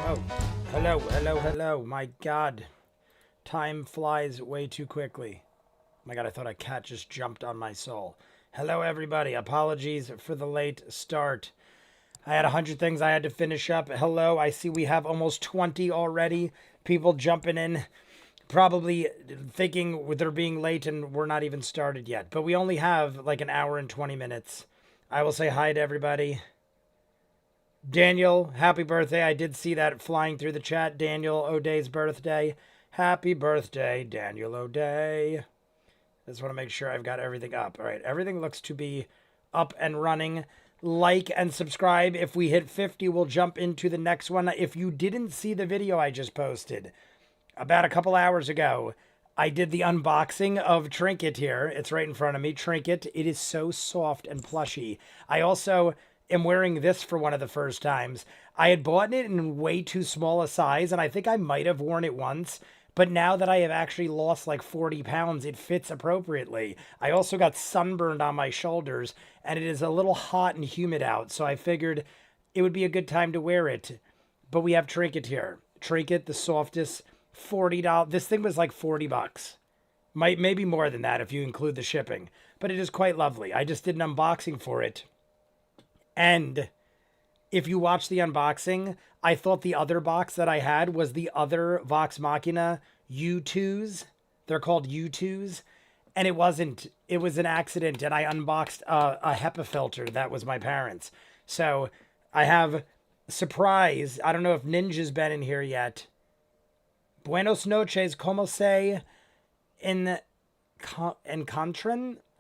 Oh, hello, hello, hello. My God. Time flies way too quickly. My God, I thought a cat just jumped on my soul. Hello, everybody. Apologies for the late start. I had 100 things I had to finish up. Hello, I see we have almost 20 already. People jumping in, probably thinking they're being late and we're not even started yet. But we only have like an hour and 20 minutes. I will say hi to everybody. Daniel, happy birthday. I did see that flying through the chat. Daniel O'Day's birthday. Happy birthday, Daniel O'Day. Just want to make sure I've got everything up. All right, everything looks to be up and running. Like and subscribe. If we hit 50, we'll jump into the next one. If you didn't see the video I just posted about a couple hours ago, I did the unboxing of Trinket here. It's right in front of me. Trinket. It is so soft and plushy. I also am wearing this for one of the first times. I had bought it in way too small a size, and I think I might have worn it once. But now that I have actually lost like 40 pounds, it fits appropriately. I also got sunburned on my shoulders, and it is a little hot and humid out, so I figured it would be a good time to wear it. But we have Trinket here. Trinket, the softest, $40. This thing was like 40 bucks. Maybe more than that if you include the shipping. But it is quite lovely. I just did an unboxing for it. And if you watch the unboxing, I thought the other box that I had was the other Vox Machina U2s. They're called U2s. And it wasn't. It was an accident. And I unboxed a HEPA filter that was my parents'. So I have surprise. I don't know if Ninja's been in here yet. Buenos noches. Como se encontran?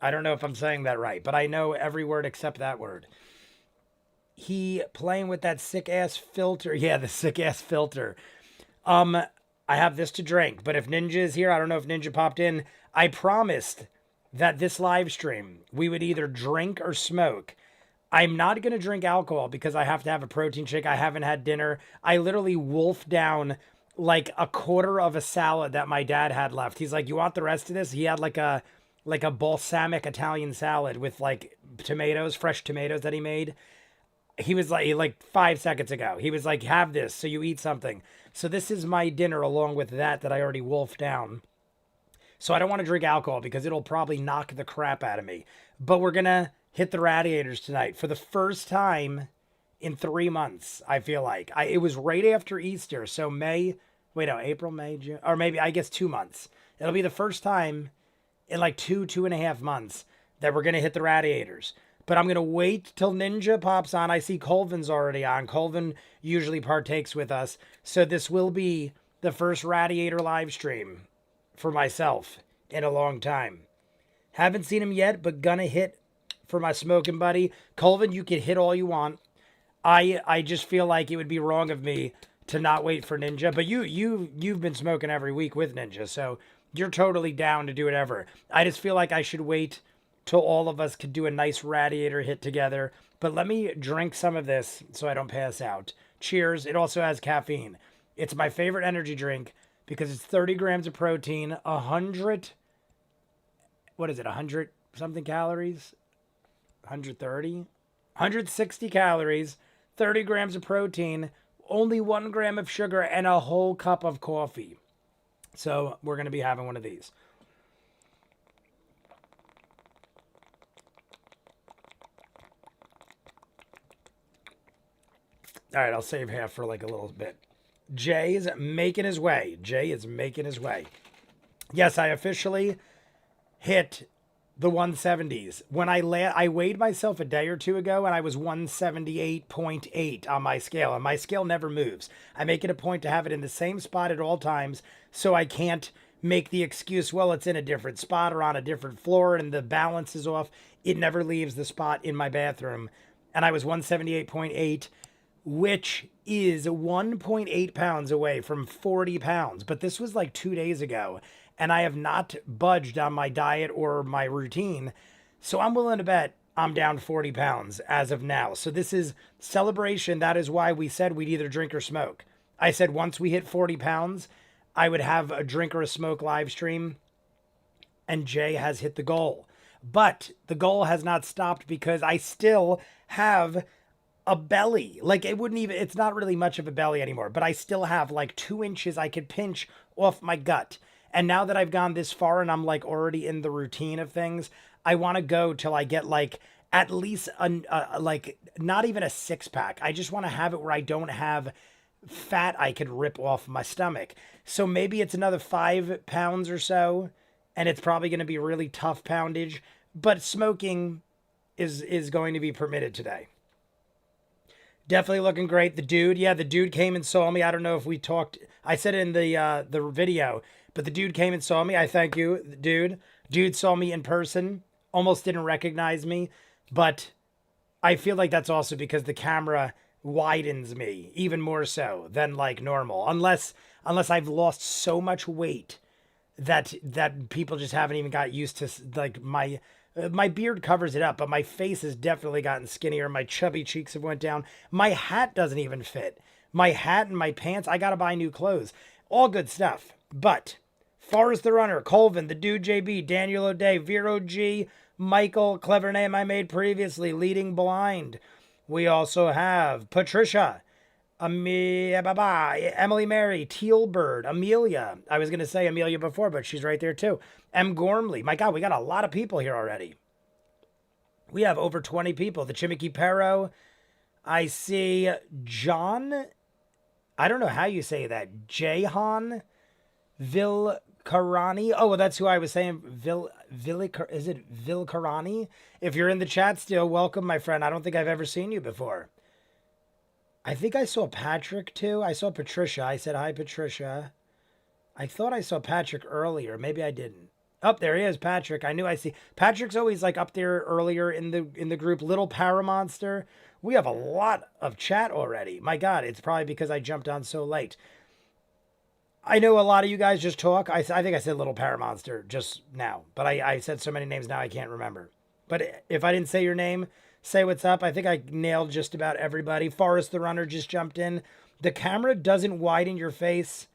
I don't know if I'm saying that right, but I know every word except that word. He playing with that sick ass filter. Yeah, the sick ass filter. I have this to drink, but if Ninja is here, I don't know if Ninja popped in. I promised that this live stream we would either drink or smoke. I'm not going to drink alcohol because I have to have a protein shake. I haven't had dinner. I literally wolfed down like a quarter of a salad that my dad had left. He's like, "You want the rest of this?" He had like a balsamic Italian salad with like tomatoes, fresh tomatoes that he made. He was like 5 seconds ago. He was like, "Have this so you eat something." So this is my dinner along with that I already wolfed down. So I don't want to drink alcohol because it'll probably knock the crap out of me. But we're going to hit the radiators tonight for the first time in 3 months, I feel like. It was right after Easter. So April, May, June, or maybe I guess 2 months. It'll be the first time in like two and a half months that we're going to hit the radiators. But I'm going to wait till Ninja pops on. I see Colvin's already on. Colvin usually partakes with us. So this will be the first Radiator live stream for myself in a long time. Haven't seen him yet, but gonna hit for my smoking buddy. Colvin, you can hit all you want. I just feel like it would be wrong of me to not wait for Ninja. But you've been smoking every week with Ninja, so you're totally down to do whatever. I just feel like I should wait till all of us could do a nice radiator hit together. But let me drink some of this so I don't pass out. Cheers. It also has caffeine. It's my favorite energy drink because it's 30 grams of protein, 100 something calories? 130? 160 calories, 30 grams of protein, only 1 gram of sugar, and a whole cup of coffee. So we're going to be having one of these. All right, I'll save half for like a little bit. Jay is making his way. Yes, I officially hit the 170s. When I weighed myself a day or two ago and I was 178.8 on my scale, and my scale never moves. I make it a point to have it in the same spot at all times so I can't make the excuse, well, it's in a different spot or on a different floor and the balance is off. It never leaves the spot in my bathroom. And I was 178.8, which is 1.8 pounds away from 40 pounds. But this was like 2 days ago, and I have not budged on my diet or my routine. So I'm willing to bet I'm down 40 pounds as of now. So this is celebration. That is why we said we'd either drink or smoke. I said once we hit 40 pounds, I would have a drink or a smoke live stream, and Jay has hit the goal. But the goal has not stopped because I still have a belly. Like it wouldn't even, it's not really much of a belly anymore, but I still have like 2 inches I could pinch off my gut. And now that I've gone this far and I'm like already in the routine of things, I want to go till I get like at least like not even a 6 pack. I just want to have it where I don't have fat I could rip off my stomach. So maybe it's another 5 pounds or so, and it's probably going to be really tough poundage, but smoking is going to be permitted today. Definitely looking great. The dude came and saw me. I don't know if we talked. I said it in the video, but the dude came and saw me. I thank you, dude. Dude saw me in person. Almost didn't recognize me, but I feel like that's also because the camera widens me even more so than like normal. Unless I've lost so much weight that people just haven't even got used to like my beard covers it up, but my face has definitely gotten skinnier. My chubby cheeks have went down. My hat doesn't even fit. My hat and my pants, I gotta buy new clothes. All good stuff. But Forrest the Runner, Colvin, the Dude JB, Daniel O'Day, Vero G, Michael, clever name I made previously, Leading Blind. We also have Patricia, Emily Mary, Tealbird, Amelia. I was going to say Amelia before, but she's right there too. M. Gormley. My God, we got a lot of people here already. We have over 20 people. The Chimiki Perro. I see John. I don't know how you say that. Jahan Vilkarani. Oh, well, that's who I was saying. Is it Vilkarani? If you're in the chat still, welcome, my friend. I don't think I've ever seen you before. I think I saw Patrick too. I saw Patricia. I said, hi, Patricia. I thought I saw Patrick earlier. Maybe I didn't. Oh, there he is, Patrick. I knew I see. Patrick's always like up there earlier in the group. Little Paramonster. We have a lot of chat already. My God, it's probably because I jumped on so late. I know a lot of you guys just talk. I think I said Little Paramonster just now, but I said so many names now I can't remember. But if I didn't say your name, say what's up. I think I nailed just about everybody. Forrest the Runner just jumped in. The camera doesn't widen your face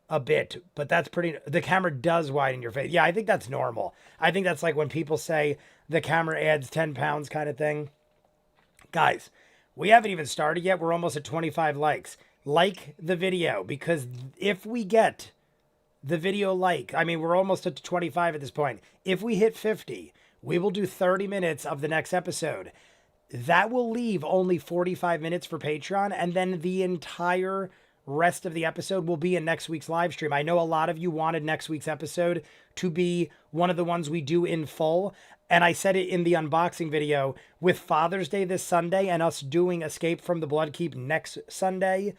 a bit, but that's pretty. The camera does widen your face. Yeah, I think that's normal. I think that's like when people say the camera adds 10 pounds kind of thing. Guys, we haven't even started yet. We're almost at 25 likes. Like the video, because if we get the video we're almost at 25 at this point. If we hit 50, we will do 30 minutes of the next episode. That will leave only 45 minutes for Patreon, and then the entire rest of the episode will be in next week's live stream. I know a lot of you wanted next week's episode to be one of the ones we do in full, and I said it in the unboxing video, with Father's Day this Sunday and us doing Escape from the Bloodkeep next Sunday,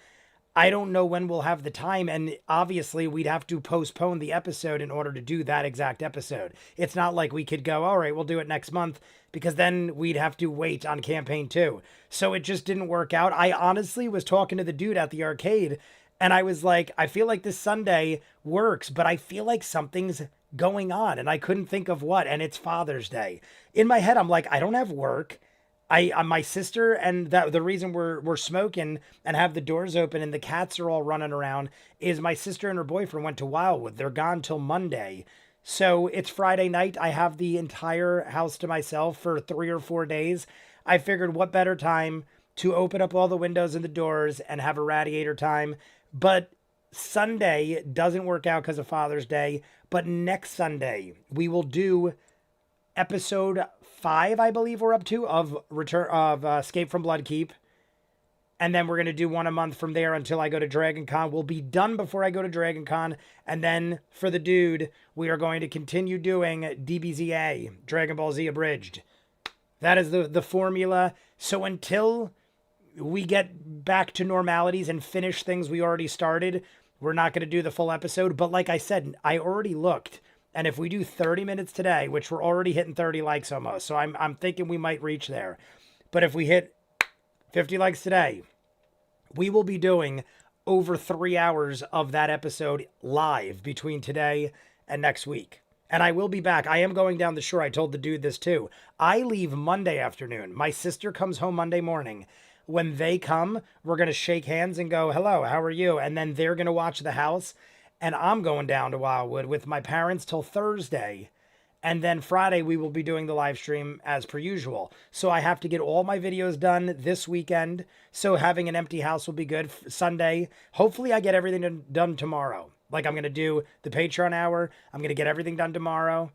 I don't know when we'll have the time, and obviously we'd have to postpone the episode in order to do that exact episode. It's not like we could go, all right, we'll do it next month, because then we'd have to wait on campaign 2. So it just didn't work out. I honestly was talking to the dude at the arcade, and I was like, I feel like this Sunday works, but I feel like something's going on, and I couldn't think of what, and it's Father's Day. In my head, I'm like, I don't have work. My sister, and the reason we're smoking and have the doors open and the cats are all running around is my sister and her boyfriend went to Wildwood. They're gone till Monday. So it's Friday night. I have the entire house to myself for 3 or 4 days. I figured what better time to open up all the windows and the doors and have a radiator time. But Sunday doesn't work out because of Father's Day. But next Sunday, we will do episode 5, I believe we're up to, of Escape from Bloodkeep. And then we're going to do one a month from there until I go to Dragon Con. We'll be done before I go to Dragon Con. And then for the dude, we are going to continue doing DBZA, Dragon Ball Z Abridged. That is the formula. So until we get back to normalities and finish things we already started, we're not going to do the full episode. But like I said, I already looked. And if we do 30 minutes today, which we're already hitting 30 likes almost, so I'm thinking we might reach there. But if we hit 50 likes today, we will be doing over 3 hours of that episode live between today and next week. And I will be back. I am going down the shore. I told the dude this too. I leave Monday afternoon. My sister comes home Monday morning. When they come, we're going to shake hands and go, hello, how are you? And then they're going to watch the house. And I'm going down to Wildwood with my parents till Thursday. And then Friday, we will be doing the live stream as per usual. So I have to get all my videos done this weekend. So having an empty house will be good. Sunday, hopefully I get everything done tomorrow. Like I'm going to do the Patreon hour. I'm going to get everything done tomorrow.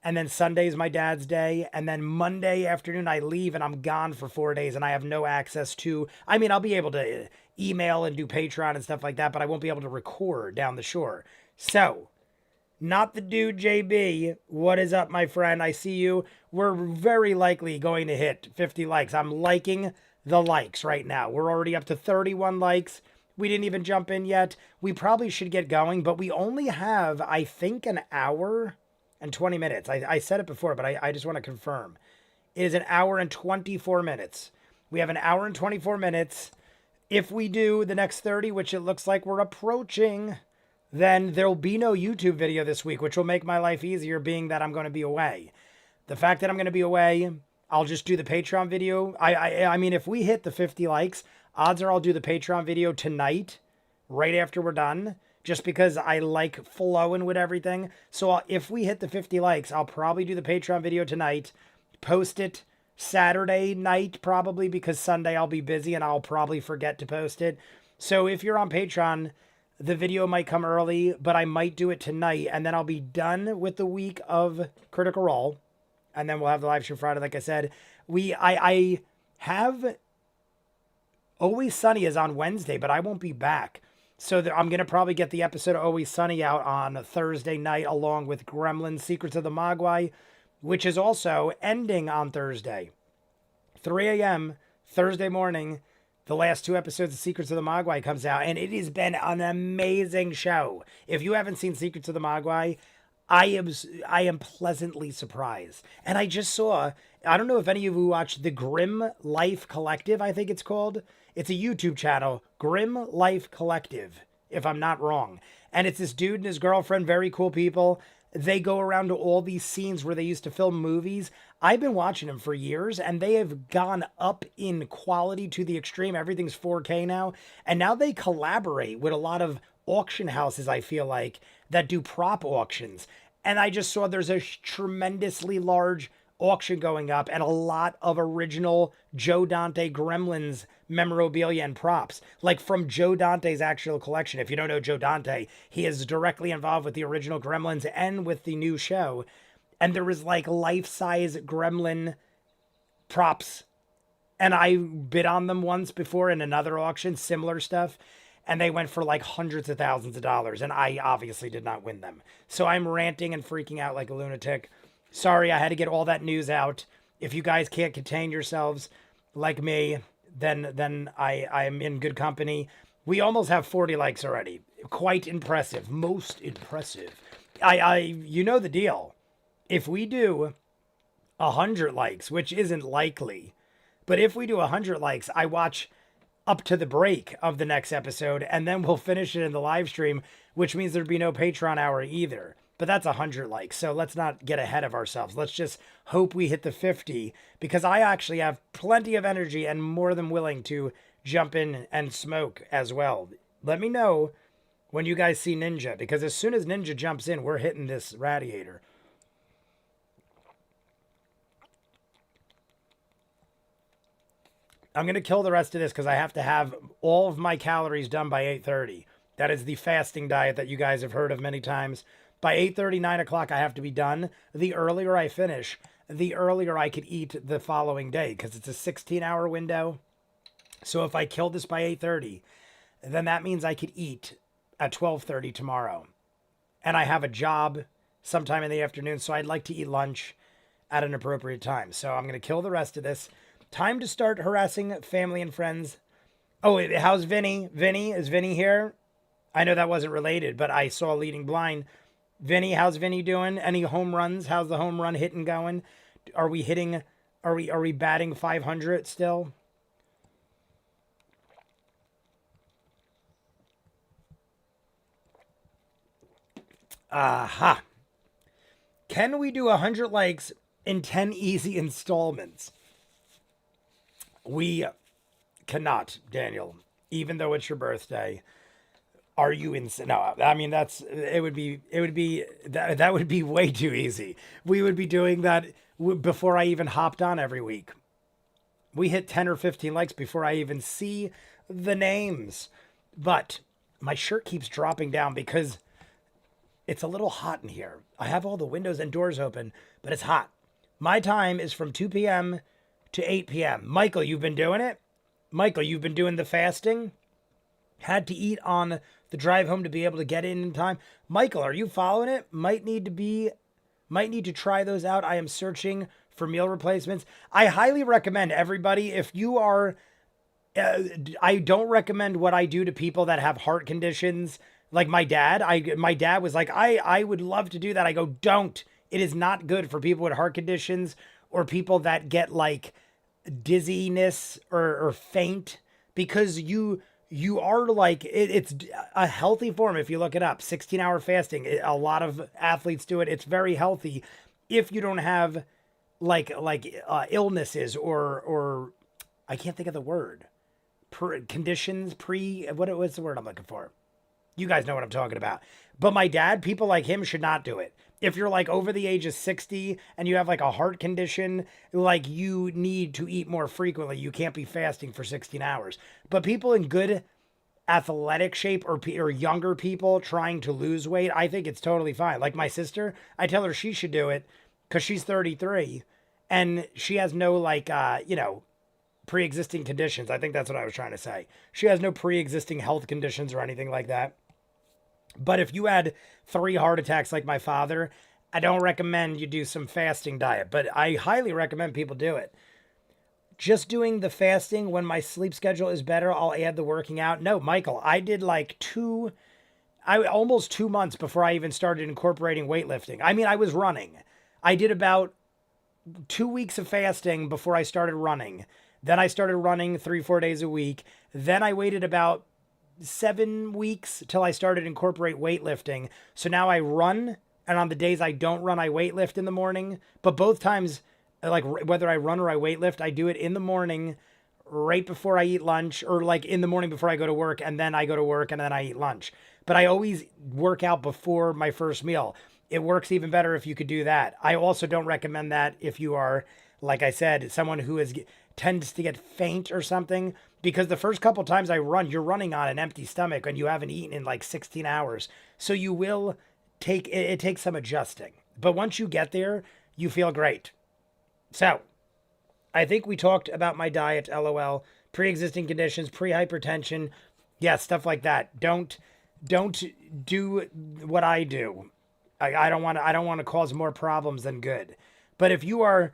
And then Sunday is my dad's day. And then Monday afternoon, I leave and I'm gone for 4 days and I have no access to, I mean, I'll be able to email and do Patreon and stuff like that, but I won't be able to record down the shore. So, not the dude JB. What is up, my friend? I see you. We're very likely going to hit 50 likes. I'm liking the likes right now. We're already up to 31 likes. We didn't even jump in yet. We probably should get going, but we only have, I think, an hour and 20 minutes. I said it before, but I just want to confirm. It is an hour and 24 minutes. We have an hour and 24 minutes. If we do the next 30, which it looks like we're approaching, then there'll be no YouTube video this week, which will make my life easier, being that I'm going to be away. The fact that I'm going to be away, I'll just do the Patreon video. I mean, if we hit the 50 likes, odds are I'll do the Patreon video tonight, right after we're done, just because I like flowing with everything. So if we hit the 50 likes, I'll probably do the Patreon video tonight, post it Saturday night probably, because Sunday I'll be busy and I'll probably forget to post it. So if you're on Patreon, the video might come early, but I might do it tonight, and then I'll be done with the week of Critical Role, and then we'll have the live stream Friday, like I said. I have Always Sunny is on Wednesday, but I won't be back. So I'm going to probably get the episode of Always Sunny out on Thursday night, along with Gremlins Secrets of the Mogwai, which is also ending on Thursday. 3 a.m. Thursday morning. The last 2 episodes of Secrets of the Mogwai comes out, and it has been an amazing show. If you haven't seen Secrets of the Mogwai, I am pleasantly surprised. And I just saw, I don't know if any of you watched the Grim Life Collective, I think it's called. It's a YouTube channel, Grim Life Collective, if I'm not wrong. And it's this dude and his girlfriend, very cool people. They go around to all these scenes where they used to film movies. I've been watching them for years, and they have gone up in quality to the extreme. Everything's 4K now. And now they collaborate with a lot of auction houses, I feel like, that do prop auctions. And I just saw there's a tremendously large auction going up and a lot of original Joe Dante Gremlins memorabilia and props, like from Joe Dante's actual collection. If you don't know Joe Dante, he is directly involved with the original Gremlins and with the new show. And there was like life-size gremlin props. And I bid on them once before in another auction, similar stuff. And they went for like hundreds of thousands of dollars. And I obviously did not win them. So I'm ranting and freaking out like a lunatic. Sorry, I had to get all that news out. If you guys can't contain yourselves like me, then I am in good company. We almost have 40 likes already. Quite impressive. Most impressive. You know the deal. If we do 100 likes, which isn't likely, but if we do 100 likes, I watch up to the break of the next episode, and then we'll finish it in the live stream, which means there'd be no Patreon hour either. But that's 100 likes, so let's not get ahead of ourselves. Let's just hope we hit the 50, because I actually have plenty of energy and more than willing to jump in and smoke as well. Let me know when you guys see Ninja, because as soon as Ninja jumps in, we're hitting this radiator. I'm going to kill the rest of this because I have to have all of my calories done by 8:30. That is the fasting diet that you guys have heard of many times. By 8:30, 9 o'clock, I have to be done. The earlier I finish, the earlier I could eat the following day, because it's a 16-hour window. So if I kill this by 8:30, then that means I could eat at 12:30 tomorrow. And I have a job sometime in the afternoon, so I'd like to eat lunch at an appropriate time. So I'm going to kill the rest of this. Time to start harassing family and friends. Oh, how's Vinny? Vinny, is Vinny here? I know that wasn't related, but I saw Leading Blind. Vinny, how's Vinny doing? Any home runs? How's the home run hitting going? Are we batting 500 still? Aha. Can we do 100 likes in 10 easy installments? We cannot, Daniel, even though it's your birthday. Are you insane? No, I mean that would be way too easy. We would be doing that before I even hopped on every week. We hit 10 or 15 likes before I even see the names. But my shirt keeps dropping down because it's a little hot in here. I have all the windows and doors open, but it's hot. My time is from 2 p.m. to 8 p.m. Michael, you've been doing it? Michael, you've been doing the fasting? Had to eat on the drive home to be able to get in time. Michael, are you following it? Might need to try those out. I am searching for meal replacements. I highly recommend everybody, if you are I don't recommend what I do to people that have heart conditions. Like my dad, my dad was like, I would love to do that. I go, don't. It is not good for people with heart conditions or people that get like dizziness or faint, because you are like it's a healthy form. If you look it up, 16-hour fasting, a lot of athletes do it. It's very healthy if you don't have illnesses or I can't think of the word, conditions, what was the word I'm looking for? You guys know what I'm talking about. But my dad, people like him should not do it. If you're like over the age of 60 and you have like a heart condition, like you need to eat more frequently. You can't be fasting for 16 hours. But people in good athletic shape or younger people trying to lose weight, I think it's totally fine. Like my sister, I tell her she should do it because she's 33 and she has no pre-existing conditions. I think that's what I was trying to say. She has no pre-existing health conditions or anything like that. But if you had 3 heart attacks like my father, I don't recommend you do some fasting diet, but I highly recommend people do it. Just doing the fasting when my sleep schedule is better, I'll add the working out. No, Michael, I did like almost 2 months before I even started incorporating weightlifting. I mean, I was running. I did about 2 weeks of fasting before I started running. Then I started running 3-4 days a week. Then I waited about 7 weeks till I started incorporate weightlifting. So now I run, and on the days I don't run, I weightlift in the morning. But both times, like whether I run or I weightlift, I do it in the morning right before I eat lunch, or like in the morning before I go to work, and then I go to work and then I eat lunch. But I always work out before my first meal. It works even better if you could do that. I also don't recommend that if you are, like I said, someone who tends to get faint or something, because the first couple times I run, you're running on an empty stomach and you haven't eaten in like 16 hours. So you will it takes some adjusting. But once you get there, you feel great. So I think we talked about my diet, LOL, pre-existing conditions, pre-hypertension. Yeah, stuff like that. Don't do what I do. I don't want to cause more problems than good. But if you were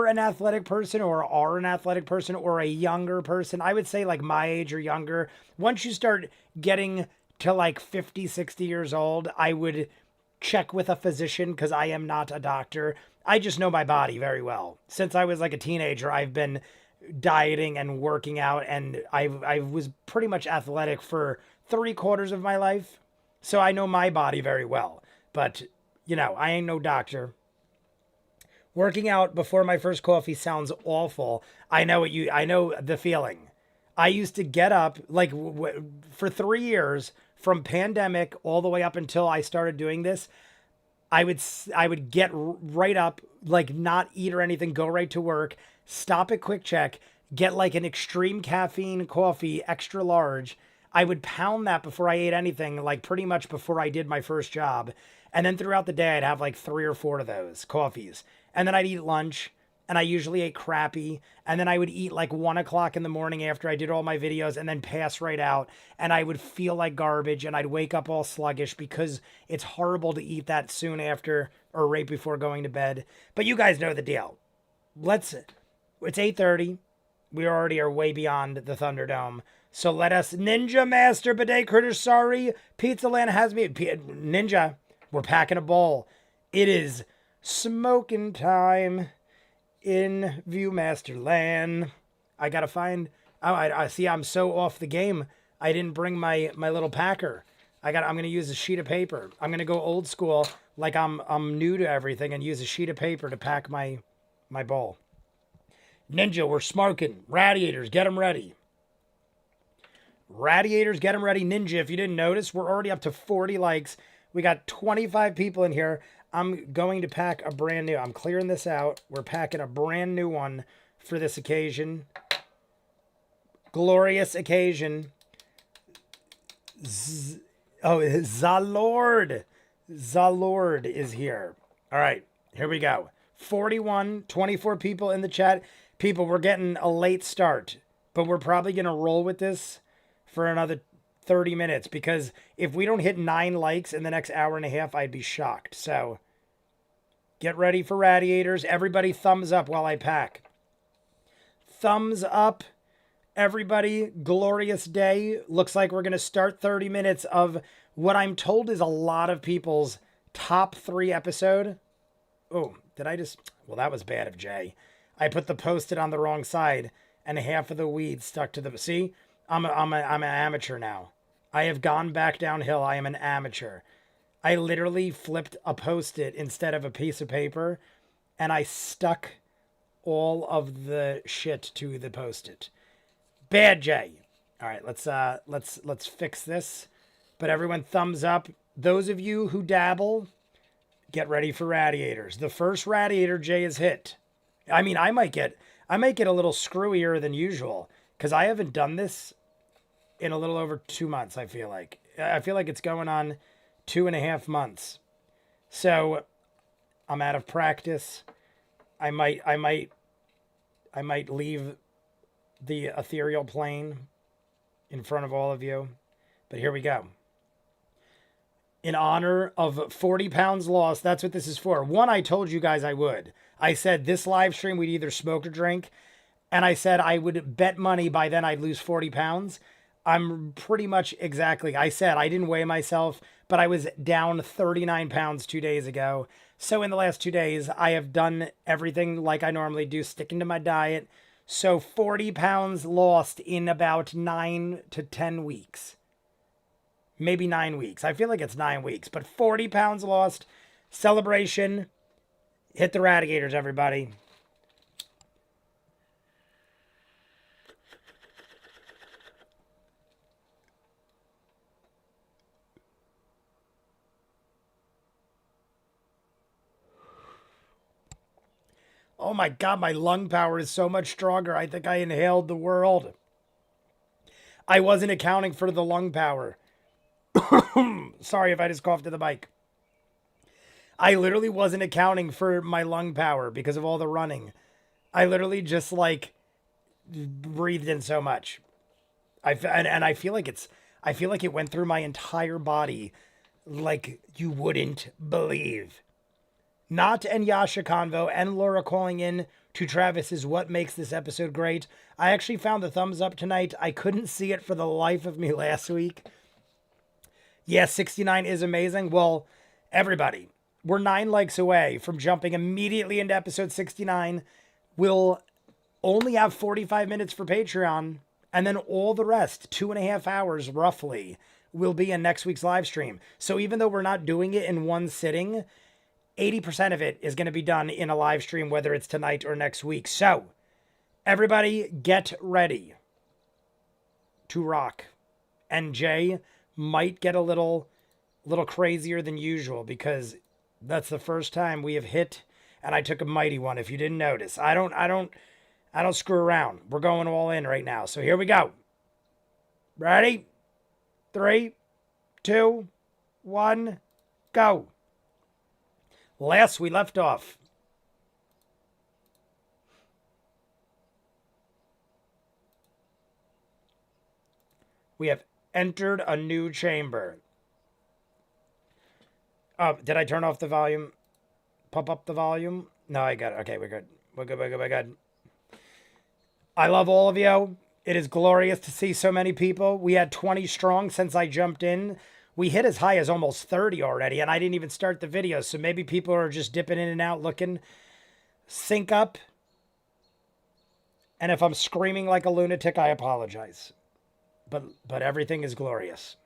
an athletic person or are an athletic person or a younger person, I would say like my age or younger, once you start getting to like 50, 60 years old, I would check with a physician because I am not a doctor. I just know my body very well. Since I was like a teenager, I've been dieting and working out, and I was pretty much athletic for 3/4 of my life. So I know my body very well. But, I ain't no doctor. Working out before my first coffee sounds awful. I know the feeling. I used to get up like for 3 years from pandemic all the way up until I started doing this. I would get right up, like not eat or anything, go right to work, stop at Quick Check, get like an extreme caffeine coffee, extra large. I would pound that before I ate anything, like pretty much before I did my first job. And then throughout the day, I'd have like 3 or 4 of those coffees. And then I'd eat lunch, and I usually ate crappy. And then I would eat like 1 o'clock in the morning after I did all my videos and then pass right out. And I would feel like garbage, and I'd wake up all sluggish because it's horrible to eat that soon after or right before going to bed. But you guys know the deal. It's 8:30. We already are way beyond the Thunderdome. So let us, Ninja Master Bidet Critter, sorry, Pizza Land has me, Ninja, we're packing a bowl. It is smoking time in ViewMaster Land. I gotta find, I see I'm so off the game. I didn't bring my little packer. I'm gonna use a sheet of paper. I'm gonna go old school, like I'm new to everything, and use a sheet of paper to pack my bowl. Ninja, we're smoking. Radiators, get them ready. Radiators, get them ready. Ninja, if you didn't notice, we're already up to 40 likes. We got 25 people in here. I'm going to pack a brand new. I'm clearing this out. We're packing a brand new one for this occasion. Glorious occasion. Zalord. Zalord is here. All right, here we go. 41, 24 people in the chat. People, we're getting a late start, but we're probably going to roll with this for another 30 minutes because if we don't hit 9 likes in the next hour and a half, I'd be shocked. So get ready for radiators. Everybody thumbs up while I pack. Thumbs up. Everybody, glorious day. Looks like we're going to start 30 minutes of what I'm told is a lot of people's top 3 episode. Oh, did I just... Well, that was bad of Jay. I put the Post-it on the wrong side and half of the weed stuck to the... See? I'm an amateur now. I have gone back downhill. I am an amateur. I literally flipped a Post-it instead of a piece of paper and I stuck all of the shit to the Post-it. Bad Jay. All right, let's fix this. But everyone thumbs up. Those of you who dabble, get ready for radiators. The first radiator Jay has hit. I mean, I might get a little screwier than usual because I haven't done this in a little over 2 months. I feel like it's going on 2.5 months. So I'm out of practice. I might leave the ethereal plane in front of all of you. But here we go. In honor of 40 pounds lost, that's what this is for. One, I told you guys I would. I said this live stream we'd either smoke or drink. And I said I would bet money by then I'd lose 40 pounds. I'm pretty much exactly. I said I didn't weigh myself, but I was down 39 pounds 2 days ago. So in the last 2 days, I have done everything like I normally do, sticking to my diet. So 40 pounds lost in about 9 to 10 weeks. Maybe 9 weeks. I feel like it's 9 weeks, but 40 pounds lost. Celebration. Hit the radiators, everybody. Oh my God, my lung power is so much stronger. I think I inhaled the world. I wasn't accounting for the lung power. Sorry if I just coughed to the mic. I literally wasn't accounting for my lung power because of all the running. I literally just breathed in so much. I feel like it went through my entire body like you wouldn't believe. Not and Yasha Convo and Laura calling in to Travis's What Makes This Episode Great. I actually found the thumbs up tonight. I couldn't see it for the life of me last week. Yeah, 69 is amazing. Well, everybody, we're 9 likes away from jumping immediately into episode 69. We'll only have 45 minutes for Patreon, and then all the rest, 2.5 hours roughly, will be in next week's live stream. So even though we're not doing it in one sitting, 80% of it is going to be done in a live stream, whether it's tonight or next week. So everybody get ready to rock. And Jay might get a little crazier than usual because that's the first time we have hit, and I took a mighty one. If you didn't notice, I don't screw around. We're going all in right now. So here we go. Ready? 3, 2, 1, go. Last we left off. We have entered a new chamber. Did I turn off the volume? Pump up the volume? No, I got it. Okay, we're good. We're good. I love all of you. It is glorious to see so many people. We had 20 strong since I jumped in. We hit as high as almost 30 already, and I didn't even start the video, so maybe people are just dipping in and out looking. Sync up. And if I'm screaming like a lunatic, I apologize. But everything is glorious.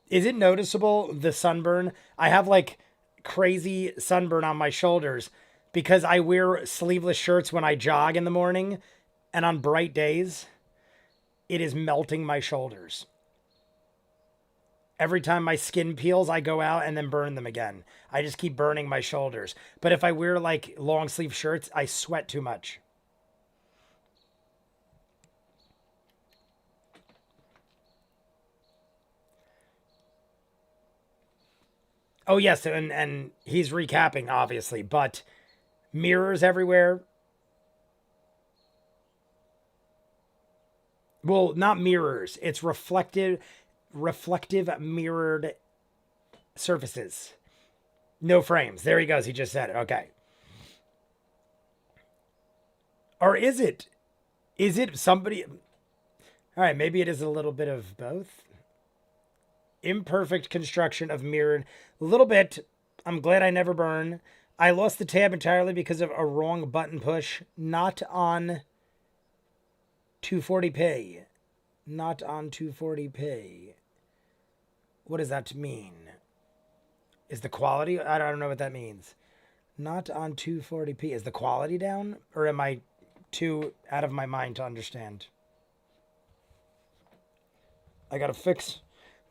Is it noticeable, the sunburn? I have crazy sunburn on my shoulders because I wear sleeveless shirts when I jog in the morning and on bright days. it is melting my shoulders. Every time my skin peels, I go out and then burn them again. I just keep burning my shoulders. But if I wear like long sleeve shirts, I sweat too much. Oh yes, and he's recapping obviously, but mirrors everywhere. Well, not mirrors. It's reflective mirrored surfaces. No frames. There he goes. He just said it. Okay. Or is it? Is it somebody? All right, maybe it is a little bit of both. Imperfect construction of mirrored. A little bit. I'm glad I never burn. I lost the tab entirely because of a wrong button push. Not on 240p. Not on 240p. What does that mean? Is the quality? I don't know what that means. Not on 240p. Is the quality down? Or am I too out of my mind to understand? I gotta fix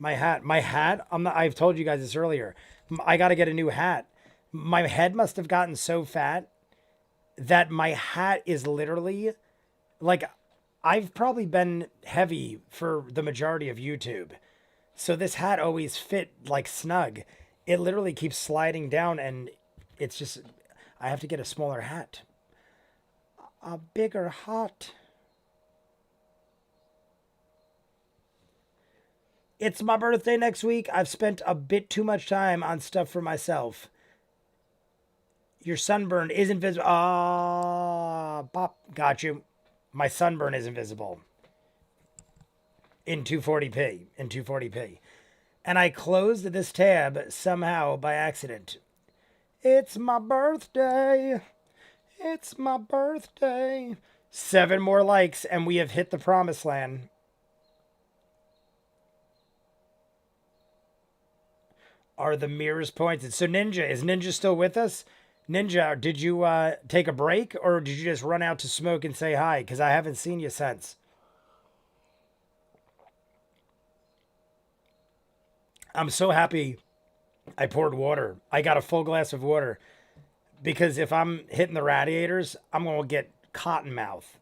my hat. My hat, I've told you guys this earlier. I gotta get a new hat. My head must have gotten so fat that my hat is literally like, I've probably been heavy for the majority of YouTube. So this hat always fit like snug. It literally keeps sliding down and it's just, I have to get a smaller hat. A bigger hat. It's my birthday next week. I've spent a bit too much time on stuff for myself. Your sunburn is invisible. Ah, pop. Got you. My sunburn is invisible. In 240p. In 240p. And I closed this tab somehow by accident. It's my birthday. It's my birthday. 7 more likes and we have hit the promised land. Are the mirrors pointed? So Ninja, is Ninja still with us? Ninja, did you take a break or did you just run out to smoke and say hi? Because I haven't seen you since. I'm so happy I poured water. I got a full glass of water because if I'm hitting the radiators, I'm going to get cotton mouth.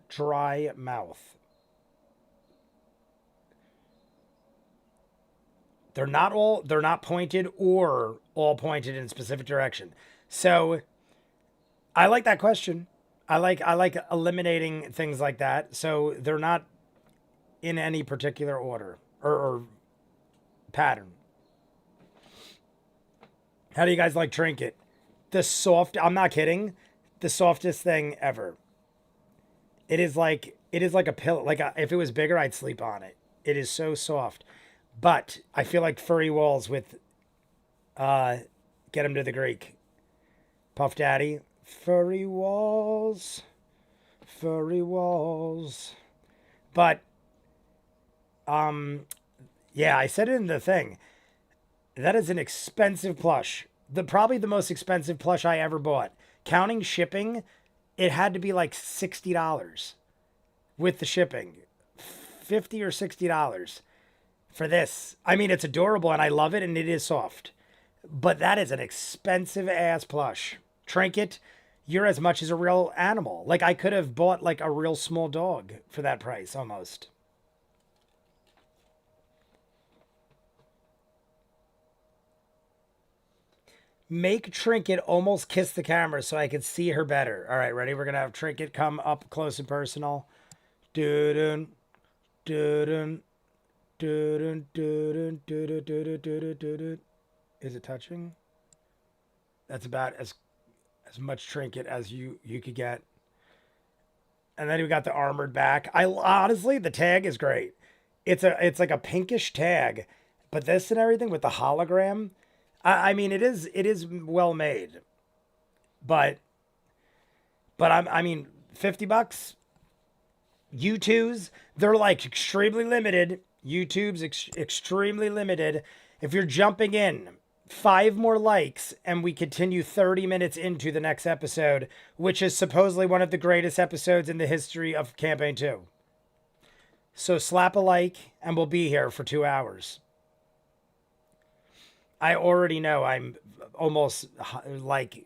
Dry mouth. They're not pointed or all pointed in a specific direction. So I like that question. I like eliminating things like that. So they're not in any particular order or pattern. How do you guys like Trinket? I'm not kidding. The softest thing ever. It is like a pillow. Like if it was bigger, I'd sleep on it. It is so soft. But I feel like furry walls with get him to the Greek. Puff Daddy. Furry walls. Furry walls. But yeah, I said it in the thing. That is an expensive plush. Probably the most expensive plush I ever bought. Counting shipping, it had to be like $60 with the shipping. $50 or $60 for this. I mean, it's adorable and I love it and it is soft. But that is an expensive ass plush. Trinket, you're as much as a real animal. Like I could have bought like a real small dog for that price almost. Make Trinket almost kiss the camera so I can see her better. All right, ready? We're going to have Trinket come up close and personal. Doo-dun, doo-dun, doo-dun, doo-dun, doo-dun, doo-dun, doo-dun, doo-dun. Is it touching? That's about as much Trinket as you could get. And then we got the armored back. Honestly, the tag is great. It's like a pinkish tag, but this and everything with the hologram. I mean, it is well made, but I mean, $50. U2s, they're like extremely limited. YouTube's extremely limited. If you're jumping in, 5 more likes, and we continue 30 minutes into the next episode, which is supposedly one of the greatest episodes in the history of Campaign 2. So slap a like and we'll be here for 2 hours. I already know I'm almost like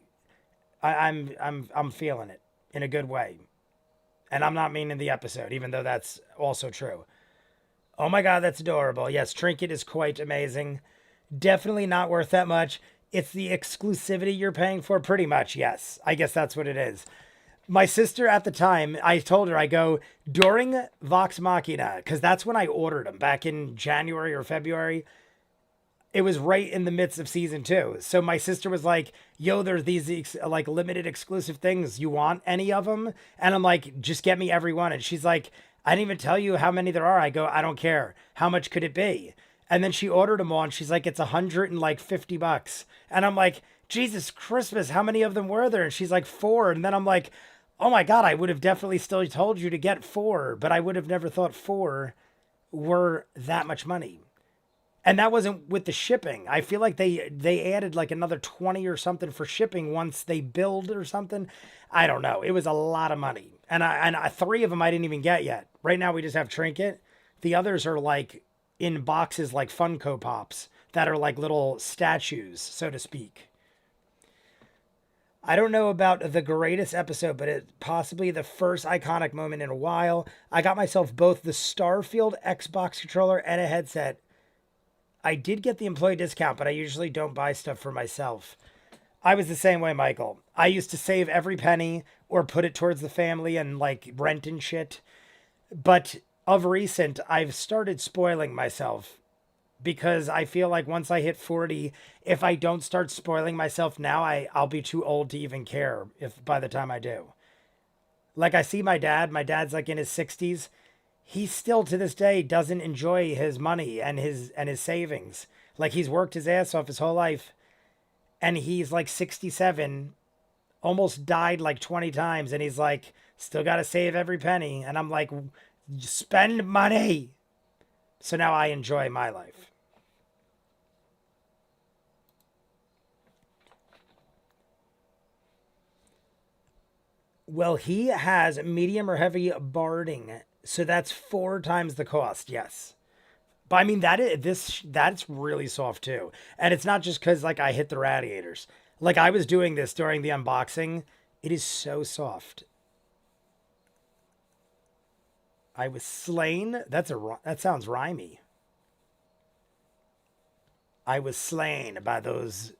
I'm feeling it in a good way. And I'm not meaning the episode, even though that's also true. Oh my God, that's adorable. Yes, Trinket is quite amazing. Definitely not worth that much. It's the exclusivity you're paying for, pretty much. Yes, I guess that's what it is. My sister at the time, I told her, I go, during Vox Machina, because that's when I ordered them back in January or February. It was right in the midst of season 2. So my sister was like, yo, there's these like limited exclusive things. You want any of them? And I'm like, just get me every one. And she's like, I didn't even tell you how many there are. I go, I don't care. How much could it be? And then she ordered them all and she's like, it's $150. And I'm like, Jesus Christmas, how many of them were there? And she's like, 4. And then I'm like, oh my God, I would have definitely still told you to get 4, but I would have never thought 4 were that much money. And that wasn't with the shipping. I feel like they added like another 20 or something for shipping once they billed or something. I don't know. It was a lot of money. And 3 of them I didn't even get yet. Right now we just have Trinket. The others are like in boxes like Funko Pops that are like little statues, so to speak. I don't know about the greatest episode, but it's possibly the first iconic moment in a while. I got myself both the Starfield Xbox controller and a headset. I did get the employee discount, but I usually don't buy stuff for myself. I was the same way, Michael. I used to save every penny or put it towards the family and like rent and shit. But of recent, I've started spoiling myself because I feel like once I hit 40, if I don't start spoiling myself now, I'll be too old to even care if by the time I do. Like I see my dad's like in his 60s. He still to this day doesn't enjoy his money and his savings. Like he's worked his ass off his whole life and he's like 67, almost died like 20 times and he's like still got to save every penny and I'm like spend money. So now I enjoy my life. Well, he has medium or heavy barding. So that's 4 times the cost. Yes. But I mean that's really soft too. And it's not just cuz like I hit the radiators. Like I was doing this during the unboxing. It is so soft. I was slain. That sounds rhymey. I was slain by those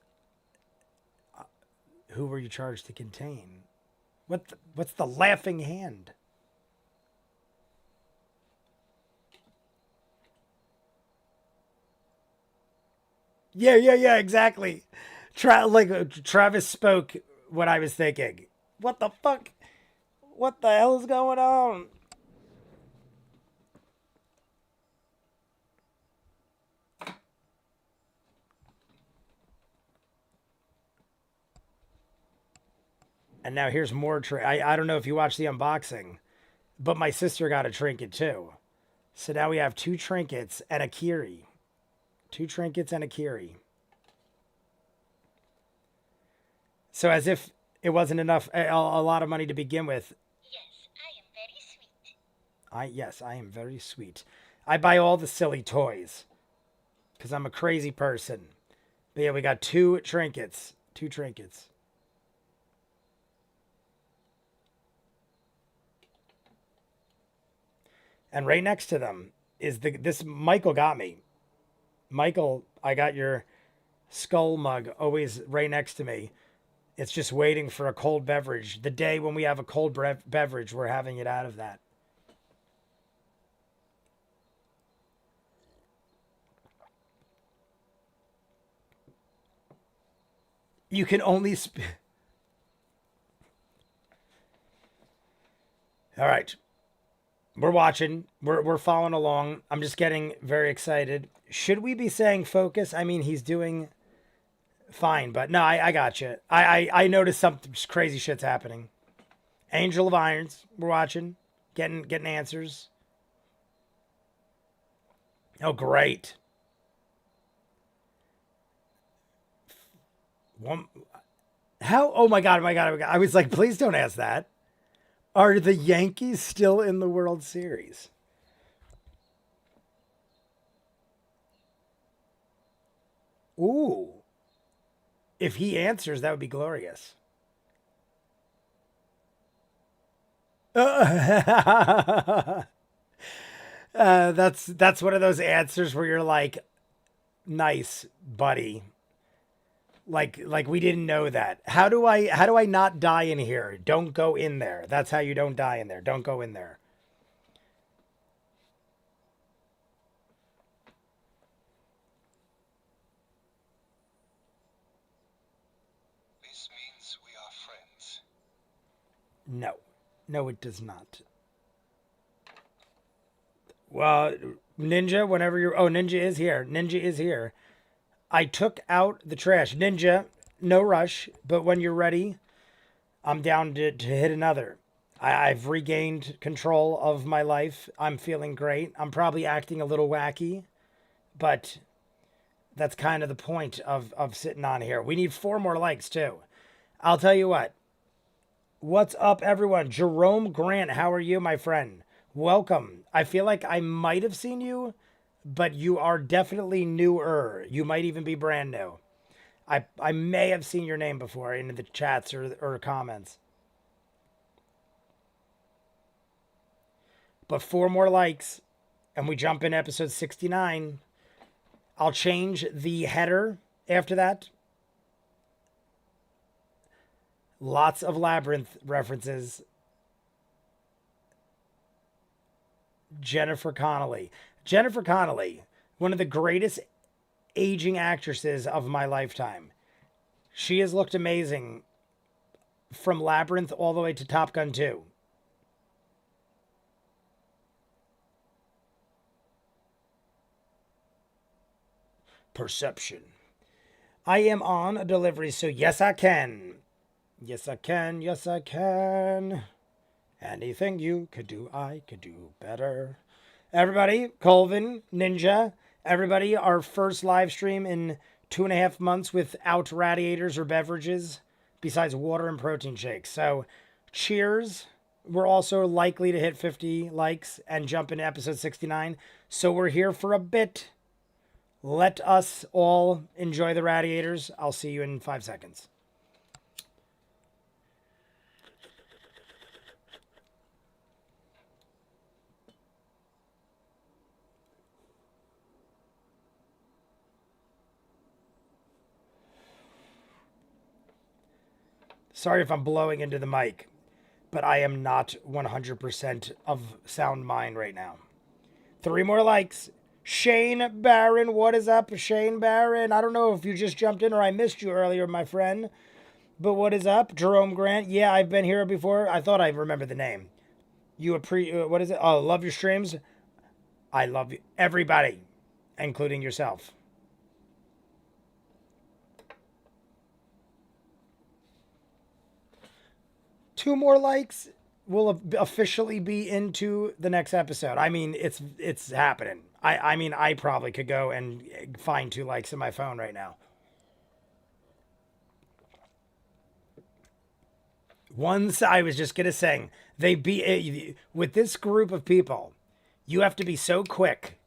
who were you charged to contain? What's the laughing hand? Yeah, exactly. Travis spoke what I was thinking. What the fuck? What the hell is going on? And now here's more. I don't know if you watched the unboxing, but my sister got a trinket too. So now we have 2 trinkets and a Kiri. 2 trinkets and a Kiri. So as if it wasn't enough, a lot of money to begin with. Yes, I am very sweet. Yes, I am very sweet. I buy all the silly toys because I'm a crazy person. But yeah, we got 2 trinkets. 2 trinkets. And right next to them is this Michael got me. Michael, I got your skull mug always right next to me. It's just waiting for a cold beverage. The day when we have a cold beverage, we're having it out of that. You can only All right. We're watching. We're following along. I'm just getting very excited. Should we be saying focus? I mean, he's doing fine, but no, I got you. I noticed some crazy shit's happening. Angel of Irons. We're watching, getting answers. Oh, great. One, how? Oh my god! Oh my god! Oh my god! I was like, please don't ask that. Are the Yankees still in the World Series? Ooh. If he answers, that would be glorious. That's one of those answers where you're like, nice, buddy. Like we didn't know that. How do I not die in here? Don't go in there. That's how you don't die in there. Don't go in there. This means we are friends. No. No, it does not. Well, Ninja, whenever you're oh, Ninja is here. Ninja is here. I took out the trash. Ninja, no rush, but when you're ready, I'm down to hit another. I've regained control of my life. I'm feeling great. I'm probably acting a little wacky, but that's kind of the point of sitting on here. We need 4 more likes, too. I'll tell you what. What's up, everyone? Jerome Grant, how are you, my friend? Welcome. I feel like I might have seen you, but you are definitely newer. You might even be brand new. I may have seen your name before in the chats or comments. But 4 more likes, and we jump in episode 69. I'll change the header after that. Lots of Labyrinth references. Jennifer Connelly. Jennifer Connelly, one of the greatest aging actresses of my lifetime. She has looked amazing from Labyrinth all the way to Top Gun 2. Perception. I am on a delivery, so yes, I can. Yes, I can. Yes, I can. Anything you could do, I could do better. Everybody, Colvin, Ninja, everybody, our first live stream in 2.5 months without radiators or beverages besides water and protein shakes. So, cheers. We're also likely to hit 50 likes and jump into episode 69. So, we're here for a bit. Let us all enjoy the radiators. I'll see you in 5 seconds. Sorry if I'm blowing into the mic, but I am not 100% of sound mind right now. 3 more likes. Shane Barron, what is up, Shane Barron? I don't know if you just jumped in or I missed you earlier, my friend. But what is up? Jerome Grant, yeah, I've been here before. I thought I remembered the name. What is it? Oh, love your streams. I love you, everybody, including yourself. Two more likes will officially be into the next episode. I mean, it's happening. I mean, I probably could go and find 2 likes in my phone right now. Once I was just gonna say, with this group of people, you have to be so quick.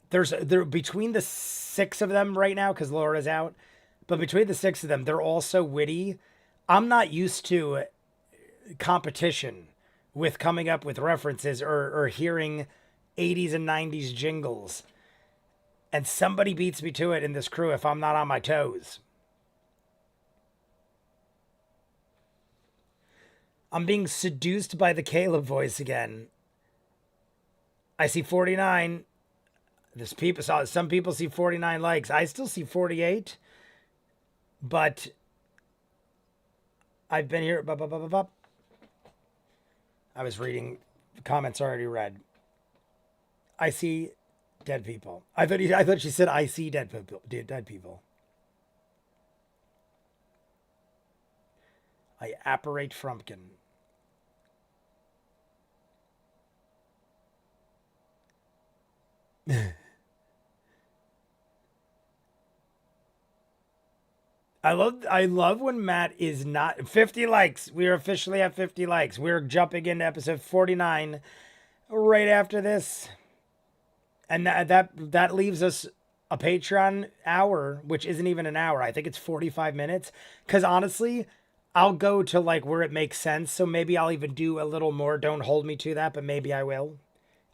There between the 6 of them right now because Laura's out, but between the 6 of them, they're all so witty. I'm not used to competition with coming up with references or hearing 80s and 90s jingles. And somebody beats me to it in this crew if I'm not on my toes. I'm being seduced by the Caleb voice again. I see 49. Some people see 49 likes. I still see 48. But I've been here. I was reading the comments already read. I see dead people. I thought she said I see dead people. Dead people. I apparate Frumpkin. I love when Matt is not 50 likes. We are officially at 50 likes. We're jumping into episode 49 right after this. And that leaves us a Patreon hour, which isn't even an hour. I think it's 45 minutes. Because honestly, I'll go to like where it makes sense. So maybe I'll even do a little more. Don't hold me to that, but maybe I will.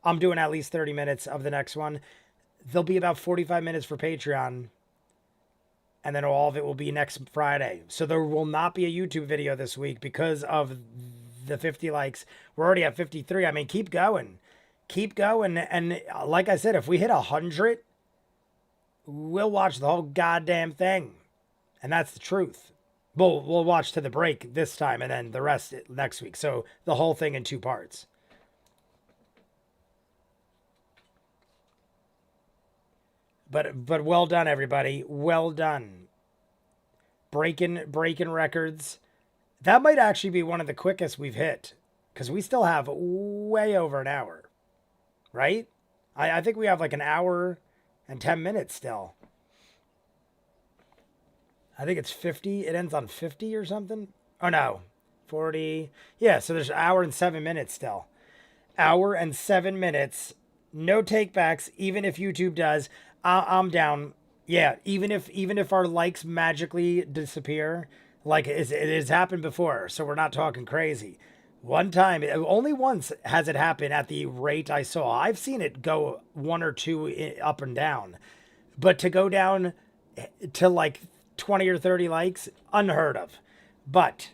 I'm doing at least 30 minutes of the next one. There'll be about 45 minutes for Patreon. And then all of it will be next Friday. So there will not be a YouTube video this week because of the 50 likes. We're already at 53. I mean, keep going. Keep going. And like I said, if we hit 100, we'll watch the whole goddamn thing. And that's the truth. We'll watch to the break this time and then the rest next week. So the whole thing in 2 parts. But well done, everybody. Well done. Breaking records. That might actually be one of the quickest we've hit. Because we still have way over an hour. Right? I think we have like an hour and 10 minutes still. I think it's 50. It ends on 50 or something. Oh, no. 40. Yeah, so there's an hour and 7 minutes still. Hour and 7 minutes. No takebacks, even if YouTube does. I'm down. Yeah, even if our likes magically disappear, like it has happened before, so we're not talking crazy. One time, only once has it happened at the rate I saw. I've seen it go 1 or 2 up and down, but to go down to like 20 or 30 likes, unheard of. But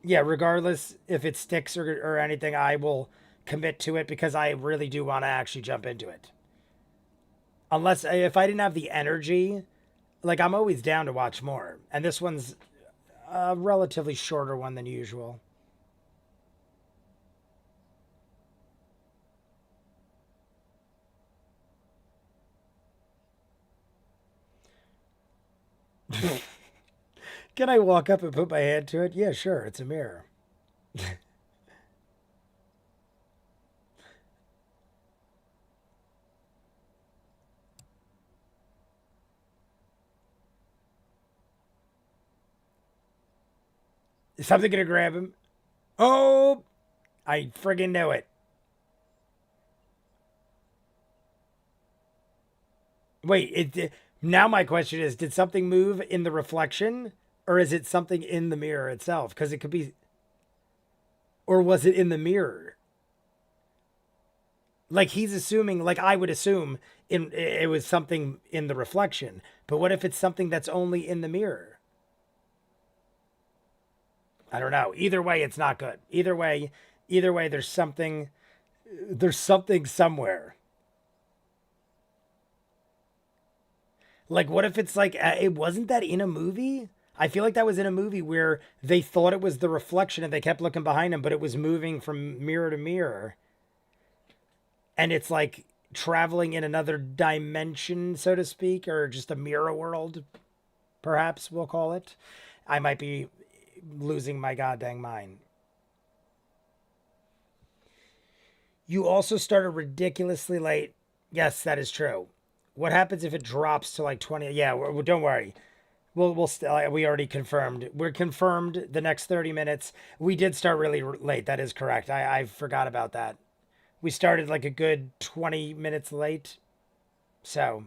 yeah, regardless if it sticks or anything, I will commit to it because I really do want to actually jump into it. Unless if I didn't have the energy, like I'm always down to watch more. And this one's a relatively shorter one than usual. Can I walk up and put my hand to it? Yeah, sure. It's a mirror. Is something gonna grab him? Oh, I friggin' knew it. Wait, now my question is, did something move in the reflection or is it something in the mirror itself? Because it could be, or was it in the mirror? Like he's assuming, like I would assume it was something in the reflection. But what if it's something that's only in the mirror? I don't know. Either way, it's not good. Either way, there's something somewhere. Like, what if it's like, it wasn't that in a movie? I feel like that was in a movie where they thought it was the reflection and they kept looking behind them, but it was moving from mirror to mirror. And it's like traveling in another dimension, so to speak, or just a mirror world, perhaps we'll call it. I might be losing my goddamn mind. You also started ridiculously late. Yes, that is true. What happens if it drops to like 20? Yeah, don't worry. We'll still, we already confirmed. We're confirmed the next 30 minutes. We did start really late. That is correct. I forgot about that. We started like a good 20 minutes late. So.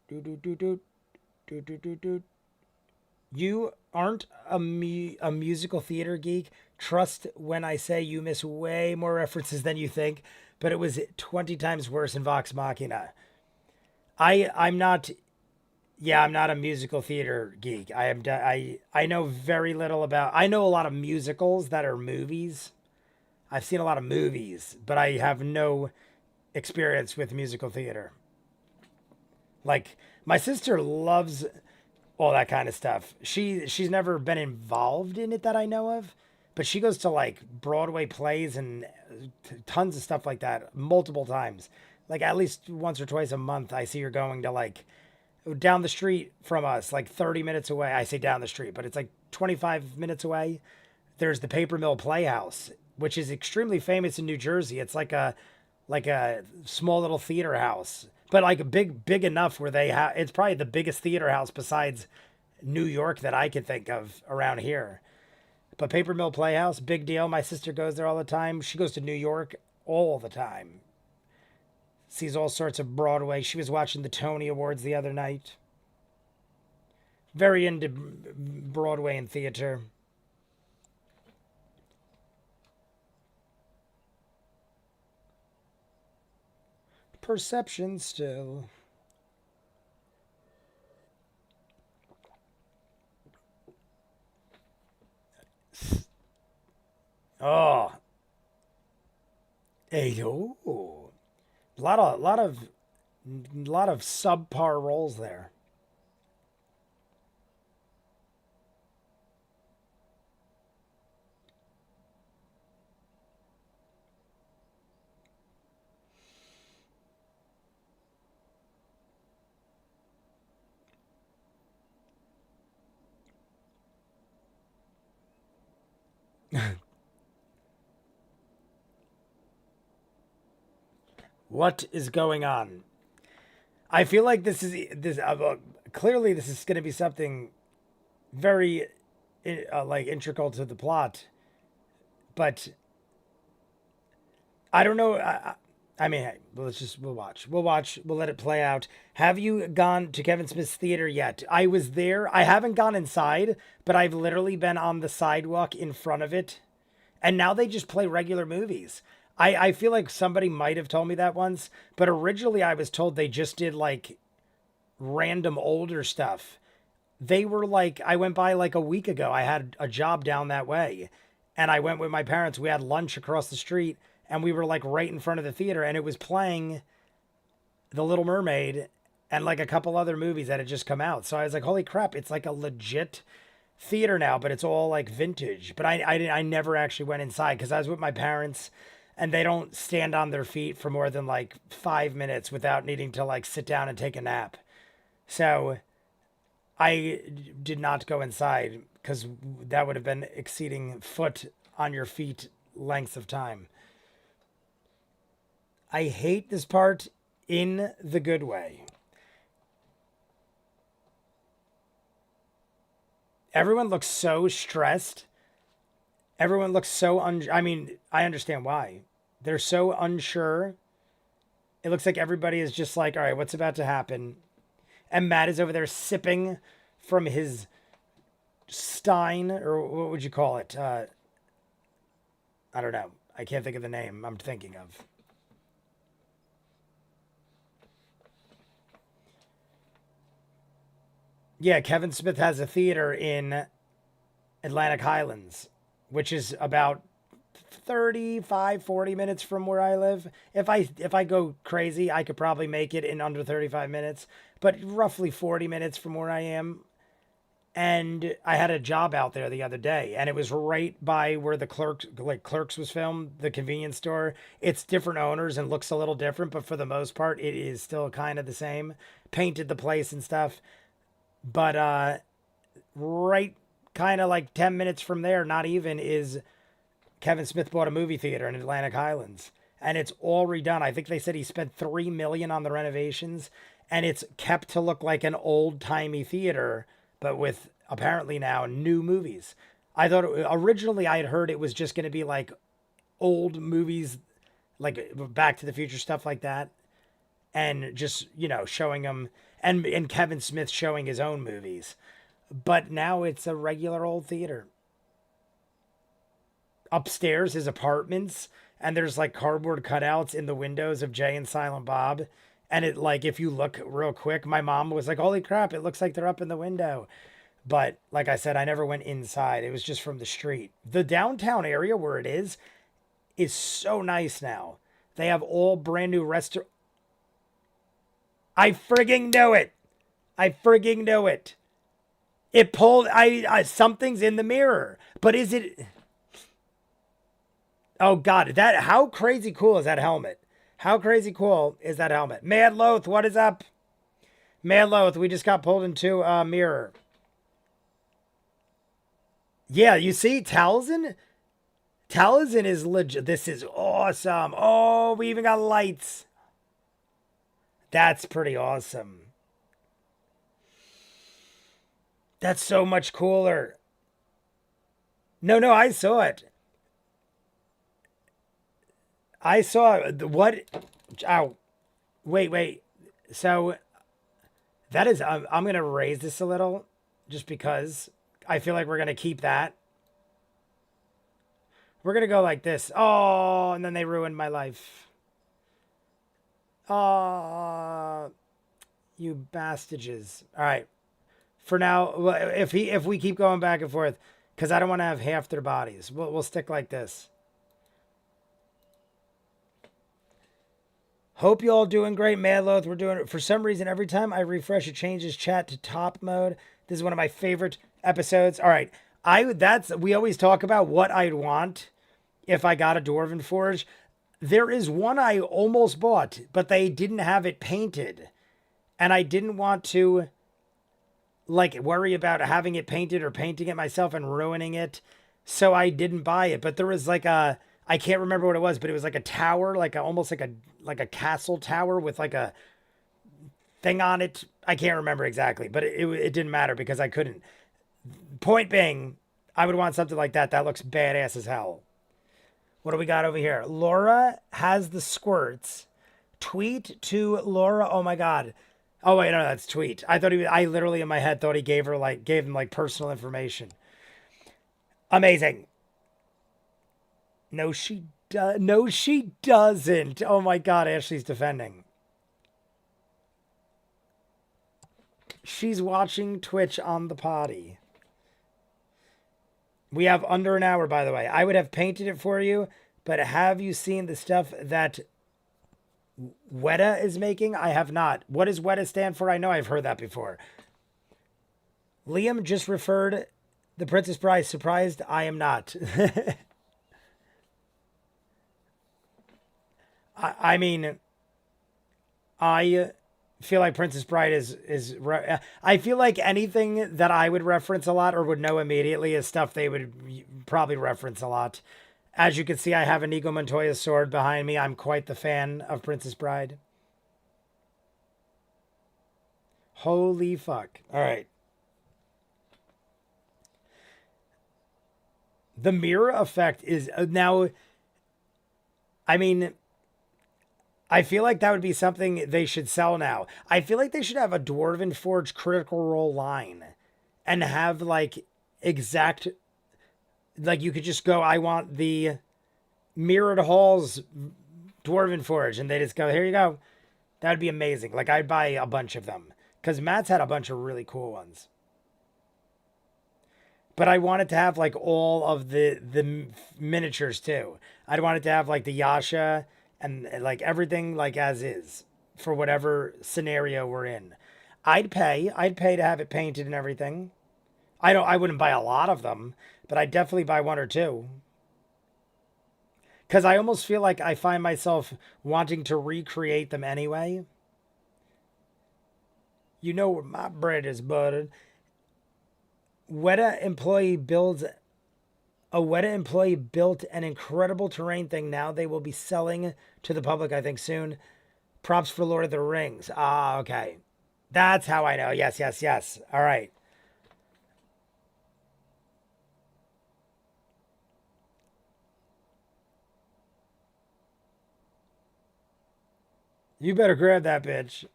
Do do do do do do do do. You aren't a musical theater geek. Trust when I say you miss way more references than you think, but it was 20 times worse in Vox Machina. I'm not. Yeah, I'm not a musical theater geek. I know very little about. I know a lot of musicals that are movies. I've seen a lot of movies, but I have no experience with musical theater. Like my sister loves all that kind of stuff. She's never been involved in it that I know of, but she goes to like Broadway plays and tons of stuff like that multiple times. Like at least once or twice a month, I see her going to like down the street from us, like 30 minutes away. I say down the street, but it's like 25 minutes away. There's the Paper Mill Playhouse, which is extremely famous in New Jersey. It's like a small little theater house, but like big enough where they have. It's probably the biggest theater house besides New York that I can think of around here. But Paper Mill Playhouse, big deal. My sister goes there all the time. She goes to New York all the time. Sees all sorts of Broadway. She was watching the Tony Awards the other night. Very into Broadway and theater. Perception still. Oh. Hey, oh. A lot of subpar rolls there. What is going on? I feel like this is clearly this is going to be something very like integral to the plot, but I don't know. I mean, hey, we'll watch. We'll watch. We'll let it play out. Have you gone to Kevin Smith's theater yet? I was there. I haven't gone inside, but I've literally been on the sidewalk in front of it, and now they just play regular movies. I feel like somebody might have told me that once, but originally I was told they just did like random older stuff. They were like, I went by like a week ago. I had a job down that way, and I went with my parents. We had lunch across the street, and we were like right in front of the theater, and it was playing The Little Mermaid and like a couple other movies that had just come out. So I was like, holy crap, it's like a legit theater now, but it's all like vintage. But I never actually went inside because I was with my parents, and they don't stand on their feet for more than like 5 minutes without needing to like sit down and take a nap. So I did not go inside because that would have been exceeding foot on your feet lengths of time. I hate this part in the good way. Everyone looks so stressed. Everyone looks so I mean, I understand why. They're so unsure. It looks like everybody is just like, all right, what's about to happen? And Matt is over there sipping from his stein, or what would you call it? I don't know. I can't think of the name I'm thinking of. Yeah, Kevin Smith has a theater in Atlantic Highlands, which is about 35, 40 minutes from where I live. If I go crazy, I could probably make it in under 35 minutes, but roughly 40 minutes from where I am. And I had a job out there the other day, and it was right by where the Clerks was filmed, the convenience store. It's different owners and looks a little different, but for the most part it is still kind of the same. Painted the place and stuff. But right kind of like 10 minutes from there, not even, is Kevin Smith bought a movie theater in Atlantic Highlands, and it's all redone. I think they said he spent 3 million on the renovations, and it's kept to look like an old-timey theater, but with apparently now new movies. I thought originally I had heard it was just going to be like old movies, like Back to the Future stuff like that, and just, showing them, and Kevin Smith showing his own movies. But now it's a regular old theater. Upstairs, his apartments, and there's like cardboard cutouts in the windows of Jay and Silent Bob. And it, like, if you look real quick, my mom was like, holy crap, it looks like they're up in the window. But like I said, I never went inside. It was just from the street. The downtown area where it is so nice now. They have all brand new restaurant. I frigging knew it. I frigging knew it. It pulled. Something's in the mirror. But is it? Oh God, how crazy cool is that helmet? How crazy cool is that helmet? Mad Loath, what is up? Mad Loath, we just got pulled into a mirror. Yeah, you see, Talzin is legit. This is awesome. Oh, we even got lights. That's pretty awesome. That's so much cooler. No, I saw it. I saw what? Oh, wait. So that is, I'm going to raise this a little just because I feel like we're going to keep that. We're going to go like this. Oh, and then they ruined my life. Oh, you bastages. All right. For now, if we keep going back and forth, because I don't want to have half their bodies, we'll stick like this. Hope you all doing great, Madloath. We're doing it. For some reason, every time I refresh, it changes chat to top mode. This is one of my favorite episodes. All right, we always talk about what I'd want if I got a Dwarven Forge. There is one I almost bought, but they didn't have it painted, and I didn't want to like worry about having it painted or painting it myself and ruining it, so I didn't buy it. But there was like a, I can't remember what it was, but it was like a tower, almost like a castle tower with like a thing on it. I can't remember exactly, but it didn't matter because I couldn't. Point being, I would want something like that. That looks badass as hell. What do we got over here? Laura has the squirts. Tweet to Laura. Oh my god. Oh wait, no, that's tweet. I literally in my head thought he gave him like personal information. Amazing. No, she doesn't. Oh my god, Ashley's defending. She's watching Twitch on the potty. We have under an hour, by the way. I would have painted it for you, but have you seen the stuff that Weta is making? I have not. What does Weta stand for? I know I've heard that before. Liam just referred the Princess Bride. Surprised? I am not. I mean, I feel like Princess Bride is. I feel like anything that I would reference a lot or would know immediately is stuff they would probably reference a lot. As you can see, I have an Inigo Montoya sword behind me. I'm quite the fan of Princess Bride. Holy fuck. All right. The mirror effect is now. I mean, I feel like that would be something they should sell now. I feel like they should have a Dwarven Forge Critical Role line and have like exact, like you could just go, I want the Mirrored Halls Dwarven Forge, and they just go, here you go. That would be amazing. Like I'd buy a bunch of them because Matt's had a bunch of really cool ones. But I wanted to have like all of the miniatures too. I'd want it to have like the Yasha and like everything like as is for whatever scenario we're in. I'd pay to have it painted and everything. I wouldn't buy a lot of them, but I'd definitely buy one or two. Cuz I almost feel like I find myself wanting to recreate them anyway. You know where my bread is buttered. Weta employee builds a Weta employee built an incredible terrain thing. Now they will be selling to the public, I think, soon. Props for Lord of the Rings. Ah, okay. That's how I know. Yes. All right. You better grab that bitch.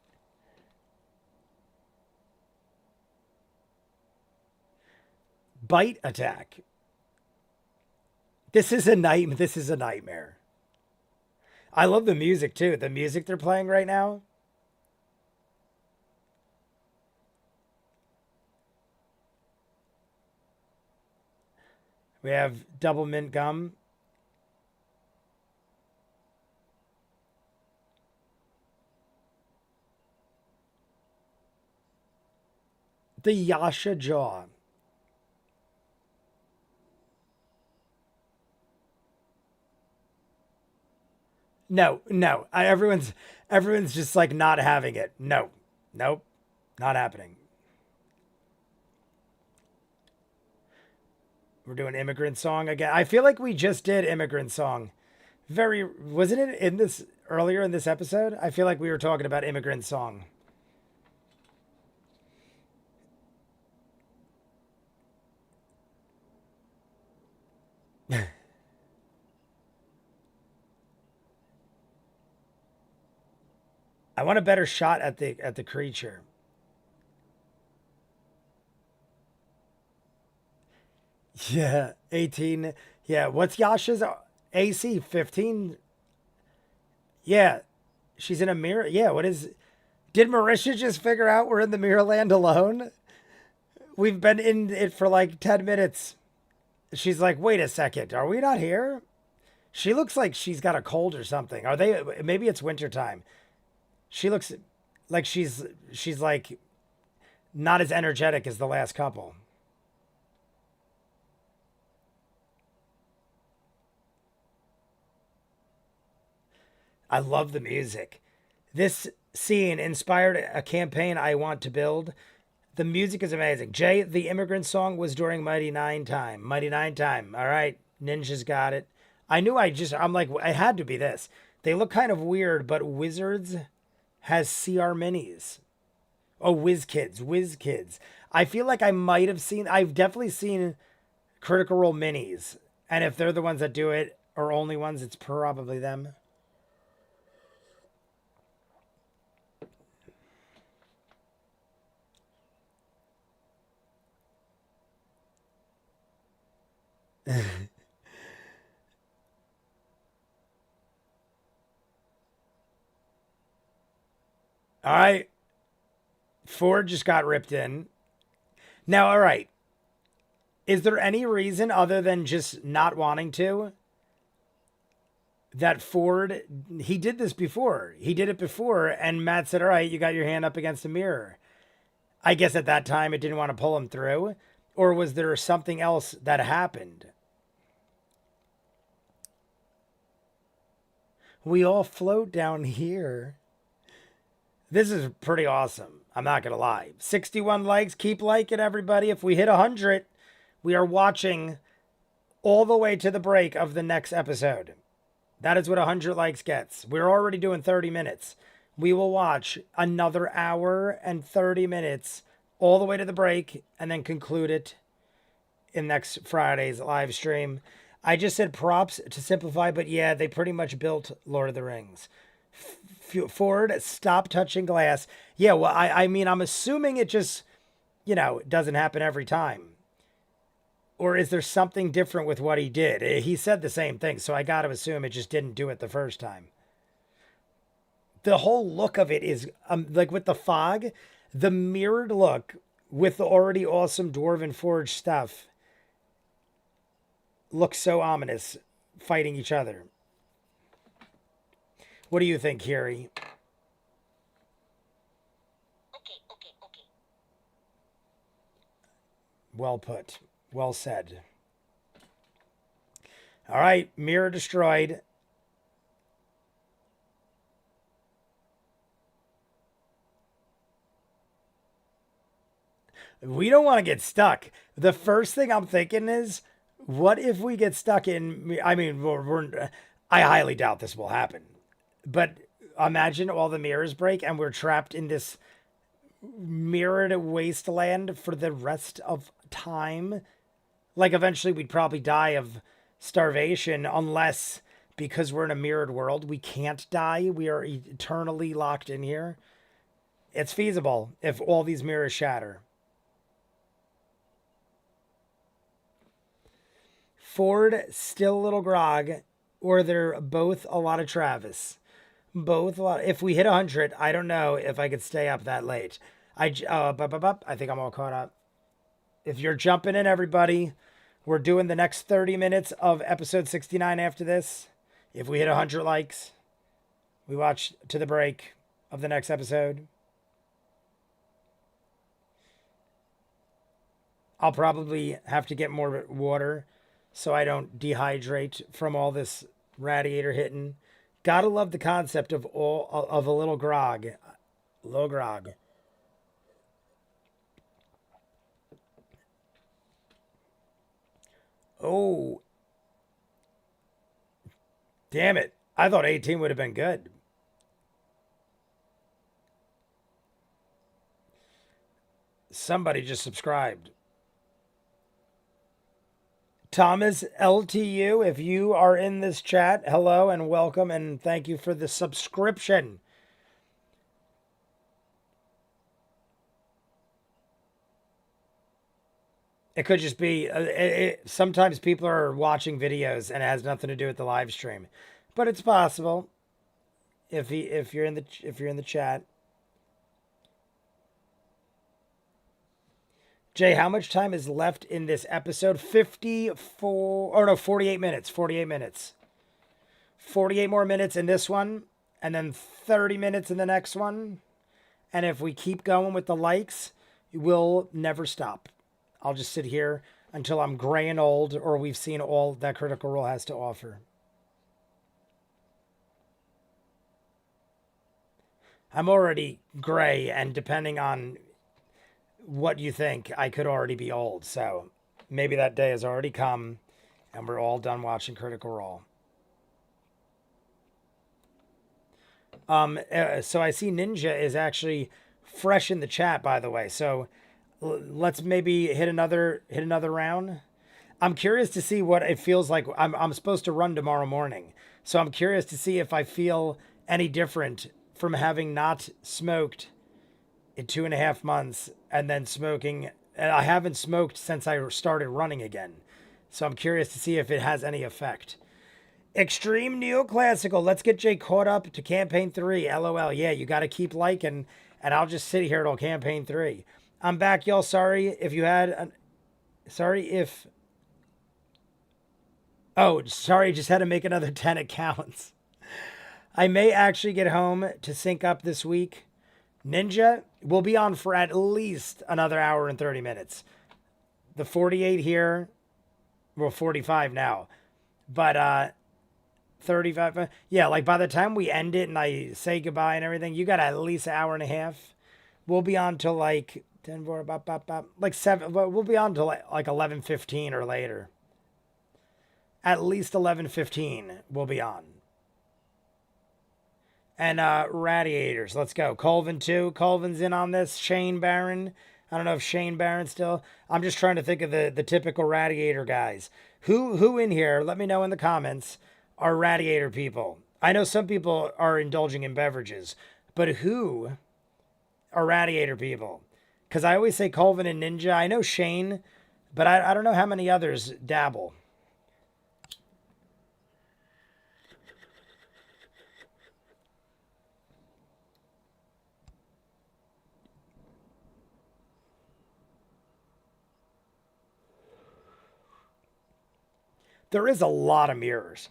Bite attack. This is a nightmare. I love the music too. The music they're playing right now. We have double mint gum. The Yasha jaw. No. Everyone's just like not having it. No. Nope. Not happening. We're doing Immigrant Song again. I feel like we just did Immigrant Song. Wasn't it in this earlier in this episode? I feel like we were talking about Immigrant Song. I want a better shot at the creature. Yeah, 18. Yeah, what's Yasha's AC? 15. Yeah, she's in a mirror. Yeah, what is? Did Marisha just figure out we're in the mirror land alone? We've been in it for like 10 minutes. She's like, wait a second, are we not here? She looks like she's got a cold or something. Are they? Maybe it's wintertime. She looks like she's like not as energetic as the last couple. I love the music. This scene inspired a campaign I want to build. The music is amazing. Jay, the immigrant song was during Mighty Nine time. Mighty Nine time. All right. Ninja's got it. I'm like, it had to be this. They look kind of weird, but Wizards has CR minis. Oh, Whiz Kids. I feel like I've definitely seen Critical Role minis. And if they're the ones that do it, or only ones, it's probably them. All right. Ford just got ripped in. Now, all right. Is there any reason other than just not wanting to that Ford, he did this before? He did it before, and Matt said, all right, you got your hand up against a mirror. I guess at that time it didn't want to pull him through. Or was there something else that happened? We all float down here. This is pretty awesome. I'm not going to lie. 61 likes. Keep liking, everybody. If we hit 100, we are watching all the way to the break of the next episode. That is what 100 likes gets. We're already doing 30 minutes. We will watch another hour and 30 minutes all the way to the break and then conclude it in next Friday's live stream. I just said props to simplify, but yeah, they pretty much built Lord of the Rings. Ford, stop touching glass. Yeah, well, I mean, I'm assuming it just, doesn't happen every time. Or is there something different with what he did? He said the same thing, so I got to assume it just didn't do it the first time. The whole look of it is like with the fog, the mirrored look with the already awesome Dwarven Forge stuff looks so ominous fighting each other. What do you think, Kiri? Okay. Well put. Well said. All right, mirror destroyed. We don't want to get stuck. The first thing I'm thinking is, what if we get stuck in? I mean, I highly doubt this will happen. But imagine all the mirrors break and we're trapped in this mirrored wasteland for the rest of time. Like eventually we'd probably die of starvation unless because we're in a mirrored world, we can't die. We are eternally locked in here. It's feasible if all these mirrors shatter. Ford still a little grog, or they're both a lot of Travis. Both a lot. If we hit 100, I don't know if I could stay up that late. I think I'm all caught up. If you're jumping in, everybody, we're doing the next 30 minutes of episode 69 after this. If we hit 100 likes, we watch to the break of the next episode. I'll probably have to get more water so I don't dehydrate from all this radiator hitting. Gotta love the concept of a little grog. Little grog. Oh. Damn it. I thought 18 would have been good. Somebody just subscribed. Thomas LTU, if you are in this chat, hello and welcome, and thank you for the subscription. It could just be sometimes people are watching videos and it has nothing to do with the live stream, but it's possible if you're in the chat. Jay, how much time is left in this episode? 54 or no, 48 minutes. 48 minutes. 48 more minutes in this one, and then 30 minutes in the next one. And if we keep going with the likes, we'll never stop. I'll just sit here until I'm gray and old, or we've seen all that Critical Role has to offer. I'm already gray, and depending on what you think, I could already be old. So maybe that day has already come, and we're all done watching Critical Role. So I see Ninja is actually fresh in the chat, by the way. So let's maybe hit another round. I'm curious to see what it feels like. I'm supposed to run tomorrow morning, so I'm curious to see if I feel any different from having not smoked in 2.5 months and then smoking. And I haven't smoked since I started running again, so I'm curious to see if it has any effect. Extreme Neoclassical. Let's get Jay caught up to campaign 3. LOL. Yeah, you got to keep liking, and I'll just sit here till campaign 3. I'm back, y'all. Sorry if you had. Sorry, just had to make another 10 accounts. I may actually get home to sync up this week. Ninja will be on for at least another hour and 30 minutes. The 48 here, well, 45 now, but 35. Yeah, like by the time we end it and I say goodbye and everything, you got at least an hour and a half. We'll be on till like 10, 4, like 7. We'll be on till like 11:15 or later. At least 11:15 we'll be on. And Radiators, let's go. Colvin too. Colvin's in on this. Shane Barron. I don't know if Shane Barron still. I'm just trying to think of the typical Radiator guys. Who in here, let me know in the comments, are Radiator people. I know some people are indulging in beverages, but who are Radiator people? Because I always say Colvin and Ninja. I know Shane, but I don't know how many others dabble. There is a lot of mirrors.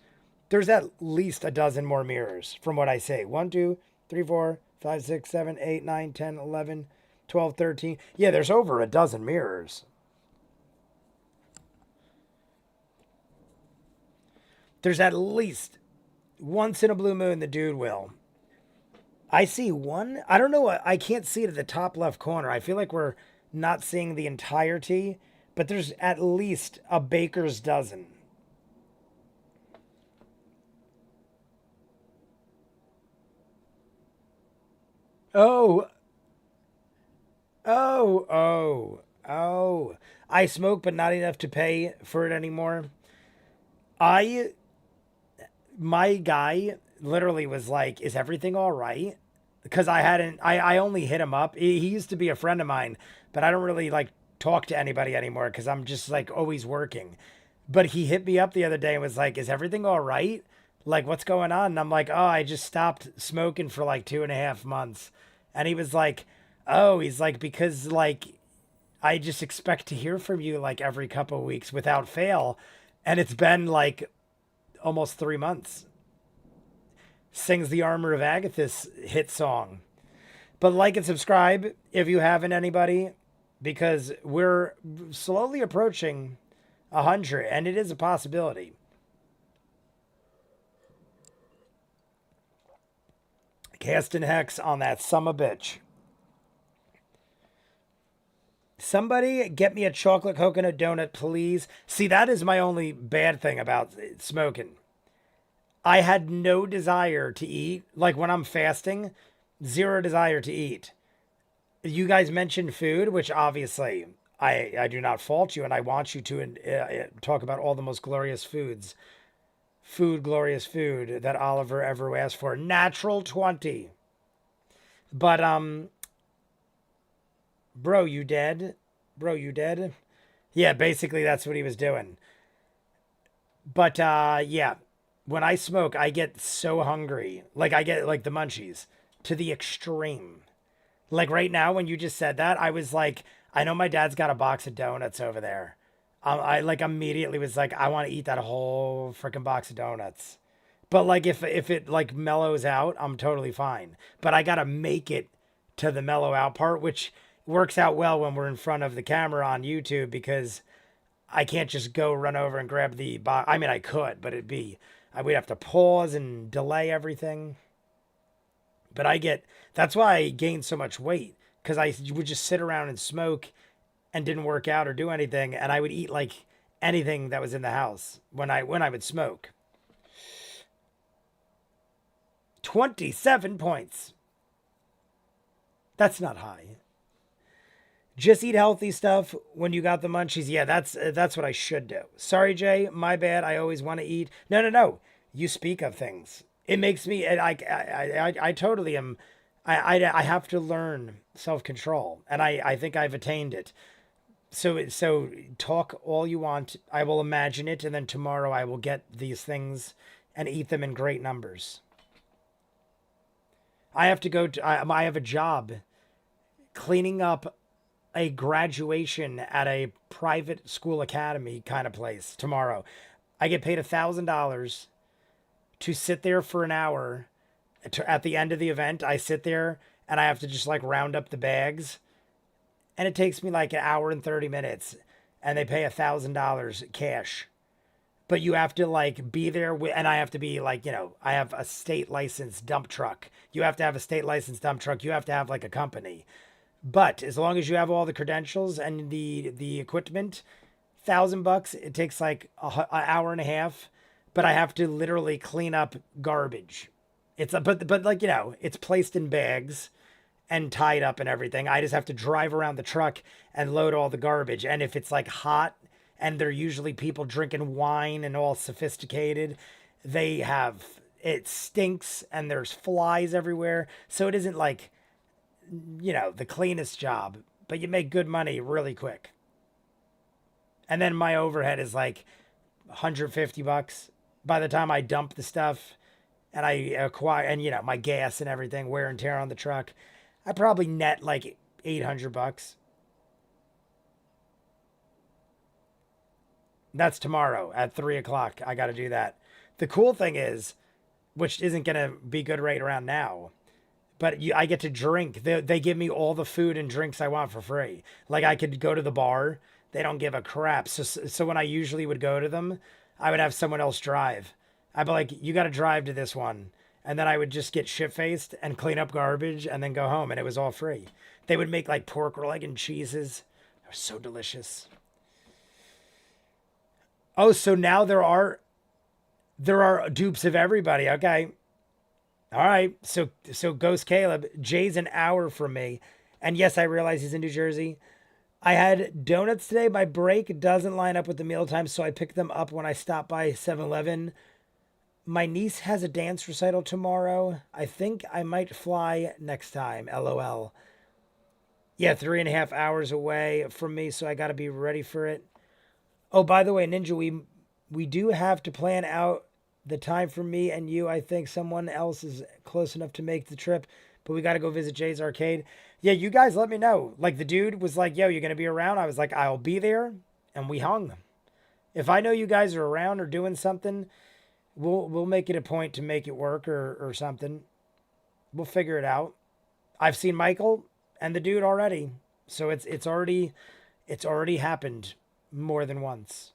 There's at least a dozen more mirrors from what I say. 1, 2, 3, 4, 5, 6, 7, 8, 9, 10, 11, 12, 13. Yeah, there's over a dozen mirrors. There's at least once in a blue moon the dude will. I see one. I don't know. I can't see it at the top left corner. I feel like we're not seeing the entirety, but there's at least a baker's dozen. Oh, oh. I smoke, but not enough to pay for it anymore. My guy literally was like, "Is everything all right?" Because I only hit him up. He used to be a friend of mine, but I don't really like talk to anybody anymore because I'm just like always working. But he hit me up the other day and was like, "Is everything all right? Like, what's going on?" And I'm like, "Oh, I just stopped smoking for like 2.5 months." And he was like, "Oh," he's like, "because like I just expect to hear from you like every couple of weeks without fail." And it's been like almost 3 months. Sings the Armor of Agathis hit song. But like and subscribe if you haven't, anybody, because we're slowly approaching 100, and it is a possibility. Casting Hex on that summer bitch. Somebody get me a chocolate coconut donut, please. See, that is my only bad thing about smoking. I had no desire to eat. Like when I'm fasting, zero desire to eat. You guys mentioned food, which obviously I do not fault you, and I want you to talk about all the most glorious glorious food that Oliver ever asked for. Natural 20. But bro, you dead? Bro, you dead? Yeah, basically that's what he was doing. But yeah, when I smoke, I get so hungry. Like I get like the munchies to the extreme. Like right now, when you just said that, I was like, I know my dad's got a box of donuts over there. I like immediately was like, I want to eat that whole freaking box of donuts. But like if it like mellows out, I'm totally fine. But I gotta make it to the mellow out part, which works out well when we're in front of the camera on YouTube because I can't just go run over and grab the box. I mean, I could, but we'd have to pause and delay everything. But that's why I gained so much weight because I would just sit around and smoke and didn't work out or do anything. And I would eat like anything that was in the house when I would smoke. 27 points. That's not high. Just eat healthy stuff when you got the munchies. Yeah, that's what I should do. Sorry, Jay, my bad. I always want to eat. No. You speak of things. It makes me. I totally am. I have to learn self control, and I think I've attained it. So talk all you want. I will imagine it, and then tomorrow I will get these things and eat them in great numbers. I have to go to. I have a job cleaning up a graduation at a private school academy kind of place tomorrow. I get paid $1,000 to sit there for an hour. At the end of the event, I sit there and I have to just like round up the bags, and it takes me like an hour and 30 minutes, and they pay $1,000 cash. But you have to like be there and I have to be like, I have a state licensed dump truck. You have to have a state licensed dump truck. You have to have like a company. But as long as you have all the credentials and the equipment, $1,000, it takes like an hour and a half. But I have to literally clean up garbage. But like it's placed in bags and tied up and everything. I just have to drive around the truck and load all the garbage. And if it's like hot and they're usually people drinking wine and all sophisticated, it stinks and there's flies everywhere. So it isn't like the cleanest job, but you make good money really quick. And then my overhead is like $150 by the time I dump the stuff and I acquire, and my gas and everything, wear and tear on the truck. I probably net like $800. That's tomorrow at 3:00. I got to do that. The cool thing is, which isn't going to be good right around now, but I get to drink. They give me all the food and drinks I want for free. Like I could go to the bar. They don't give a crap. So when I usually would go to them, I would have someone else drive. I'd be like, you got to drive to this one. And then I would just get shit-faced and clean up garbage and then go home. And it was all free. They would make like pork leg and cheeses. They were so delicious. Oh, so now there are dupes of everybody. Okay. All right, so Ghost Caleb, Jay's an hour from me, and yes, I realize he's in New Jersey. I had donuts today. My break doesn't line up with the meal time, so I picked them up when I stopped by 7-Eleven. My niece has a dance recital tomorrow. I think I might fly next time, LOL. Yeah, 3.5 hours away from me, so I got to be ready for it. Oh, by the way, Ninja, we do have to plan out the time for me and you. I think someone else is close enough to make the trip, but we got to go visit Jay's Arcade. Yeah, you guys let me know. Like the dude was like, yo, you're going to be around? I was like, I'll be there. And we hung. If I know you guys are around or doing something, we'll make it a point to make it work or something. We'll figure it out. I've seen Michael and the dude already. So it's already happened more than once.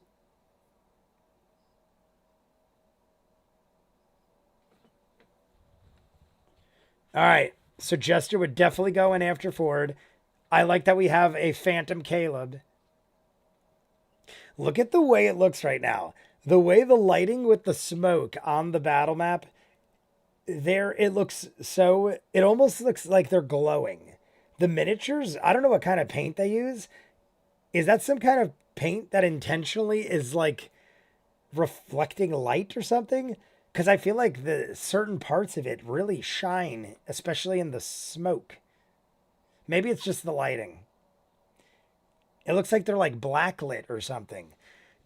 All right, so Jester would definitely go in after Ford. I like that we have a Phantom Caleb. Look at the way it looks right now. The way the lighting with the smoke on the battle map, it almost looks like they're glowing. The miniatures, I don't know what kind of paint they use. Is that some kind of paint that intentionally is like reflecting light or something? Because I feel like the certain parts of it really shine, especially in the smoke. Maybe it's just the lighting. It looks like they're like blacklit or something.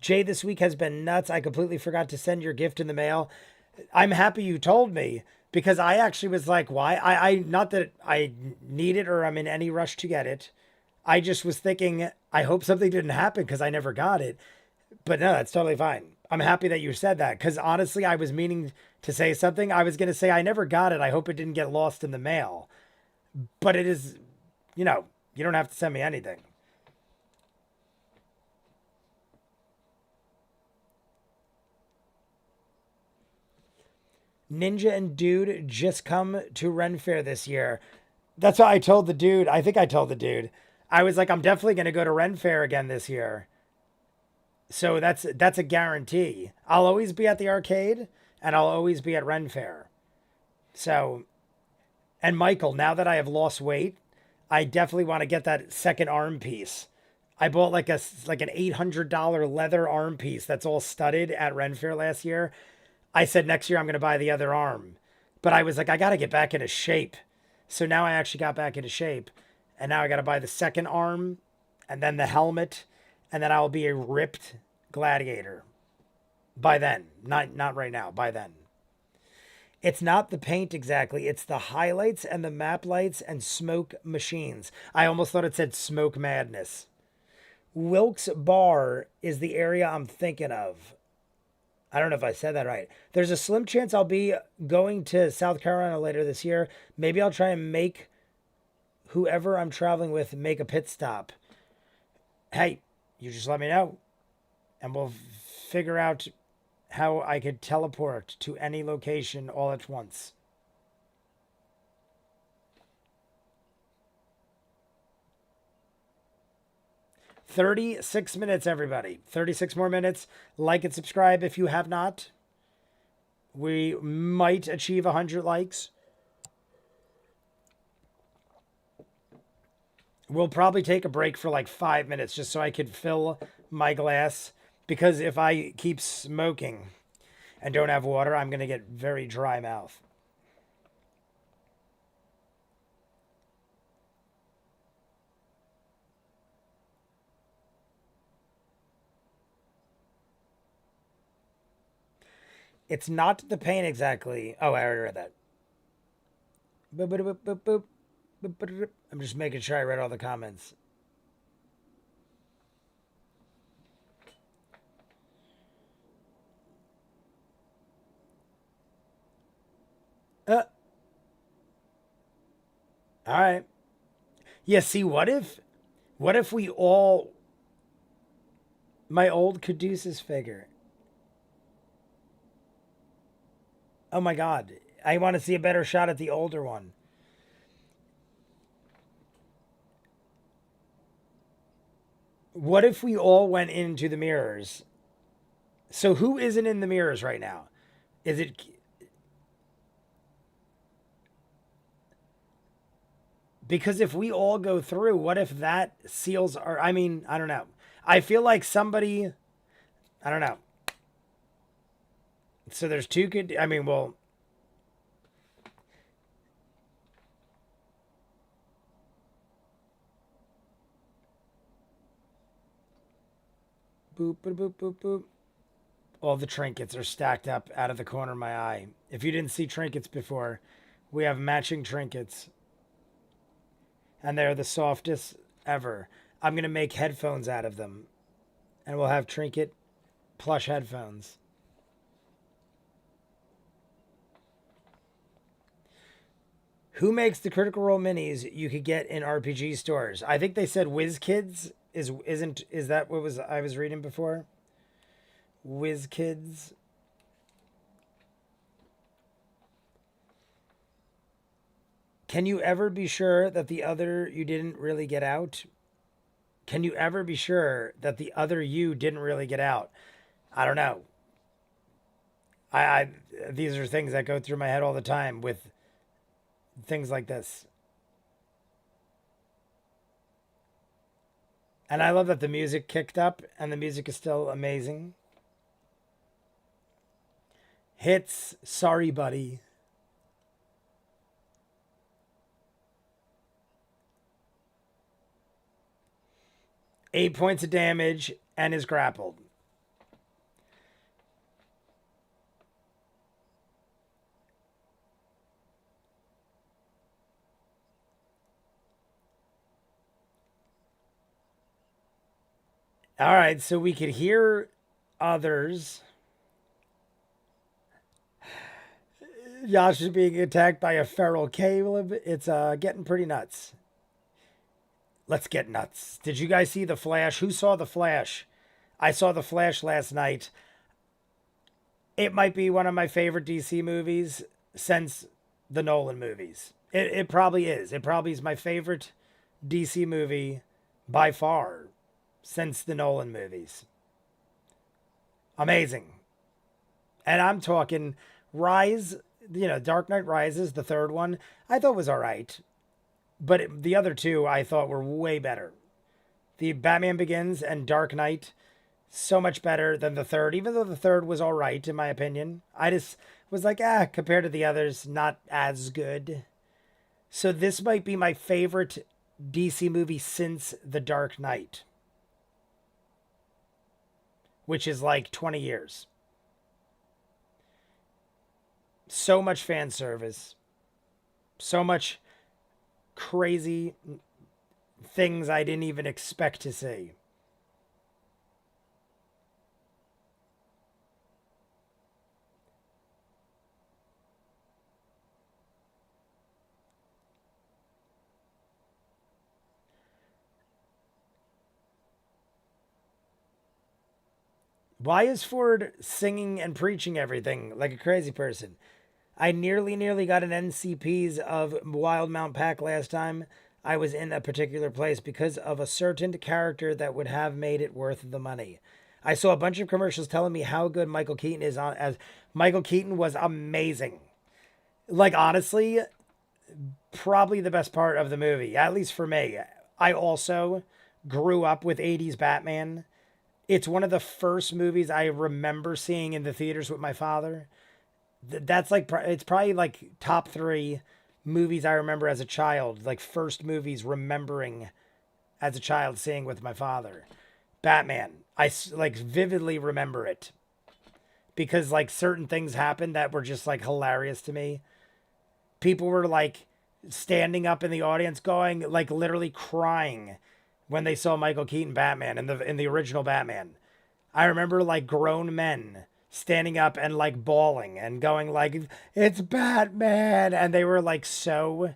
Jay, this week has been nuts. I completely forgot to send your gift in the mail. I'm happy you told me because I actually was like, why? I not that I need it or I'm in any rush to get it. I just was thinking, I hope something didn't happen because I never got it. But no, that's totally fine. I'm happy that you said that because honestly, I was meaning to say something. I was going to say, I never got it. I hope it didn't get lost in the mail. But it is, you know, you don't have to send me anything. Ninja and Dude just come to Ren Fair this year. That's what I told the dude. I think I told the dude. I was like, I'm definitely going to go to Ren Fair again this year. So that's a guarantee. I'll always be at the arcade and I'll always be at Ren Fair. So, and Michael, now that I have lost weight, I definitely want to get that second arm piece. I bought like an $800 leather arm piece that's all studded at Ren Fair last year. I said next year I'm going to buy the other arm. But I was like, I got to get back into shape. So now I actually got back into shape. And now I got to buy the second arm and then the helmet. And then I'll be a ripped gladiator. By then. Not right now. By then. It's not the paint exactly. It's the highlights and the map lights and smoke machines. I almost thought it said smoke madness. Wilkes Bar is the area I'm thinking of. I don't know if I said that right. There's a slim chance I'll be going to South Carolina later this year. Maybe I'll try and make whoever I'm traveling with make a pit stop. Hey, you just let me know. And we'll figure out how I could teleport to any location all at once. $36 everybody. 36 more minutes. Like and subscribe if you have not. We might achieve 100 likes. We'll probably take a break for like 5 minutes just so I could fill my glass. Because if I keep smoking and don't have water, I'm going to get very dry mouth. It's not the pain exactly. Oh, I already read that. Boop, boop, boop, boop, boop. I'm just making sure I read all the comments. All right. Yeah, see, what if we all my old Caduceus figure. Oh my god. I want to see a better shot at the older one. What if we all went into the mirrors? So who isn't in the mirrors right now? Is it because if we all go through, what if that seals our I mean, I don't know. I feel like somebody I don't know. So there's two good I mean, well boop boop boop boop boop. All the trinkets are stacked up out of the corner of my eye. If you didn't see trinkets before, we have matching trinkets. And they're the softest ever. I'm going to make headphones out of them. And we'll have trinket plush headphones. Who makes the Critical Role minis you could get in RPG stores? I think they said WizKids is that what was I was reading before? WizKids. Can you ever be sure that the other you didn't really get out? Can you ever be sure that the other you didn't really get out? I don't know. I these are things that go through my head all the time with things like this. And I love that the music kicked up and the music is still amazing. Hits, sorry, buddy. Eight points of damage and is grappled. All right, so we could hear others. Josh is being attacked by a feral Caleb. It's getting pretty nuts. Let's get nuts. Did you guys see The Flash? Who saw The Flash? I saw The Flash last night. It might be one of my favorite DC movies since the Nolan movies. It probably is. It probably is my favorite DC movie by far since the Nolan movies. Amazing. And I'm talking Rise, Dark Knight Rises, the third one, I thought was all right. But the other two I thought were way better. The Batman Begins and Dark Knight, so much better than the third, even though the third was all right, in my opinion. I just was like, compared to the others, not as good. So this might be my favorite DC movie since The Dark Knight, which is like 20 years. So much fan service. So much crazy things I didn't even expect to see. Why is Ford singing and preaching everything like a crazy person? I nearly got an NCPs of Wildmount Pack last time I was in a particular place because of a certain character that would have made it worth the money. I saw a bunch of commercials telling me how good Michael Keaton is on as Michael Keaton was amazing. Like honestly, probably the best part of the movie, at least for me. I also grew up with 80s Batman. It's one of the first movies I remember seeing in the theaters with my father. That's like, it's probably like top three movies I remember as a child, like first movies remembering as a child seeing with my father. Batman. I like vividly remember it because like certain things happened that were just like hilarious to me. People were like standing up in the audience going like literally crying when they saw Michael Keaton Batman in the original Batman. I remember like grown men standing up and like bawling and going like, it's Batman, and they were like so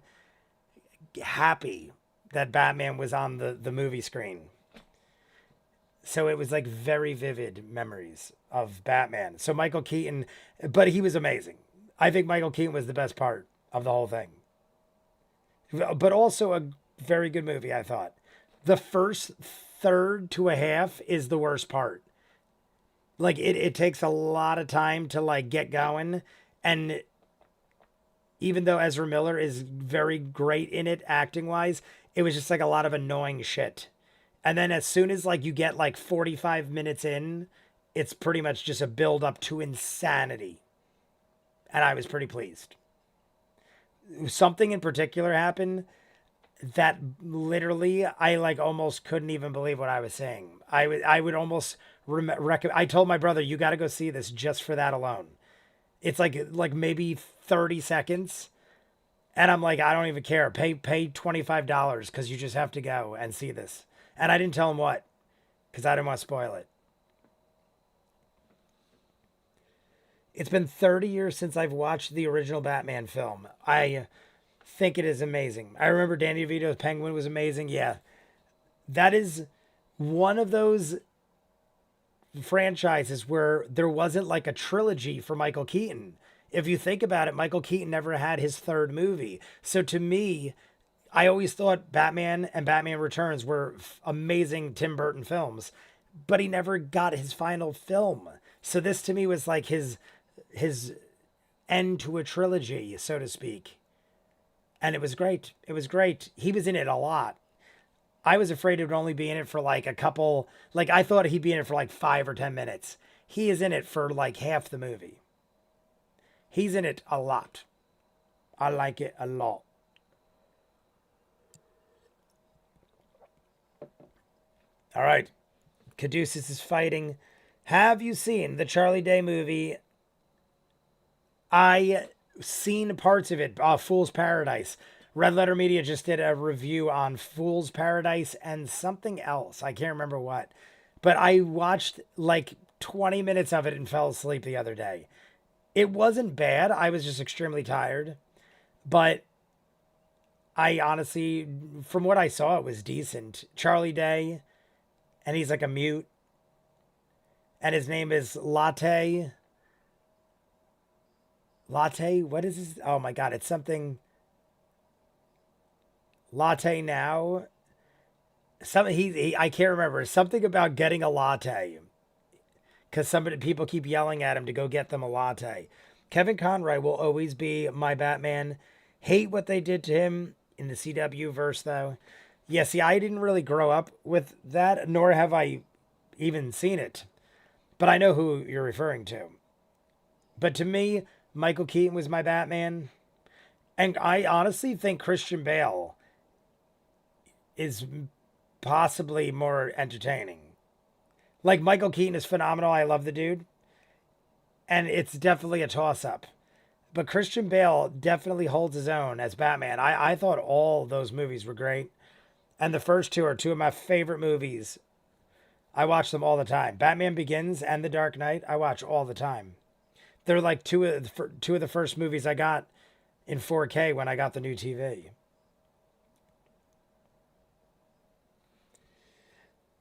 happy that Batman was on the movie screen. So it was like very vivid memories of Batman. So Michael Keaton, but he was amazing. I think Michael Keaton was the best part of the whole thing. But also a very good movie, I thought. The first third to a half is the worst part. Like it takes a lot of time to like get going, and even though Ezra Miller is very great in it acting wise, it was just like a lot of annoying shit. And then as soon as like you get like 45 minutes in, it's pretty much just a build up to insanity. And I was pretty pleased. Something in particular happened that literally I like almost couldn't even believe what I was saying. I would almost I told my brother, you got to go see this just for that alone. It's like maybe 30 seconds, and I'm like, I don't even care. Pay $25 because you just have to go and see this. And I didn't tell him what, because I didn't want to spoil it. It's been 30 years since I've watched the original Batman film. I think it is amazing. I remember Danny DeVito's Penguin was amazing. Yeah. That is one of those franchises where there wasn't like a trilogy for Michael Keaton. If you think about it, Michael Keaton never had his third movie. So to me, I always thought Batman and Batman Returns were amazing Tim Burton films, but he never got his final film. So this to me was like his end to a trilogy, so to speak. And it was great. It was great. He was in it a lot. I was afraid it would only be in it for like a couple, like I thought he'd be in it for like 5 or 10 minutes. He is in it for like half the movie. He's in it a lot. I like it a lot. All right. Caduceus is fighting. Have you seen the Charlie Day movie? I seen parts of it. Fool's Paradise. Red Letter Media just did a review on Fool's Paradise and something else. I can't remember what. But I watched like 20 minutes of it and fell asleep the other day. It wasn't bad. I was just extremely tired. But I honestly, from what I saw, it was decent. Charlie Day, and he's like a mute. And his name is Latte. Latte? What is this? Oh my God, it's something. Latte now. Something I can't remember. Something about getting a latte. Because people keep yelling at him to go get them a latte. Kevin Conroy will always be my Batman. Hate what they did to him in the CW verse, though. Yeah, see, I didn't really grow up with that, nor have I even seen it. But I know who you're referring to. But to me, Michael Keaton was my Batman. And I honestly think Christian Bale is possibly more entertaining. Like, Michael Keaton is phenomenal. I love the dude. And it's definitely a toss-up. But Christian Bale definitely holds his own as Batman. I thought all those movies were great. And the first two are two of my favorite movies. I watch them all the time. Batman Begins and The Dark Knight, I watch all the time. They're like two of the first movies I got in 4K when I got the new TV.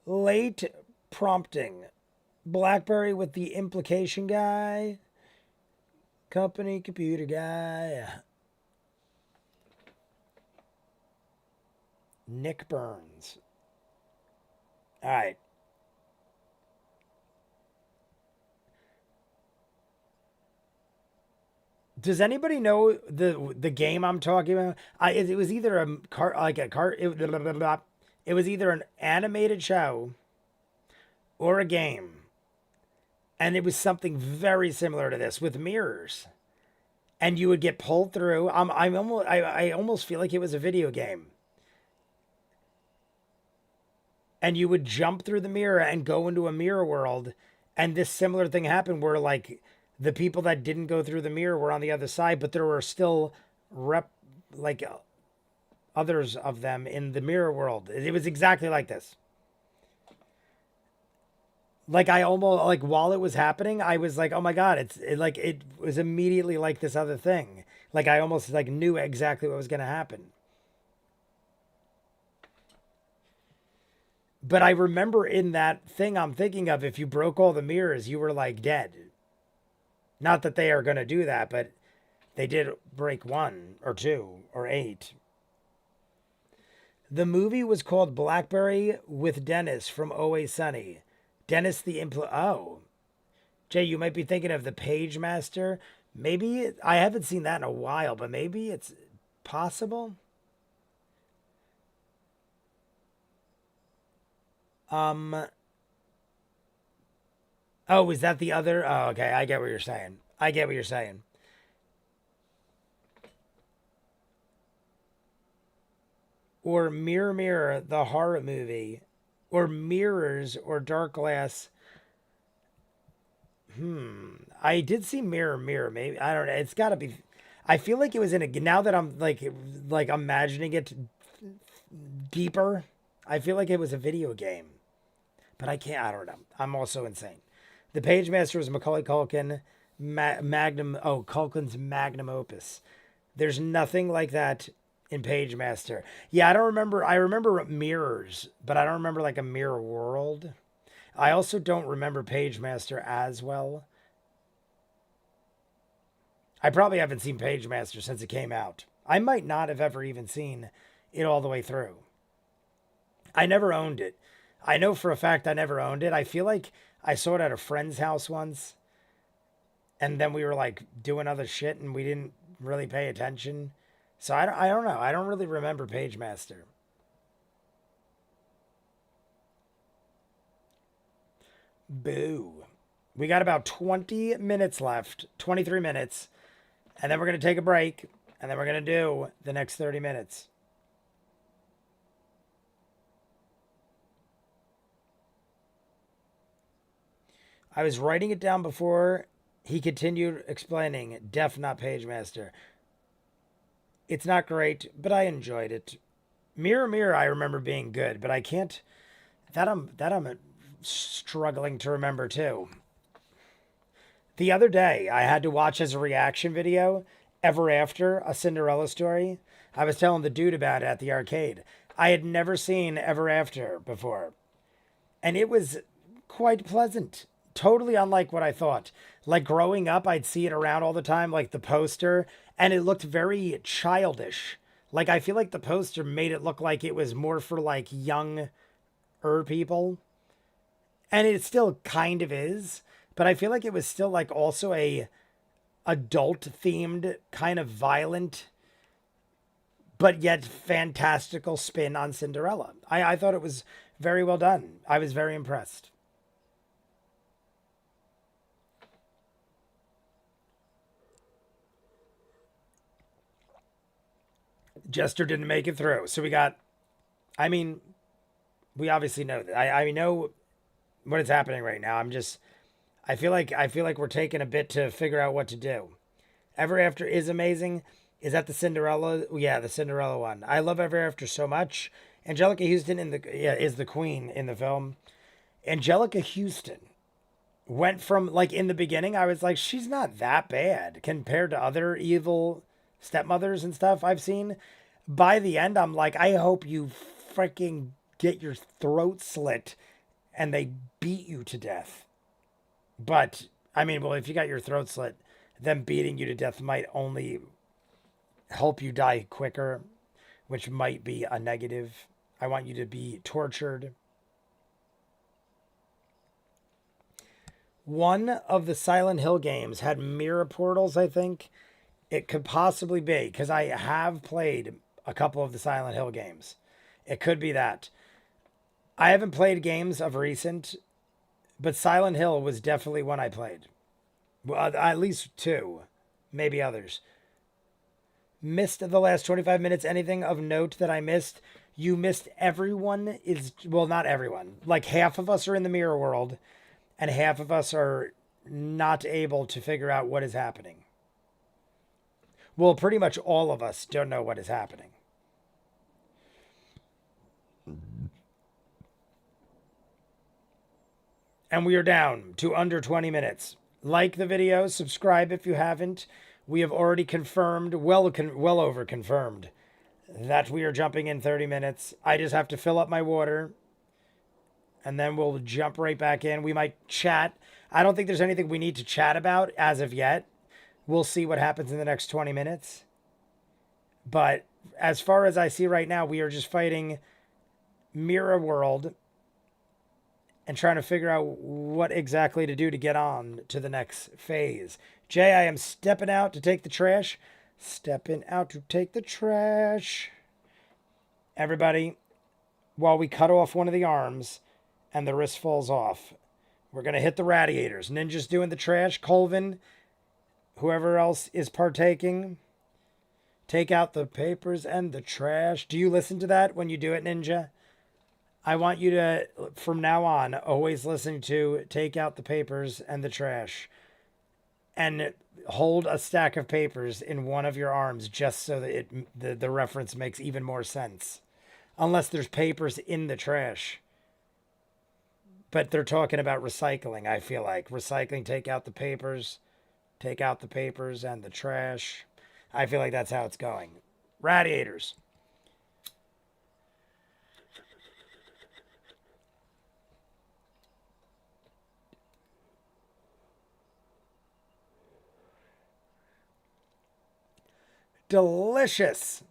Late prompting. BlackBerry with the implication guy. Company computer guy. Nick Burns. All right. Does anybody know the game I'm talking about? It was either a car like a car. It was either an animated show or a game, and it was something very similar to this with mirrors, and you would get pulled through. I almost feel like it was a video game, and you would jump through the mirror and go into a mirror world, and this similar thing happened where like the people that didn't go through the mirror were on the other side, but there were still others of them in the mirror world. It was exactly like this. Like I almost like while it was happening, I was like, "Oh my God, it was immediately like this other thing." Like I almost like knew exactly what was going to happen. But I remember in that thing I'm thinking of, if you broke all the mirrors, you were like dead. Not that they are going to do that, but they did break one or two or eight. The movie was called Blackberry with Dennis from Always Sunny. Dennis Oh. Jay, you might be thinking of the Page Master. Maybe, I haven't seen that in a while, but maybe it's possible. Oh, is that the other? Oh, okay. I get what you're saying. I get what you're saying. Or Mirror Mirror, the horror movie. Or Mirrors or Dark Glass. I did see Mirror Mirror. Maybe I don't know. It's got to be. I feel like it was in a. Now that I'm like imagining it deeper, I feel like it was a video game. But I can't. I don't know. I'm also insane. The Page Master was Macaulay Culkin, Magnum. Oh, Culkin's magnum opus. There's nothing like that in Page Master. Yeah, I don't remember. I remember mirrors, but I don't remember like a mirror world. I also don't remember Page Master as well. I probably haven't seen Page Master since it came out. I might not have ever even seen it all the way through. I never owned it. I know for a fact I never owned it. I feel like I saw it at a friend's house once, and then we were like doing other shit and we didn't really pay attention. So I don't know. I don't really remember Page Master. Boo. We got about 20 minutes left, 23 minutes, and then we're going to take a break, and then we're going to do the next 30 minutes. I was writing it down before he continued explaining. Def, not page master. It's not great, but I enjoyed it. Mirror Mirror, I remember being good, but I can't. I'm struggling to remember too. The other day, I had to watch as a reaction video, Ever After, a Cinderella story. I was telling the dude about it at the arcade. I had never seen Ever After before, and it was quite pleasant. Totally unlike what I thought. Like growing up, I'd see it around all the time, like the poster, and it looked very childish. Like I feel like the poster made it look like it was more for like younger people, and it still kind of is, but I feel like it was still like also a adult themed kind of violent but yet fantastical spin on Cinderella. I thought it was very well done. I was very impressed. Jester didn't make it through. So we got, I mean, we obviously know that. I know what is happening right now. I feel like we're taking a bit to figure out what to do. Ever After is amazing. Is that the Cinderella? Yeah, the Cinderella one. I love Ever After so much. Angelica Houston is the queen in the film. Angelica Houston went from like in the beginning, I was like, she's not that bad compared to other evil stepmothers and stuff I've seen. By the end, I'm like, I hope you freaking get your throat slit and they beat you to death. But I mean, well, if you got your throat slit, them beating you to death might only help you die quicker, which might be a negative. I want you to be tortured. One of the Silent Hill games had mirror portals, I think. It could possibly be, because I have played a couple of the Silent Hill games. It could be that. I haven't played games of recent, but Silent Hill was definitely one I played. Well, at least two, maybe others. Missed the last 25 minutes. Anything of note that I missed? You missed everyone is, well, not everyone. Like half of us are in the mirror world, and half of us are not able to figure out what is happening. Well, pretty much all of us don't know what is happening. And we are down to under 20 minutes. Like the video, subscribe if you haven't. We have already confirmed, well over confirmed, that we are jumping in 30 minutes. I just have to fill up my water, and then we'll jump right back in. We might chat. I don't think there's anything we need to chat about as of yet. We'll see what happens in the next 20 minutes. But as far as I see right now, we are just fighting Mirror World and trying to figure out what exactly to do to get on to the next phase. Jay, I am stepping out to take the trash. Stepping out to take the trash. Everybody, while we cut off one of the arms and the wrist falls off, we're going to hit the radiators. Ninja's doing the trash. Colvin, whoever else is partaking, take out the papers and the trash. Do you listen to that when you do it, Ninja? I want you to, from now on, always listen to take out the papers and the trash. And hold a stack of papers in one of your arms just so that the reference makes even more sense. Unless there's papers in the trash. But they're talking about recycling, I feel like. Recycling, take out the papers and the trash. I feel like that's how it's going. Radiators. Delicious.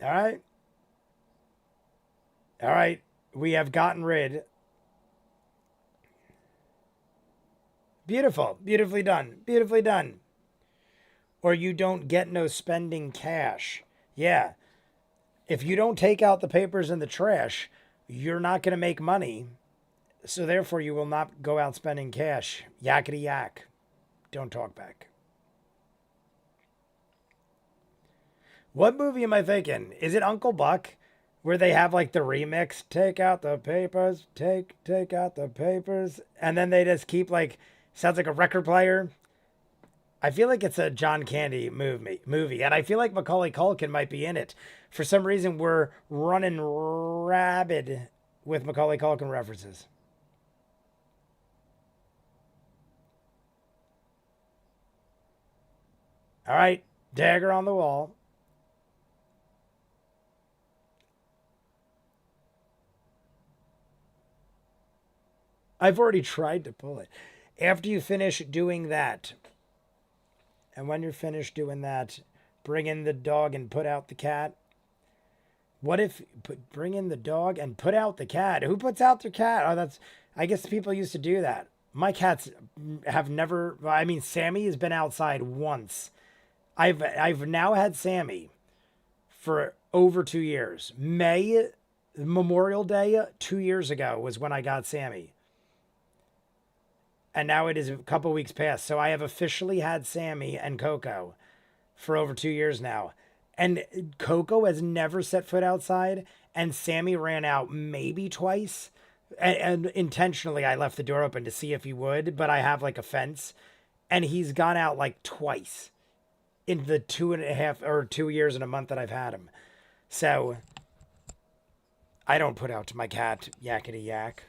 All right. All right. We have gotten rid. Beautiful. Beautifully done. Beautifully done. or you don't get no spending cash. Yeah. If you don't take out the papers in the trash, you're not going to make money. So therefore, you will not go out spending cash. Yakety yak. Don't talk back. What movie am I thinking? Is it Uncle Buck? Where they have like the remix, take out the papers, take out the papers, and then they just keep like sounds like a record player. I feel like it's a John Candy movie, and I feel like Macaulay Culkin might be in it. For some reason, we're running rabid with Macaulay Culkin references. All right, dagger on the wall. I've already tried to pull it. After you finish doing that, and when you're finished doing that, bring in the dog and put out the cat. What if bring in the dog and put out the cat? Who puts out their cat? Oh, that's I guess people used to do that. My cats have never. I mean, Sammy has been outside once. I've now had Sammy for over 2 years. Memorial Day 2 years ago was when I got Sammy. And now it is a couple weeks past. So I have officially had Sammy and Coco for over 2 years now. And Coco has never set foot outside. And Sammy ran out maybe twice. And intentionally, I left the door open to see if he would. But I have like a fence. And he's gone out like twice in the 2 years and a month that I've had him. So I don't put out to my cat yakety yak.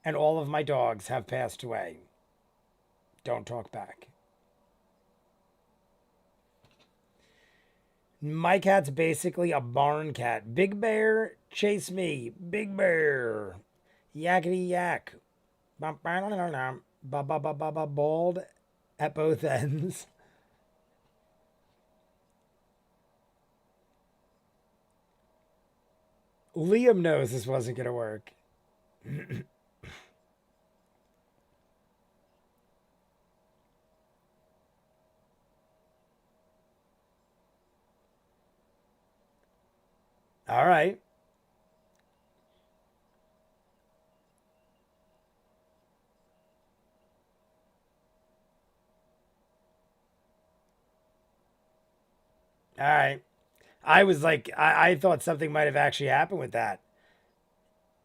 And all of my dogs have passed away. Don't talk back. My cat's basically a barn cat. Big Bear, chase me. Big Bear. Yakety yak. Bald at both ends. Liam knows this wasn't going to work. All right. All right. I was like, I thought something might have actually happened with that.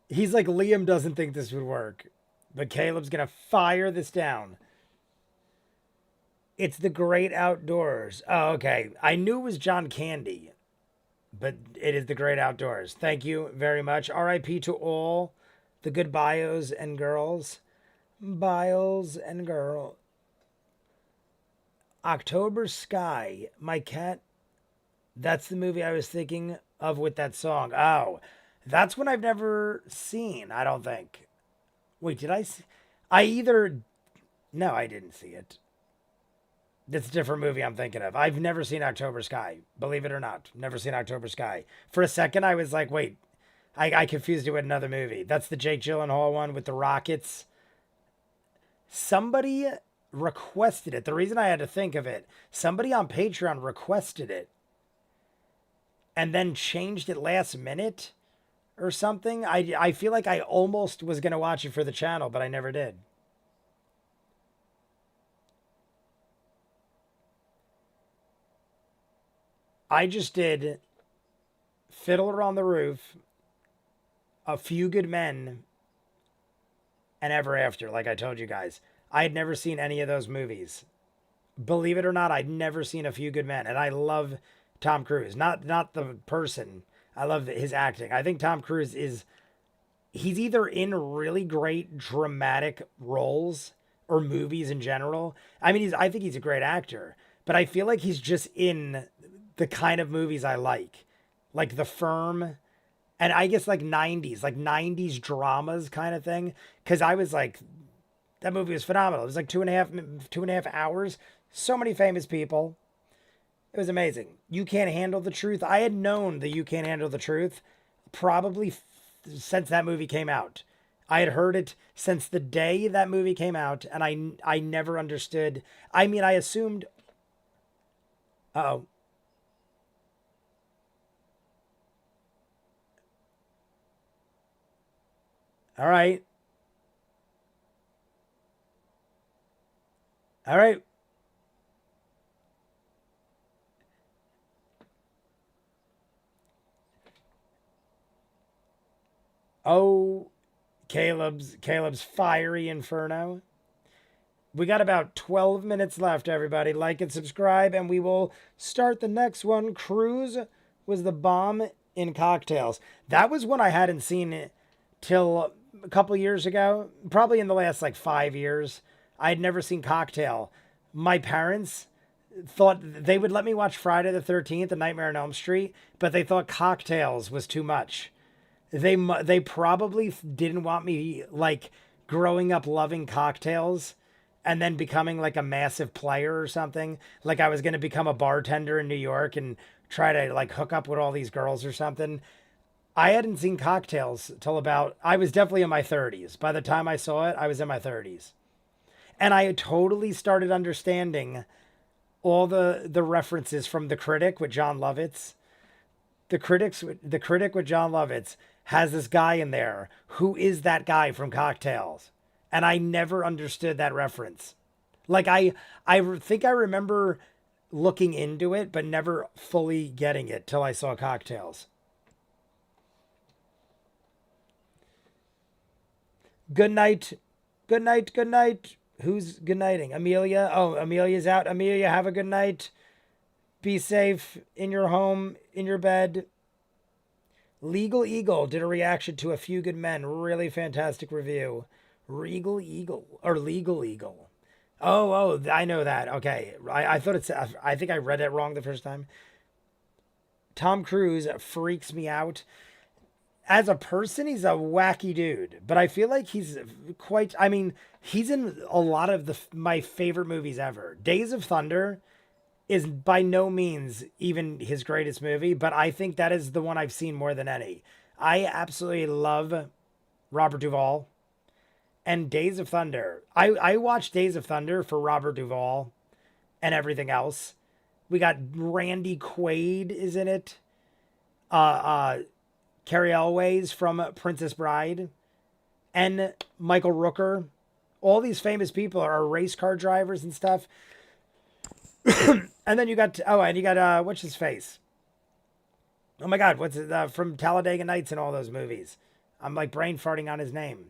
He's like, Liam doesn't think this would work, but Caleb's going to fire this down. It's the great outdoors. Oh, okay. I knew it was John Candy, but it is the great outdoors. Thank you very much. RIP to all the good bios and girls. Bios and girl. October Sky. My cat. That's the movie I was thinking of with that song. Oh, that's one I've never seen, I don't think. Wait, did I see? I either. No, I didn't see it. That's a different movie I'm thinking of. I've never seen October Sky. Believe it or not. Never seen October Sky. For a second, I was like, wait, I confused it with another movie. That's the Jake Gyllenhaal one with the rockets. Somebody requested it. The reason I had to think of it, somebody on Patreon requested it and then changed it last minute or something. I feel like I almost was going to watch it for the channel, but I never did. I just did Fiddler on the Roof, A Few Good Men, and Ever After, like I told you guys. I had never seen any of those movies. Believe it or not, I'd never seen A Few Good Men, and I love Tom Cruise. Not the person. I love his acting. I think Tom Cruise he's either in really great dramatic roles or movies in general. I mean, I think he's a great actor, but I feel like he's just in the kind of movies I like The Firm, and I guess like 90s dramas kind of thing. Because I was like, that movie was phenomenal. It was like 2.5 hours. So many famous people. It was amazing. You Can't Handle the Truth. I had known that You Can't Handle the Truth probably since that movie came out. I had heard it since the day that movie came out, and I never understood. I mean, I assumed. Oh, all right, all right. Oh, Caleb's fiery inferno. We got about 12 minutes left, everybody. Like and subscribe, and we will start the next one. Cruise was the bomb in cocktails. That was one I hadn't seen it till a couple years ago, probably in the last like 5 years. I had never seen Cocktail. My parents thought they would let me watch Friday the 13th and Nightmare on Elm Street, but they thought Cocktails was too much. They probably didn't want me like growing up loving cocktails and then becoming like a massive player or something. Like I was going to become a bartender in New York and try to like hook up with all these girls or something. I hadn't seen Cocktails till about I was definitely in my 30s. By the time I saw it, I was in my 30s. And I totally started understanding all the references from The Critic with John Lovitz. The Critic with John Lovitz has this guy in there who is that guy from Cocktails, and I never understood that reference. Like I think I remember looking into it, but never fully getting it till I saw Cocktails. Good night, good night, good night. Who's good nighting? Amelia. Oh, Amelia's out. Amelia, have a good night. Be safe in your home, in your bed. Legal Eagle did a reaction to A Few Good Men. Really fantastic review. Regal Eagle or Legal Eagle. Oh, I know that. Okay. I thought it's, I think I read it wrong the first time. Tom Cruise freaks me out. As a person, he's a wacky dude, but I feel like he's quite, I mean, he's in a lot of my favorite movies ever. Days of Thunder is by no means even his greatest movie, but I think that is the one I've seen more than any. I absolutely love Robert Duvall and Days of Thunder. I watched Days of Thunder for Robert Duvall and everything else. We got Randy Quaid is in it. Uh, Carrie Elways from Princess Bride, and Michael Rooker. All these famous people are race car drivers and stuff. And then you got what's his face? Oh my God, what's it from Talladega Nights and all those movies? I'm like brain farting on his name.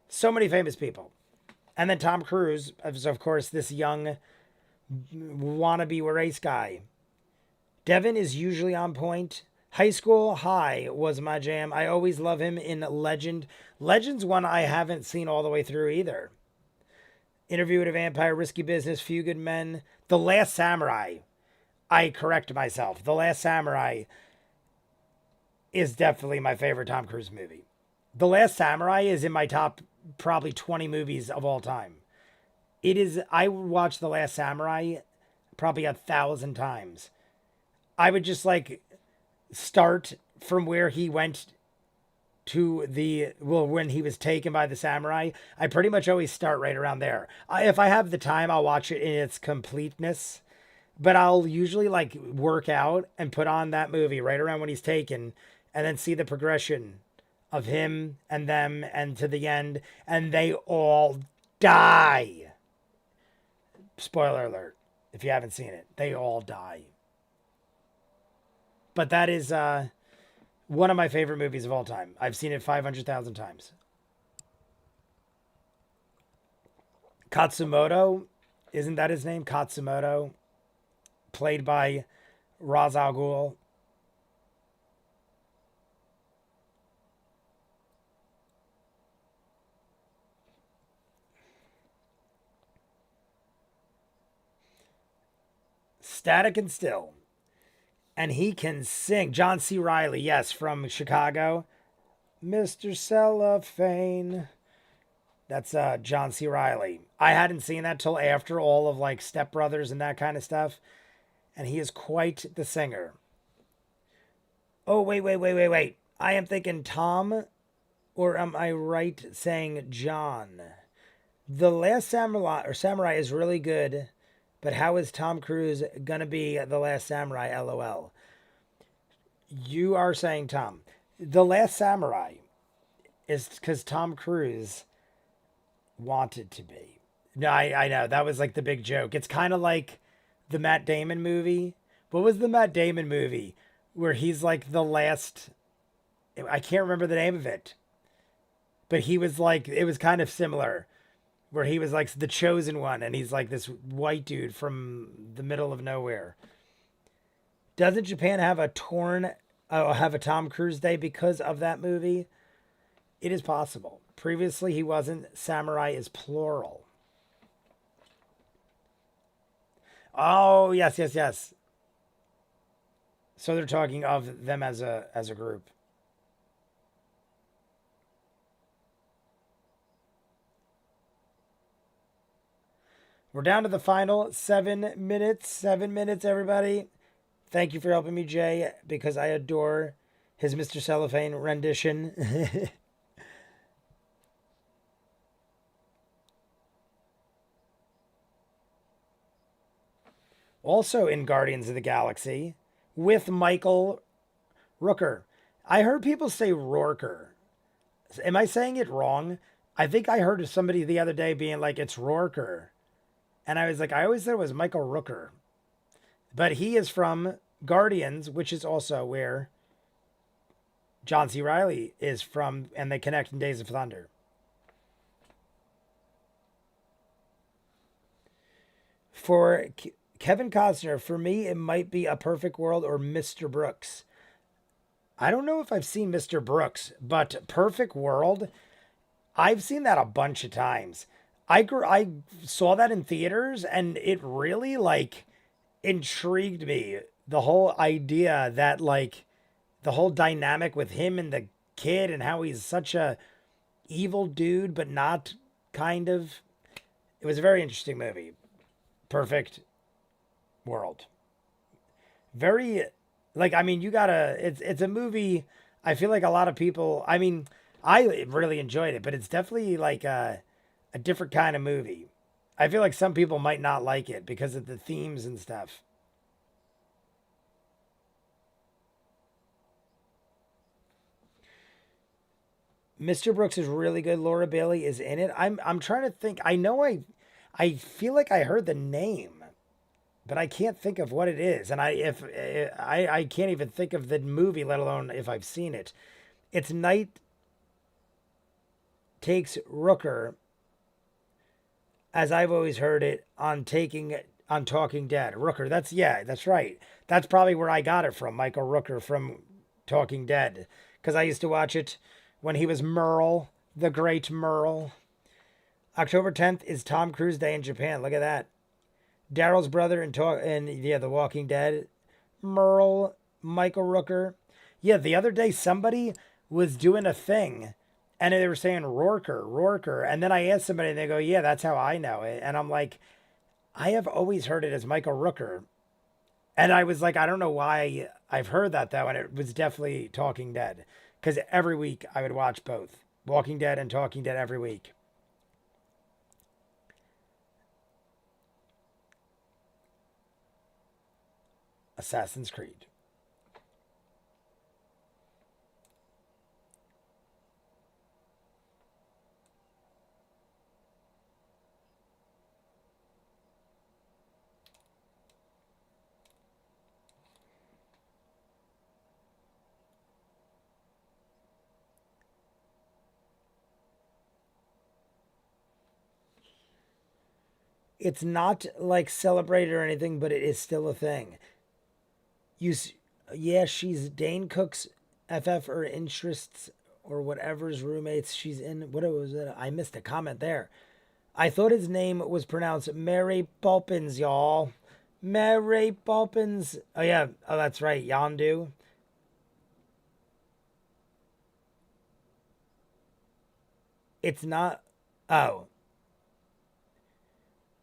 So many famous people. And then Tom Cruise is of course this young wannabe race guy. Devin is usually on point. High School High was my jam. I always love him in Legend. Legend's one I haven't seen all the way through either. Interview with a Vampire, Risky Business, Few Good Men, The Last Samurai. I correct myself. The Last Samurai is definitely my favorite Tom Cruise movie. The Last Samurai is in my top probably 20 movies of all time. It is, I watched The Last Samurai probably 1,000 times. I would just like start from where he went to when he was taken by the samurai. I pretty much always start right around there. If I have the time, I'll watch it in its completeness, but I'll usually like work out and put on that movie right around when he's taken and then see the progression of him and them and to the end, and they all die. Spoiler alert if you haven't seen it, they all die. But that is one of my favorite movies of all time. I've seen it 500,000 times. Katsumoto, isn't that his name? Katsumoto, played by Ra's al Ghul. Static and Still. And he can sing. John C. Reilly, yes, from Chicago. Mr. Cellophane. That's John C. Reilly. I hadn't seen that till after all of like Step Brothers and that kind of stuff. And he is quite the singer. Oh, wait. I am thinking Tom Or am I right saying John? The Last Samurai is really good, but how is Tom Cruise gonna be the Last Samurai? LOL. You are saying Tom. The Last Samurai is because Tom Cruise wanted to be. No, I know. That was like the big joke. It's kind of like the Matt Damon movie. What was the Matt Damon movie where he's like the last? I can't remember the name of it, but he was like, it was kind of similar, where he was like the chosen one, and he's like this white dude from the middle of nowhere. Doesn't Japan have have a Tom Cruise Day because of that movie? It is possible. Previously, he wasn't. Samurai is plural. Oh, yes, yes, yes. So they're talking of them as a group. We're down to the final 7 minutes. 7 minutes, everybody. Thank you for helping me, Jay, because I adore his Mr. Cellophane rendition. Also in Guardians of the Galaxy with Michael Rooker. I heard people say Rorker. Am I saying it wrong? I think I heard somebody the other day being like, it's Rorker. And I was like, I always said it was Michael Rooker. But he is from Guardians, which is also where John C. Reilly is from, and they connect in Days of Thunder. For Kevin Costner, for me, it might be A Perfect World or Mr. Brooks. I don't know if I've seen Mr. Brooks, but Perfect World, I've seen that a bunch of times. I saw that in theaters, and it really like intrigued me. The whole idea that like the whole dynamic with him and the kid, and how he's such a evil dude, but not kind of. It was a very interesting movie. Perfect World. Very, like, I mean, you gotta. It's a movie. I feel like a lot of people. I mean, I really enjoyed it, but it's definitely like a different kind of movie. I feel like some people might not like it because of the themes and stuff. Mr. Brooks is really good. Laura Bailey is in it. I'm trying to think. I feel like I heard the name, but I can't think of what it is. And I can't even think of the movie, let alone if I've seen it. It's Night Takes Rooker, as I've always heard it on Talking Dead. Rooker. That's right. That's probably where I got it from. Michael Rooker from Talking Dead, because I used to watch it when he was Merle, the great Merle. October 10th is Tom Cruise Day in Japan. Look at that. Daryl's brother in The Walking Dead. Merle, Michael Rooker. Yeah, the other day somebody was doing a thing and they were saying Rorker. And then I asked somebody and they go, yeah, that's how I know it. And I'm like, I have always heard it as Michael Rooker. And I was like, I don't know why I've heard that though. And it was definitely Talking Dead. Because every week I would watch both Walking Dead and Talking Dead every week. Assassin's Creed. It's not like celebrated or anything, but it is still a thing. Yeah, she's Dane Cook's FF or interests or whatever's roommates she's in. What was it? I missed a comment there. I thought his name was pronounced Mary Poppins, y'all. Mary Poppins. Oh yeah. Oh, that's right. Yondu. It's not. Oh.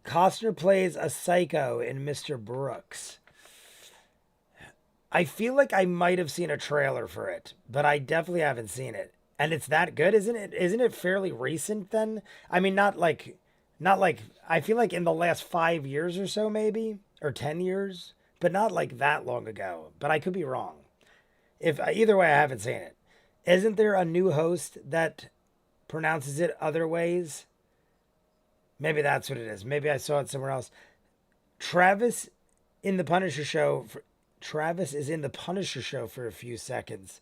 Costner plays a psycho in Mr. Brooks. I feel like I might have seen a trailer for it, but I definitely haven't seen it. And it's that good, isn't it? Isn't it fairly recent then? I mean, not like I feel like in the last 5 years or so, maybe, or 10 years, but not like that long ago. But I could be wrong. If either way, I haven't seen it. Isn't there a new host that pronounces it other ways? Maybe that's what it is. Maybe I saw it somewhere else. Travis in the Punisher show. Travis is in the Punisher show for a few seconds.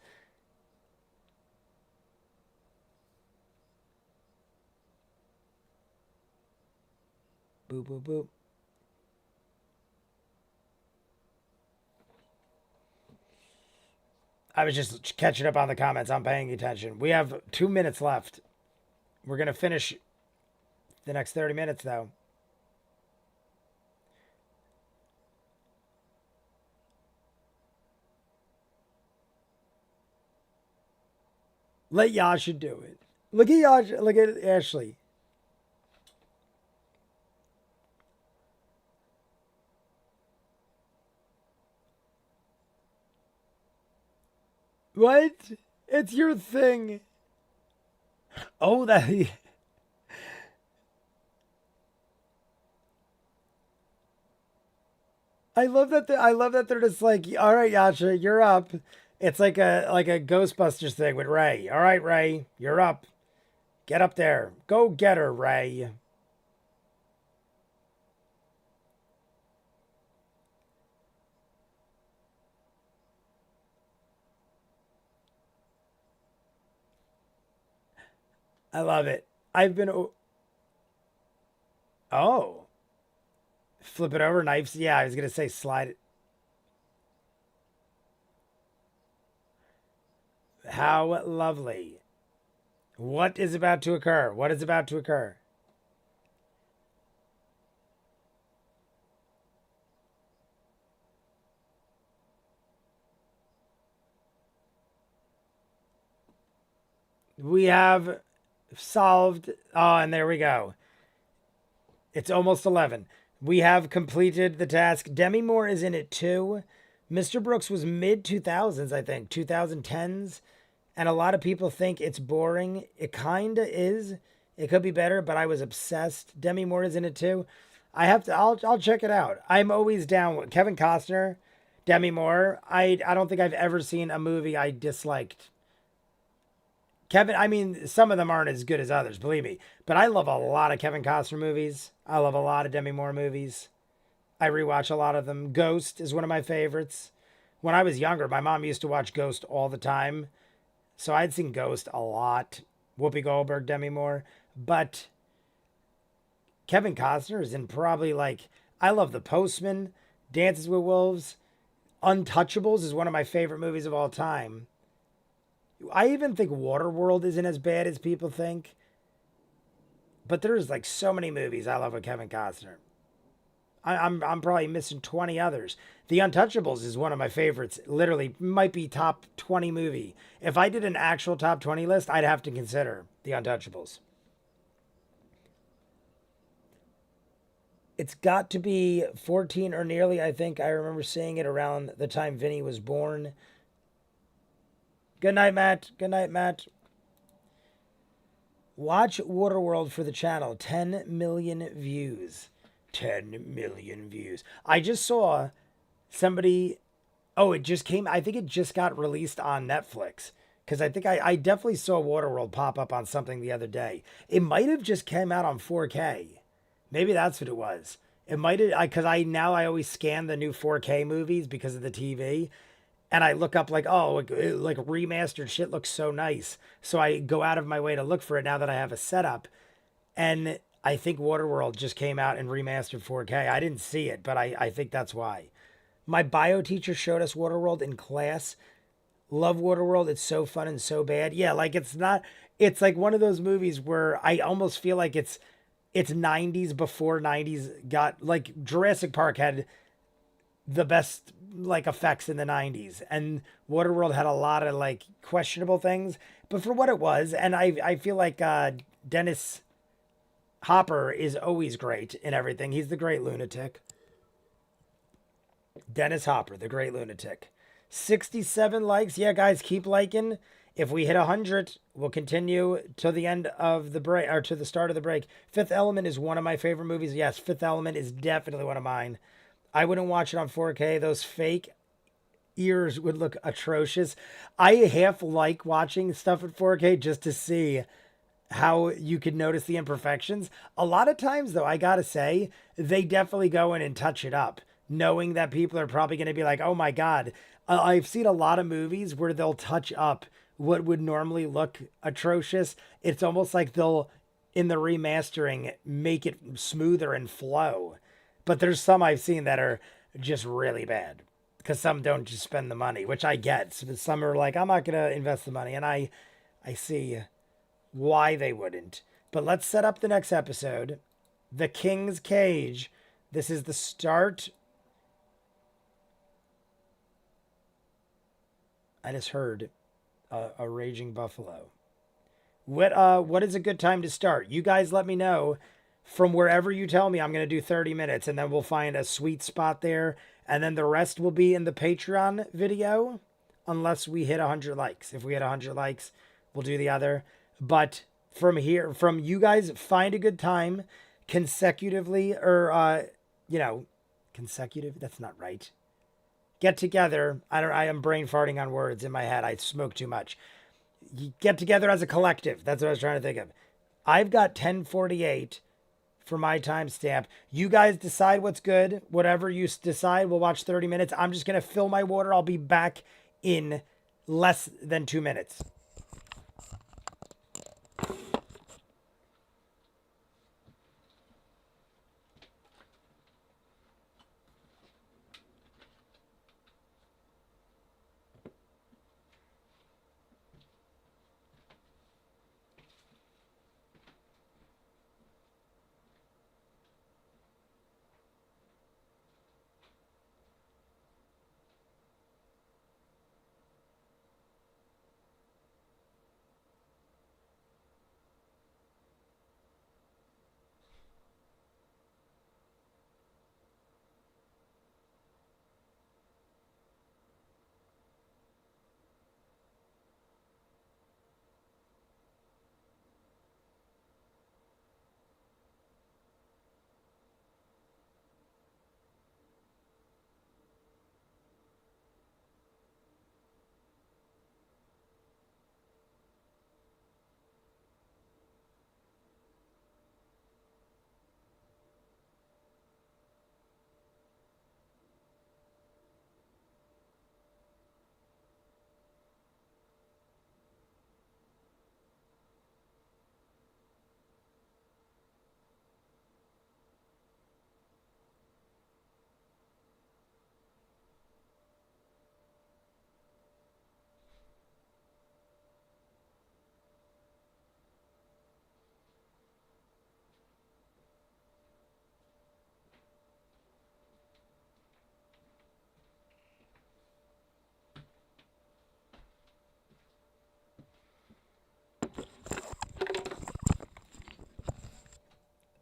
Boop boop boop. I was just catching up on the comments. I'm paying attention. We have 2 minutes left. We're gonna finish the next 30 minutes though. Let Yasha do it. Look at Yasha. Look at Ashley. What? It's your thing. Oh, that. I love that. I love that they're just like, all right, Yasha, you're up. It's like a Ghostbusters thing with Ray. All right, Ray, you're up. Get up there. Go get her, Ray. I love it. I've been. Oh, flip it over, knives. Yeah, I was gonna say slide it. How lovely. What is about to occur? What is about to occur? We have solved. Oh, and there we go. It's almost 11. We have completed the task. Demi Moore is in it too. Mr. Brooks was mid 2000s, I think, 2010s. And a lot of people think it's boring. It kind of is. It could be better, but I was obsessed. Demi Moore is in it too. I'll check it out. I'm always down with Kevin Costner, Demi Moore. I don't think I've ever seen a movie I disliked. Kevin, I mean, some of them aren't as good as others, believe me. But I love a lot of Kevin Costner movies. I love a lot of Demi Moore movies. I rewatch a lot of them. Ghost is one of my favorites. When I was younger, my mom used to watch Ghost all the time. So I'd seen Ghost a lot. Whoopi Goldberg, Demi Moore. But Kevin Costner is in probably like, I love The Postman, Dances with Wolves. Untouchables is one of my favorite movies of all time. I even think Waterworld isn't as bad as people think. But there's like so many movies I love with Kevin Costner. I'm probably missing 20 others. The Untouchables is one of my favorites. Literally, might be top 20 movie. If I did an actual top 20 list, I'd have to consider The Untouchables. It's got to be 14 or nearly. I think I remember seeing it around the time Vinny was born. Good night, Matt. Good night, Matt. Watch Waterworld for the channel. 10 million views. 10 million views. I just saw somebody. Oh, it just came. I think it just got released on Netflix. Because I think I definitely saw Waterworld pop up on something the other day. It might have just came out on 4K. Maybe that's what it was. It might have. Because I always scan the new 4K movies because of the TV. And I look up like, oh, like remastered shit looks so nice. So I go out of my way to look for it now that I have a setup. And I think Waterworld just came out in remastered 4K. I didn't see it, but I think that's why. My bio teacher showed us Waterworld in class. Love Waterworld. It's so fun and so bad. Yeah, like it's like one of those movies where I almost feel like it's 90s before 90s got, like Jurassic Park had the best like effects in the 90s, and Waterworld had a lot of like questionable things, but for what it was. And I feel like Dennis Hopper is always great in everything. He's the great lunatic. Dennis Hopper, the great lunatic. 67 likes. Yeah, guys, keep liking. If we hit 100, we'll continue to the end of the break or to the start of the break. Fifth Element is one of my favorite movies. Yes, Fifth Element is definitely one of mine. I wouldn't watch it on 4K. Those fake ears would look atrocious. I half like watching stuff at 4K just to see how you could notice the imperfections. A lot of times, though, I gotta say, they definitely go in and touch it up, knowing that people are probably going to be like, oh my God. I've seen a lot of movies where they'll touch up what would normally look atrocious. It's almost like they'll, in the remastering, make it smoother and flow. But there's some I've seen that are just really bad because some don't just spend the money, which I get. Some are like, I'm not going to invest the money. And I see why they wouldn't. But let's set up the next episode. The King's Cage. This is the start. I just heard a raging buffalo. What is a good time to start? You guys let me know from wherever you tell me. I'm going to do 30 minutes and then we'll find a sweet spot there. And then the rest will be in the Patreon video unless we hit 100 likes. If we hit 100 likes, we'll do the other. But from here, from you guys, find a good time consecutively or, consecutive. That's not right. Get together. I am brain farting on words in my head. I smoke too much. You get together as a collective. That's what I was trying to think of. I've got 1048 for my timestamp. You guys decide what's good. Whatever you decide, we'll watch 30 minutes. I'm just going to fill my water. I'll be back in less than 2 minutes.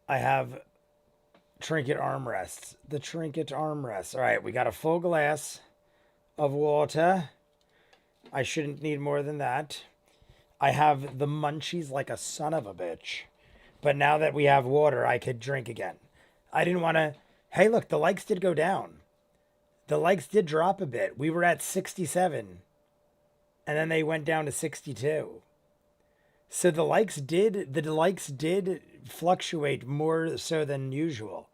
I have trinket armrests. The trinket armrests. All right, we got a full glass of water. I shouldn't need more than that. I have the munchies like a son of a bitch. But now that we have water, I could drink again. I didn't want to. Hey, look, the likes did go down. The likes did drop a bit. We were at 67, and then they went down to 62. So the likes did fluctuate more so than usual.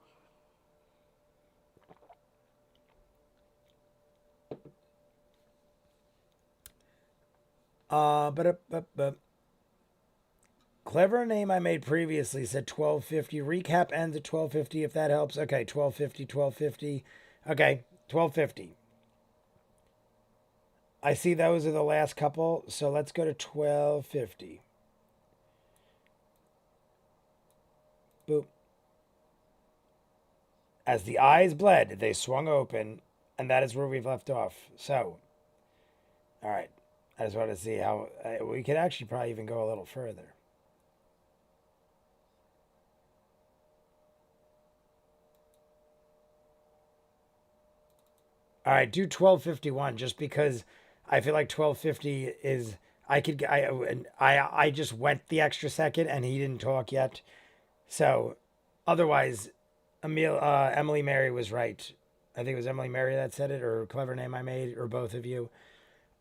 But clever name I made previously said 1250. Recap ends at 1250 if that helps. Okay, 1250, 1250. Okay, 1250. I see those are the last couple, so let's go to 1250. Boop. As the eyes bled, they swung open, and that is where we've left off. So, all right. I just want to see how we could actually probably even go a little further. All right, do 1251 just because I feel like 1250 is I just went the extra second and he didn't talk yet. So otherwise, Emily Mary was right. I think it was Emily Mary that said it, or a clever name I made, or both of you.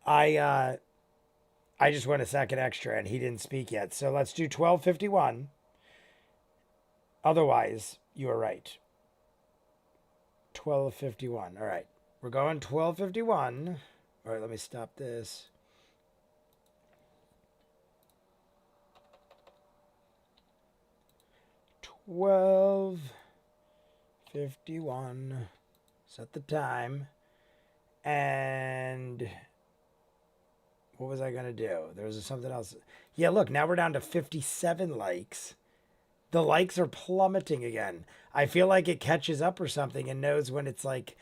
I I just went a second extra and he didn't speak yet. So let's do 12:51. Otherwise, you are right. 12:51. All right. We're going 12:51. All right, let me stop this. $12:51. Set the time. And what was I going to do? There was something else. Yeah, look, now we're down to 57 likes. The likes are plummeting again. I feel like it catches up or something and knows when it's like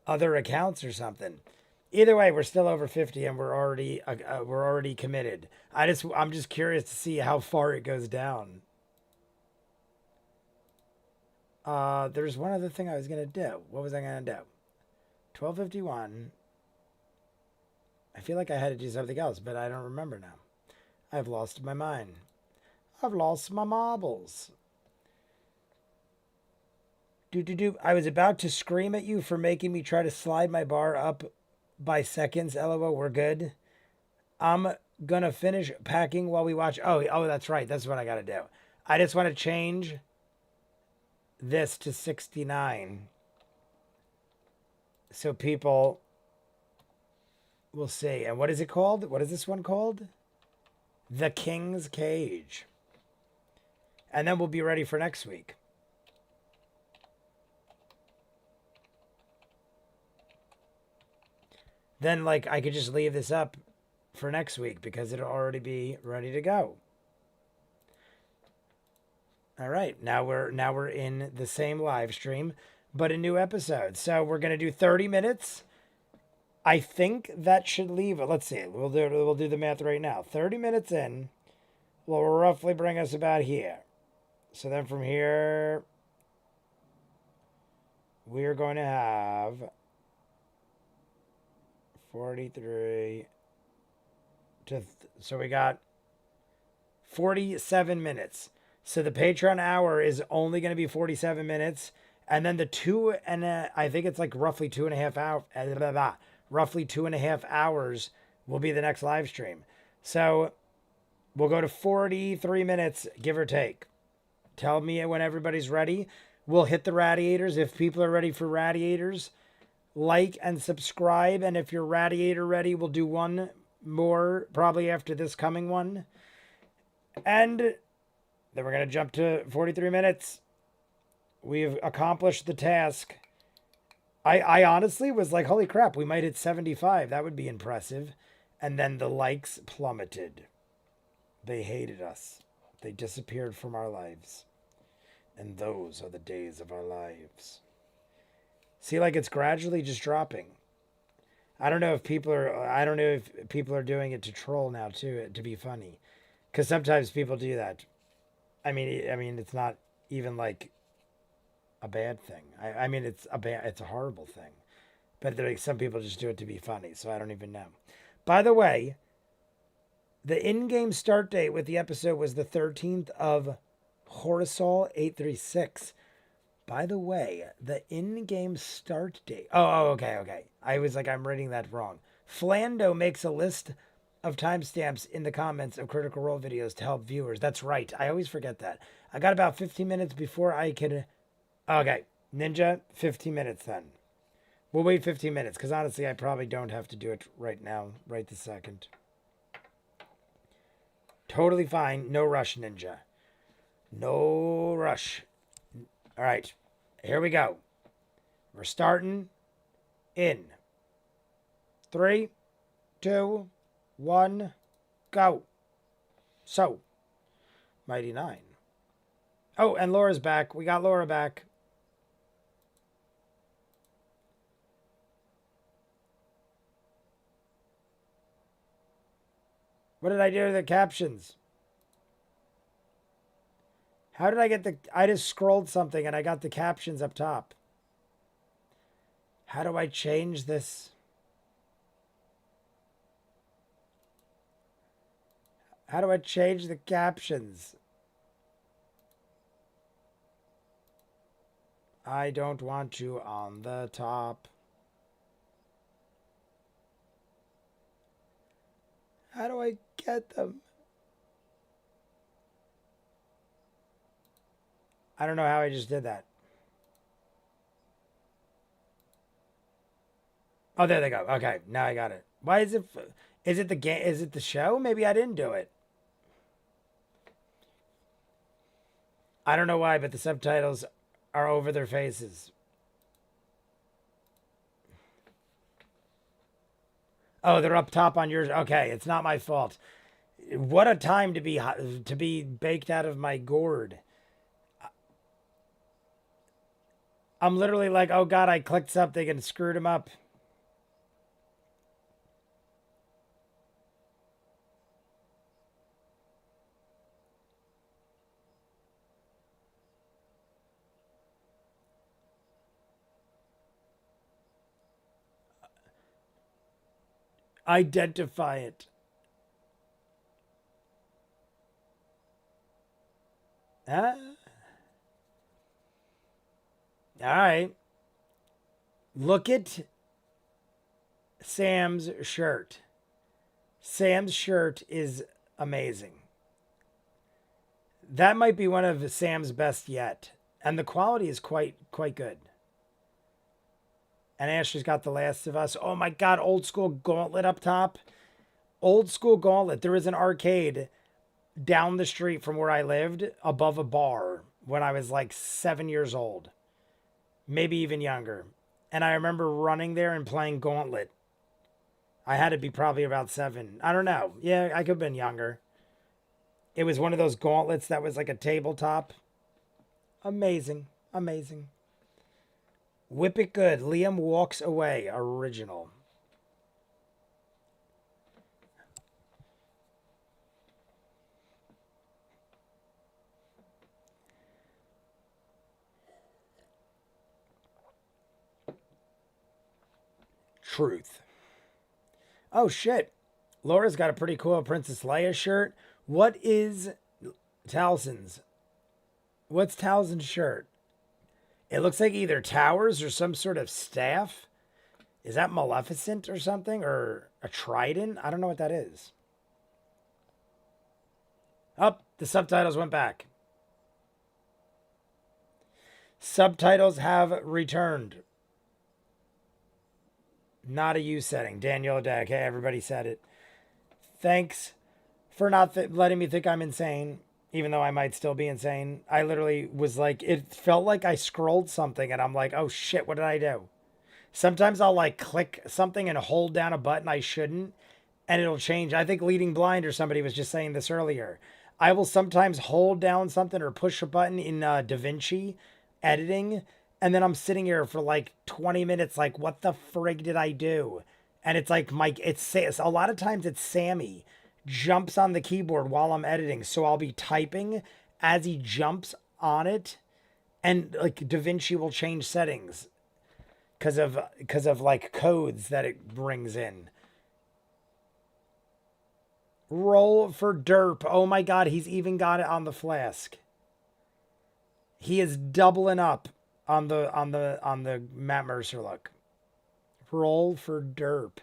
other accounts or something. Either way, we're still over 50 and we're already committed. I'm just curious to see how far it goes down. There's one other thing I was gonna do. What was I gonna do? 12:51. I feel like I had to do something else, but I don't remember now. I've lost my mind. I've lost my marbles. I was about to scream at you for making me try to slide my bar up by seconds. LOL, we're good. I'm gonna finish packing while we watch. Oh, that's right. That's what I gotta do. I just want to change this to 69 so people will see. And what is it called? What is this one called? The King's Cage. And then we'll be ready for next week. Then, like, I could just leave this up for next week because it'll already be ready to go. All right, now we're in the same live stream, but a new episode. So we're gonna do 30 minutes. I think that should leave it. Let's see. We'll do the math right now. 30 minutes in will roughly bring us about here. So then from here, we're going to have 43 so we got 47 minutes. So the Patreon hour is only going to be 47 minutes. And then the I think it's like roughly 2.5 roughly 2.5 hours will be the next live stream. So we'll go to 43 minutes, give or take. Tell me when everybody's ready. We'll hit the radiators. If people are ready for radiators, like and subscribe. And if you're radiator ready, we'll do one more probably after this coming one. And then we're going to jump to 43 minutes. We've accomplished the task. I honestly was like, holy crap, we might hit 75. That would be impressive. And then the likes plummeted. They hated us. They disappeared from our lives. And those are the days of our lives. See, like it's gradually just dropping. I don't know if people are doing it to troll now too, to be funny. Because sometimes people do that. I mean, it's not even like a bad thing. I mean, it's a horrible thing. But like, some people just do it to be funny. So I don't even know. By the way, the in-game start date with the episode was the 13th of Horisol 836. By the way, the in-game start date. Oh, okay. I was like, I'm reading that wrong. Flando makes a list of timestamps in the comments of Critical Role videos to help viewers. That's right. I always forget that. I got about 15 minutes before I could. Okay, Ninja, 15 minutes then. We'll wait 15 minutes because honestly, I probably don't have to do it right now, right this second. Totally fine. No rush, Ninja. No rush. All right, here we go. We're starting in 3, 2, 1, go. So, Mighty Nein. Oh, and Laura's back. We got Laura back. What did I do to the captions? How did I get I just scrolled something and I got the captions up top. How do I change this? How do I change the captions? I don't want you on the top. How do I get them? I don't know how I just did that. Oh, there they go. Okay, now I got it. Why is it? Is it the game? Is it the show? Maybe I didn't do it. I don't know why, but the subtitles are over their faces. Oh, they're up top on yours. Okay, it's not my fault. What a time to be baked out of my gourd. I'm literally like, oh god, I clicked something and screwed him up. Identify it. Huh? All right. Look at Sam's shirt. Sam's shirt is amazing. That might be one of Sam's best yet. And the quality is quite good. And Ashley's got The Last of Us. Oh my god, old school Gauntlet up top. Old school Gauntlet. There was an arcade down the street from where I lived above a bar when I was like 7 years old. Maybe even younger. And I remember running there and playing Gauntlet. I had to be probably about 7. I don't know. Yeah, I could have been younger. It was one of those gauntlets that was like a tabletop. Amazing. Amazing. Whip It Good. Liam Walks Away. Original. Truth. Oh shit. Laura's got a pretty cool Princess Leia shirt. What is Talzin's? What's Talzin's shirt? It looks like either towers or some sort of staff. Is that Maleficent or something? Or a trident? I don't know what that is. Oh, the subtitles went back. Subtitles have returned. Not a you setting. Daniel Deck. Hey, everybody said it. Thanks for not letting me think I'm insane, even though I might still be insane. I literally was like, it felt like I scrolled something and I'm like, oh shit, what did I do? Sometimes I'll like click something and hold down a button I shouldn't, and it'll change. I think Leading Blind or somebody was just saying this earlier. I will sometimes hold down something or push a button in DaVinci editing, and then I'm sitting here for like 20 minutes, like, what the frig did I do? And it's like, it's a lot of times it's Sammy jumps on the keyboard while I'm editing. So I'll be typing as he jumps on it, and like DaVinci will change settings because of like codes that it brings in. Roll for derp. Oh my god, he's even got it on the flask. He is doubling up on the Matt Mercer look. Roll for derp.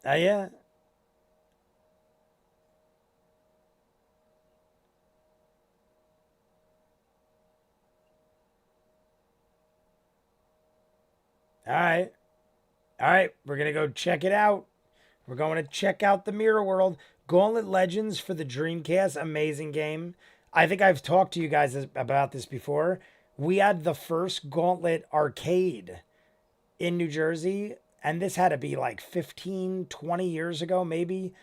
Yeah. All right. All right. We're going to go check it out. We're going to check out the Mirror World. Gauntlet Legends for the Dreamcast. Amazing game. I think I've talked to you guys about this before. We had the first Gauntlet arcade in New Jersey, and this had to be like 15, 20 years ago, maybe.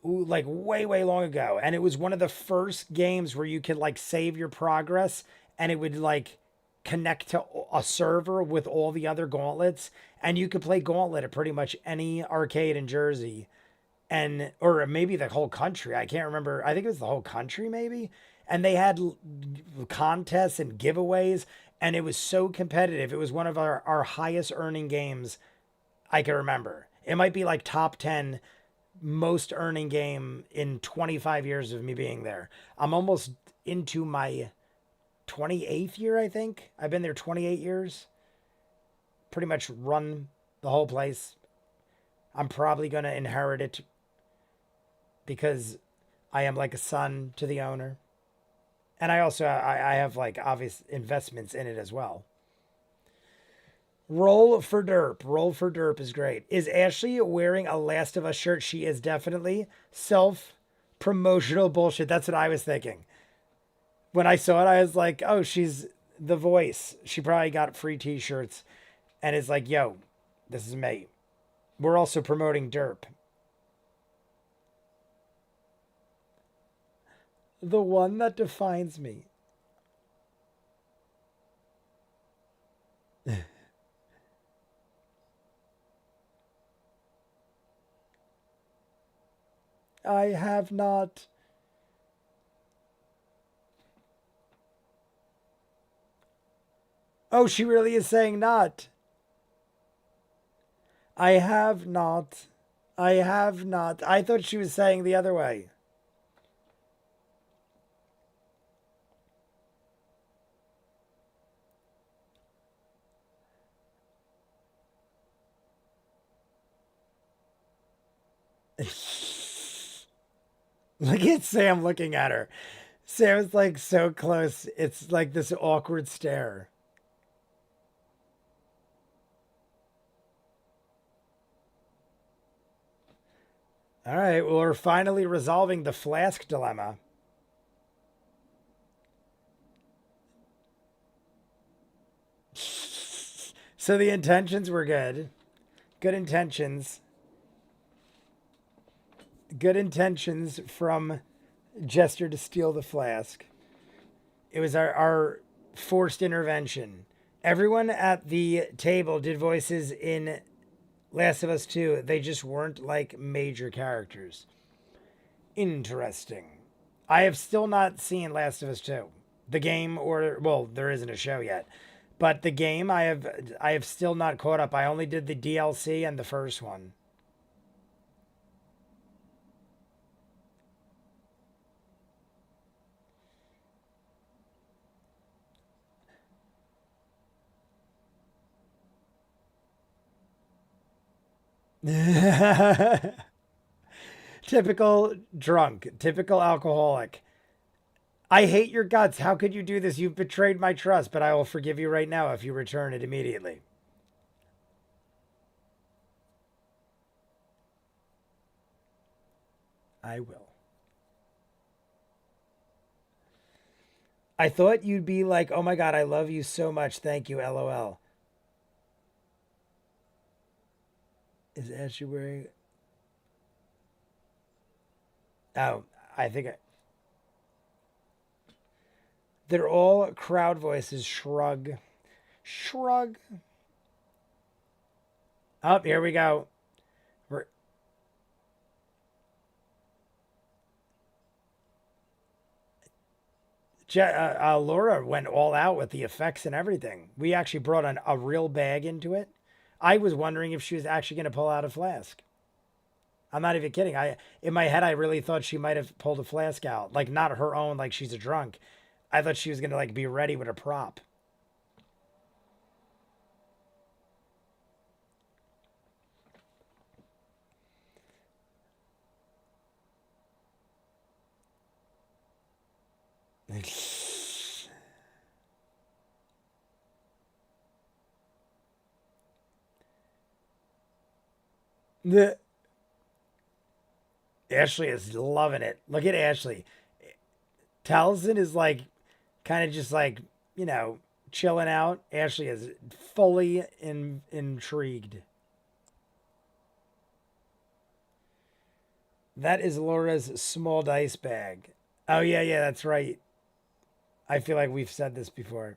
Ooh, like way, way long ago. And it was one of the first games where you could like save your progress and it would like connect to a server with all the other gauntlets. And you could play Gauntlet at pretty much any arcade in Jersey. and or maybe the whole country. I can't remember. I think it was the whole country, maybe. And they had contests and giveaways, and it was so competitive. It was one of our highest earning games I can remember. It might be like top 10 most earning game in 25 years of me being there. I'm almost into my 28th year, I think. I've been there 28 years. Pretty much run the whole place. I'm probably going to inherit it because I am like a son to the owner. And I have like obvious investments in it as well. Roll for derp. Roll for derp is great. Is Ashley wearing a Last of Us shirt? She is definitely self promotional bullshit. That's what I was thinking. When I saw it, I was like, oh, she's the voice. She probably got free t shirts. And it's like, yo, this is me. We're also promoting derp. The one that defines me. I have not. Oh, she really is saying not. I have not. I have not. I thought she was saying the other way. Look at Sam looking at her. Sam's like so close. It's like this awkward stare. All right, well, we're finally resolving the flask dilemma. So the intentions were good. Good intentions. Good intentions from Jester to steal the flask. It was our forced intervention. Everyone at the table did voices in Last of Us 2. They just weren't like major characters. Interesting. I have still not seen Last of Us 2. The game, or well, there isn't a show yet. But the game I have still not caught up. I only did the DLC and the first one. Typical drunk, typical alcoholic. I hate your guts. How could you do this? You've betrayed my trust, but I will forgive you right now if you return it immediately. I will. I thought you'd be like, oh my God, I love you so much. Thank you, LOL. Is Ashley wearing. Oh, I think they're all crowd voices. Shrug. Shrug. Oh, here we go. We're, Laura went all out with the effects and everything. We actually brought a real bag into it. I was wondering if she was actually going to pull out a flask. I'm not even kidding. In my head I really thought she might have pulled a flask out, like not her own, like she's a drunk. I thought she was going to like be ready with a prop. The Ashley is loving it. Look at Ashley. Taliesin is like kind of just like, you know, chilling out. Ashley is fully intrigued. That is Laura's small dice bag. Oh yeah, yeah, that's right. I feel like we've said this before.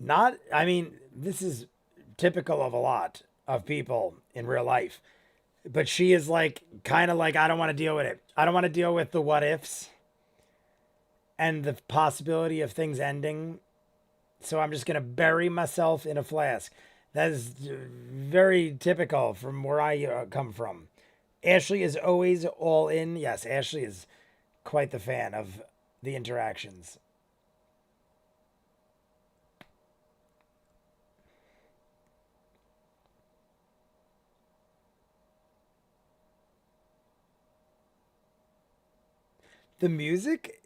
Not, I mean, this is typical of a lot of people in real life. But she is like, kind of like, I don't want to deal with it. I don't want to deal with the what ifs and the possibility of things ending. So I'm just going to bury myself in a flask. That is very typical from where I come from. Ashley is always all in. Yes, Ashley is quite the fan of the interactions. The music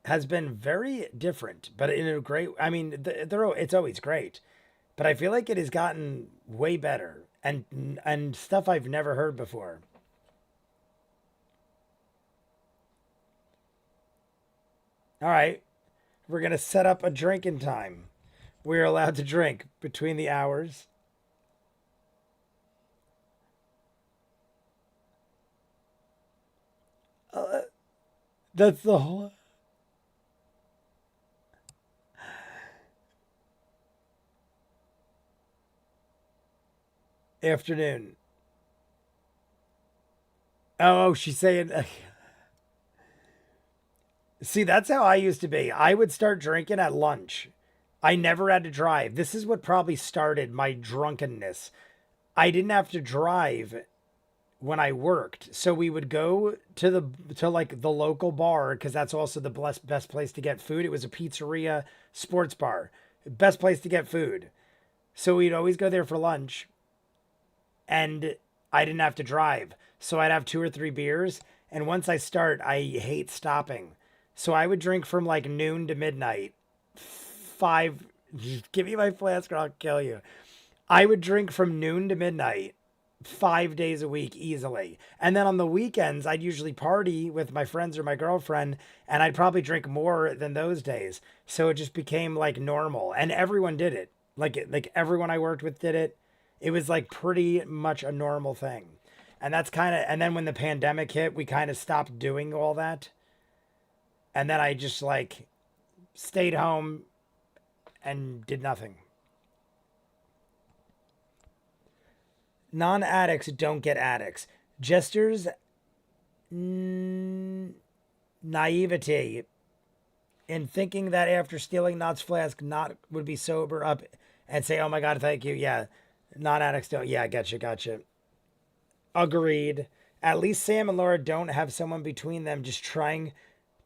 has been very different, but in a great. I mean, it's always great, but I feel like it has gotten way better and stuff I've never heard before. All right, we're gonna set up a drinking time. We're allowed to drink between the hours. That's the whole afternoon. Oh, she's saying. See, that's how I used to be. I would start drinking at lunch. I never had to drive. This is what probably started my drunkenness. I didn't have to drive when I worked. So we would go to like the local bar because that's also the best place to get food. It was a pizzeria sports bar. Best place to get food. So we'd always go there for lunch and I didn't have to drive. So I'd have 2 or 3 beers and once I start, I hate stopping. So I would drink from like noon to midnight. 5 Give me my flask or I'll kill you. I would drink from noon to midnight 5 days a week easily. And then on the weekends, I'd usually party with my friends or my girlfriend, and I'd probably drink more than those days. So it just became like normal, and everyone did it. Like everyone I worked with did it. It was like pretty much a normal thing. And that's kind of, and then when the pandemic hit, we kind of stopped doing all that. And then I just like stayed home and did nothing. Non-addicts don't get addicts. Jester's naivety in thinking that after stealing Knott's flask, Knott would be sober up and say, "Oh my God, thank you." Yeah, non-addicts don't. Yeah, gotcha. Agreed. At least Sam and Laura don't have someone between them just trying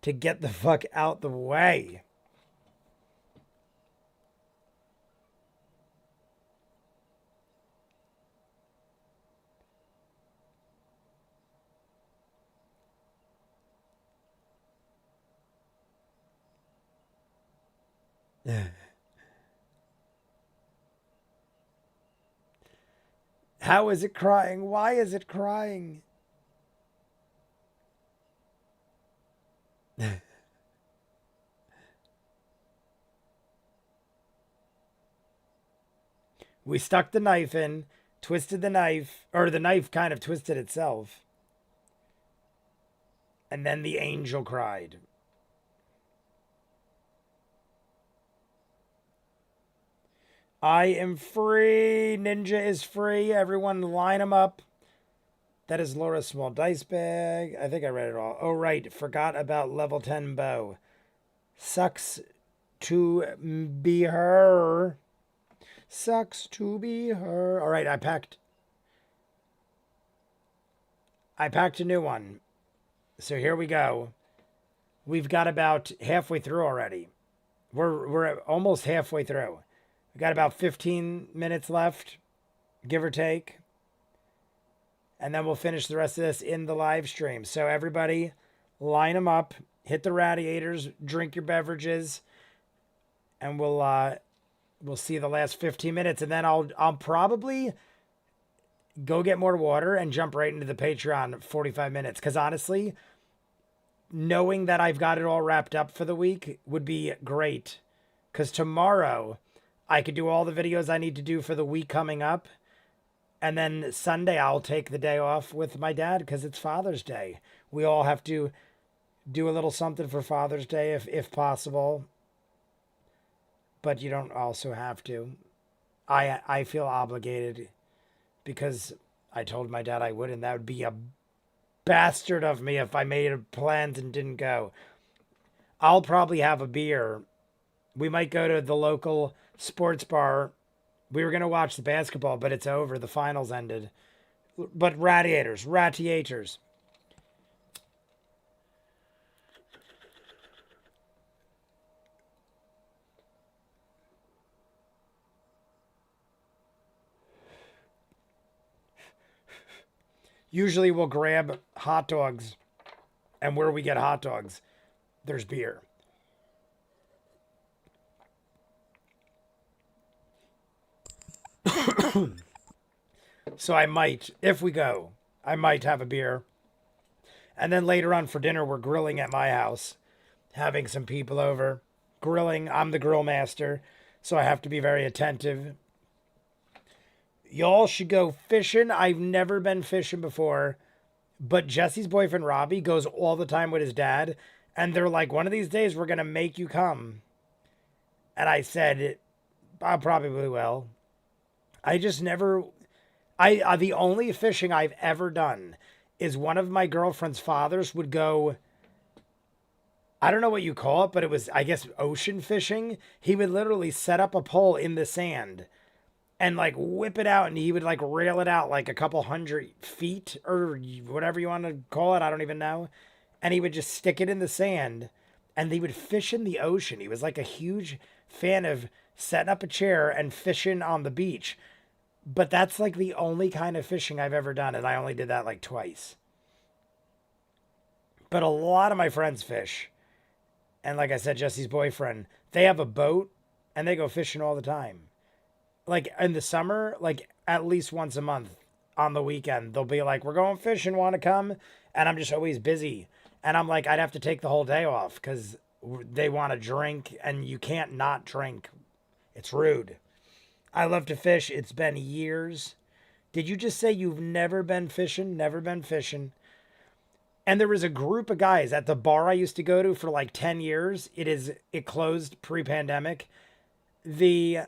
to get the fuck out the way. How is it crying? Why is it crying? We stuck the knife in, twisted the knife, or the knife kind of twisted itself. And then the angel cried. I am free. Ninja is free. Everyone line them up. That is Laura's small dice bag. I think I read it all. Oh, right. Forgot about level 10 bow. Sucks to be her. Sucks to be her. All right, I packed a new one. So here we go. We've got about halfway through already. We're almost halfway through. We got about 15 minutes left, give or take. And then we'll finish the rest of this in the live stream. So everybody, line them up, hit the radiators, drink your beverages, and we'll see the last 15 minutes, and then I'll probably go get more water and jump right into the Patreon 45 minutes. Because honestly, knowing that I've got it all wrapped up for the week would be great. Because tomorrow I could do all the videos I need to do for the week coming up. And then Sunday I'll take the day off with my dad because it's Father's Day. We all have to do a little something for Father's Day if possible. but you don't also have to. I feel obligated because I told my dad I would, and that would be a bastard of me if I made plans and didn't go. I'll probably have a beer. We might go to the local sports bar. We were going to watch the basketball, but it's over. The finals ended. But radiators. Usually we'll grab hot dogs, and where we get hot dogs, there's beer. So I might, if we go, I might have a beer. And then later on for dinner, we're grilling at my house, having some people over. Grilling, I'm the grill master, so I have to be very attentive. Y'all should go fishing. I've never been fishing before, but Jesse's boyfriend Robbie goes all the time with his dad, and they're like, one of these days we're gonna make you come. And I said, I probably will. I just never. The only fishing I've ever done is one of my girlfriend's fathers would go. I don't know what you call it, but it was, I guess, ocean fishing. He would literally set up a pole in the sand and like whip it out, and he would like rail it out like a couple 100 feet or whatever you want to call it. I don't even know. And he would just stick it in the sand, and they would fish in the ocean. He was like a huge fan of setting up a chair and fishing on the beach. But that's like the only kind of fishing I've ever done, and I only did that like twice. But a lot of my friends fish. And like I said, Jesse's boyfriend, they have a boat and they go fishing all the time. Like in the summer, like at least once a month on the weekend, they'll be like, we're going fishing, want to come? And I'm just always busy. And I'm like, I'd have to take the whole day off because they want to drink, and you can't not drink. It's rude. I love to fish. It's been years. Did you just say you've never been fishing? Never been fishing. And there was a group of guys at the bar I used to go to for like 10 years. It closed pre-pandemic. They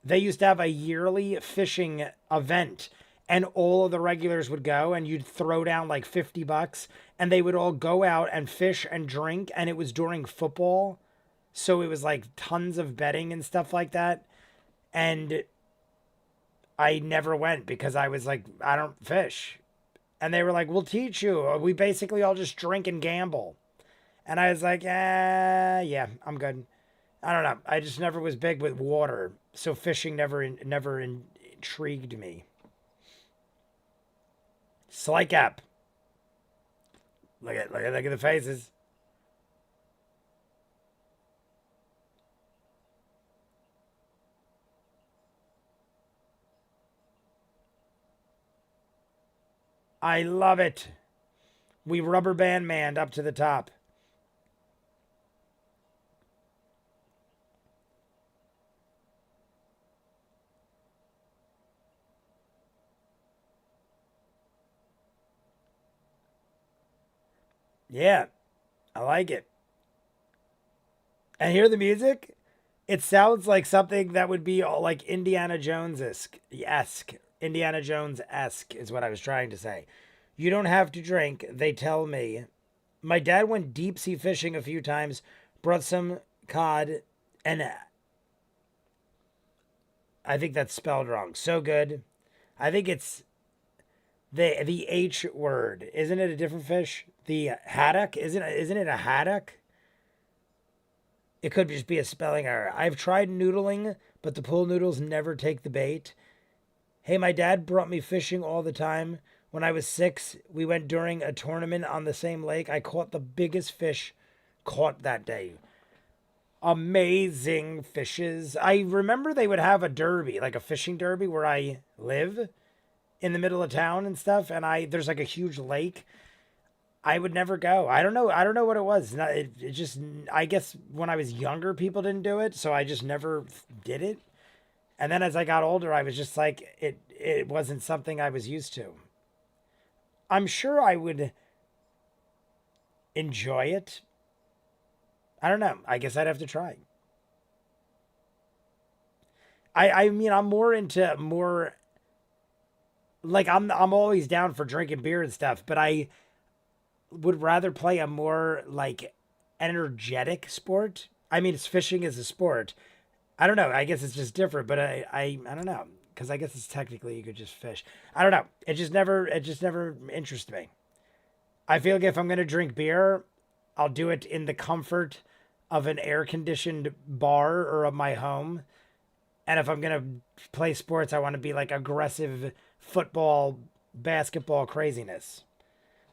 used to have a yearly fishing event, and all of the regulars would go, and you'd throw down like $50, and they would all go out and fish and drink, and it was during football. So it was like tons of betting and stuff like that. And I never went because I was like, I don't fish. And they were like, we'll teach you. We basically all just drink and gamble. And I was like, yeah, I'm good. I don't know. I just never was big with water. So fishing never intrigued me. Slight gap. Look at the faces. I love it. We rubber band manned up to the top. Yeah, I like it. And hear the music? It sounds like something that would be like Indiana Jones-esque. Indiana Jones-esque is what I was trying to say. You don't have to drink, they tell me. My dad went deep sea fishing a few times, brought some cod, and I think that's spelled wrong. So good. I think it's the H word. Isn't it a different fish? The haddock? Isn't it a haddock? It could just be a spelling error. I've tried noodling, but the pool noodles never take the bait. Hey, my dad brought me fishing all the time. When I was 6, we went during a tournament on the same lake. I caught the biggest fish caught that day. Amazing fishes. I remember they would have a derby, like a fishing derby where I live in the middle of town and stuff. And there's like a huge lake. I would never go. I don't know. I don't know what it was. It just, I guess when I was younger, people didn't do it. So I just never did it. And then as I got older, I was just like, it wasn't something I was used to. I'm sure I would enjoy it. I don't know. I guess I'd have to try. I mean, I'm more into more like I'm always down for drinking beer and stuff, but I would rather play a more like energetic sport. I mean, it's fishing is a sport. I don't know. I guess it's just different, but I don't know because I guess it's technically you could just fish. I don't know. It just never interests me. I feel like if I'm gonna drink beer, I'll do it in the comfort of an air conditioned bar or of my home. And if I'm gonna play sports, I want to be like aggressive football, basketball craziness.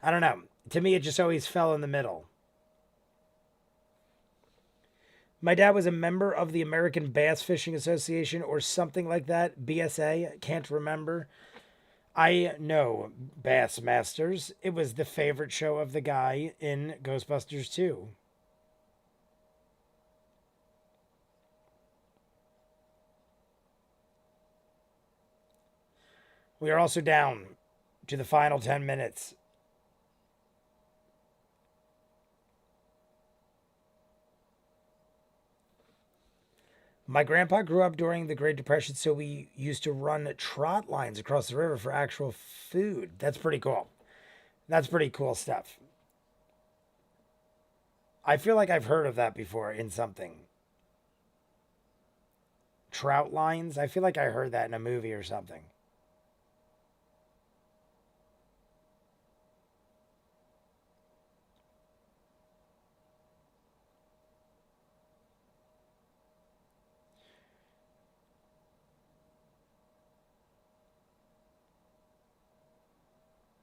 I don't know. To me, it just always fell in the middle. My dad was a member of the American Bass Fishing Association or something like that. BSA, can't remember. I know Bass Masters. It was the favorite show of the guy in Ghostbusters 2. We are also down to the final 10 minutes. My grandpa grew up during the Great Depression, so we used to run trot lines across the river for actual food. That's pretty cool. That's pretty cool stuff. I feel like I've heard of that before in something. Trout lines? I feel like I heard that in a movie or something.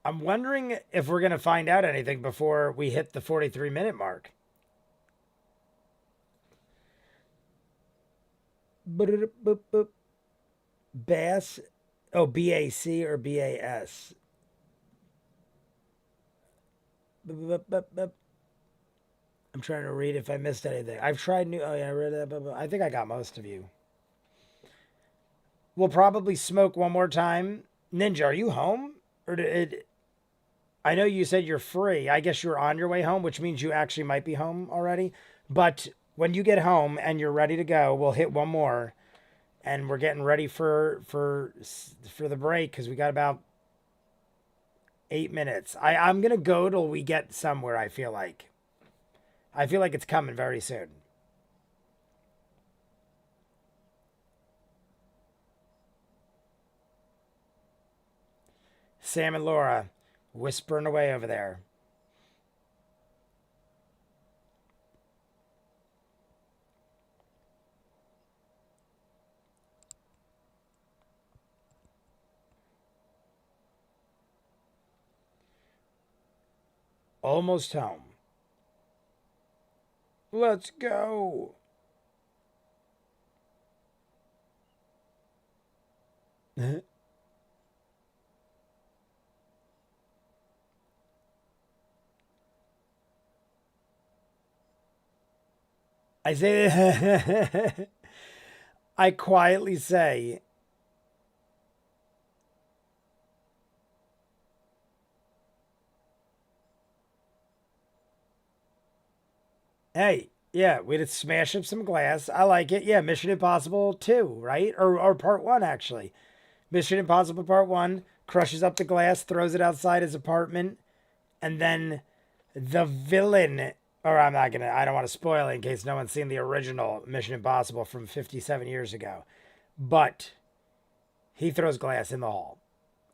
I'm wondering if we're going to find out anything before we hit the 43-minute mark. Bass. Oh, BAC or BAS. I'm trying to read if I missed anything. I've tried new. Oh, yeah, I read that. I think I got most of you. We'll probably smoke one more time. Ninja, are you home? Or did I know you said you're free. I guess you're on your way home, which means you actually might be home already. But when you get home and you're ready to go, we'll hit one more, and we're getting ready for the break because we got about 8 minutes. I'm gonna go till we get somewhere. I feel like it's coming very soon. Sam and Laura whispering away over there. Almost home. Let's go. I say, I quietly say, hey, yeah, we just smash up some glass. I like it. Yeah, Mission Impossible 2, right? Or part 1, actually. Mission Impossible Part 1 crushes up the glass, throws it outside his apartment, and then the villain, or I don't want to spoil it in case no one's seen the original Mission Impossible from 57 years ago. But he throws glass in the hall,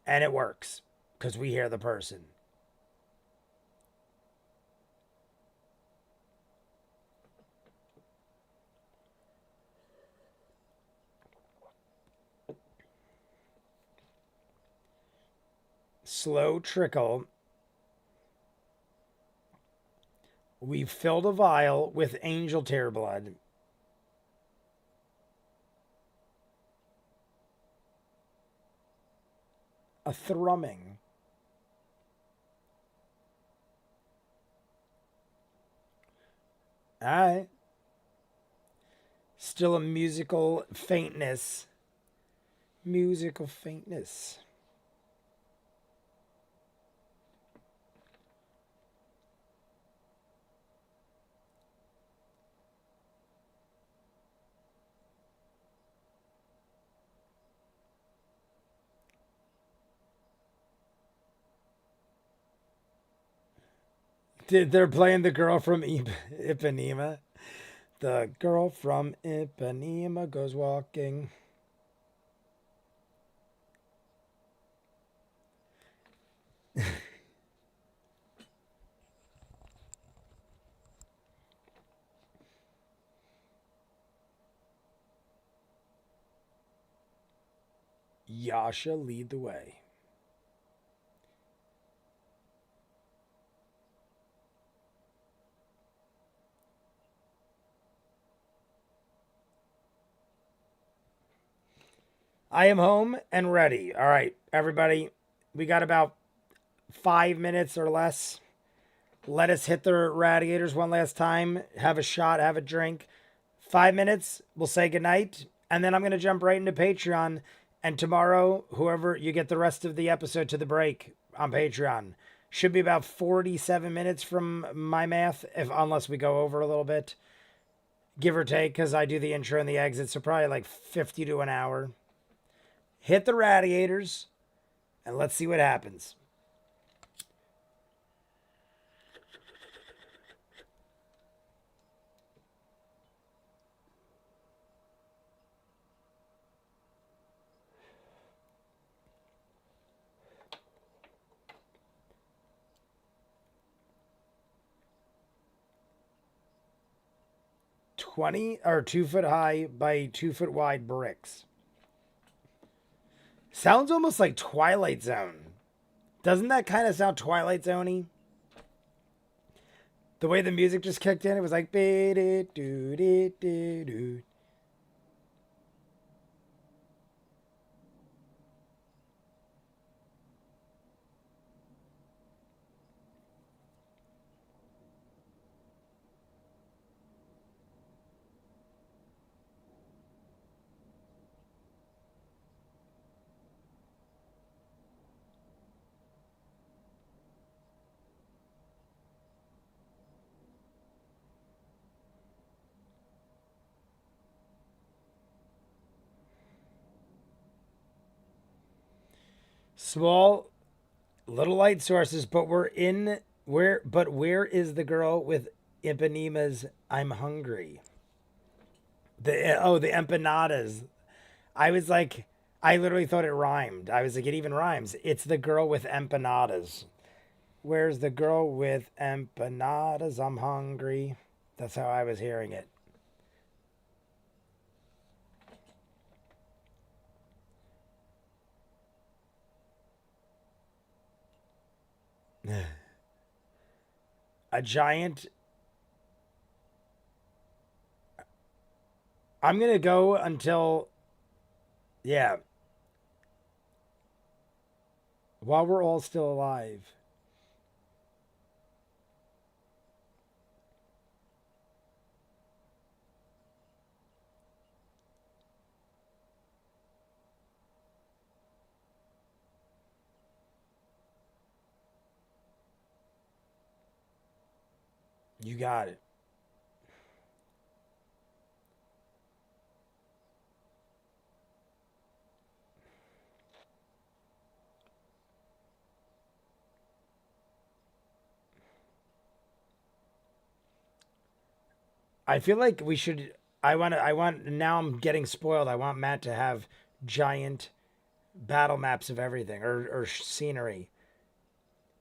and it works because we hear the person. Slow trickle. We've filled a vial with angel tear blood. A thrumming. All right. Still a musical faintness. Musical faintness. They're playing the girl from Ipanema. The girl from Ipanema goes walking. Yasha, lead the way. I am home and ready. All right, everybody. We got about 5 minutes or less. Let us hit the radiators one last time. Have a shot, have a drink. 5 minutes. We'll say goodnight. And then I'm going to jump right into Patreon. And tomorrow, whoever you get the rest of the episode to the break on Patreon. Should be about 47 minutes from my math, unless we go over a little bit. Give or take, because I do the intro and the exit. So probably like 50 to an hour. Hit the radiators, and let's see what happens. $20 or 2 foot high by 2 foot wide bricks. Sounds almost like Twilight Zone. Doesn't that kind of sound Twilight Zone-y? The way the music just kicked in, it was like... Small, little light sources, but where is the girl with Ipanema's I'm hungry? The empanadas. I was like, I literally thought it rhymed. I was like, it even rhymes. It's the girl with empanadas. Where's the girl with empanadas? I'm hungry. That's how I was hearing it. A giant. I'm going to go until, yeah, while we're all still alive. You got it. I feel like we should. Now I'm getting spoiled. I want Matt to have giant battle maps of everything or scenery.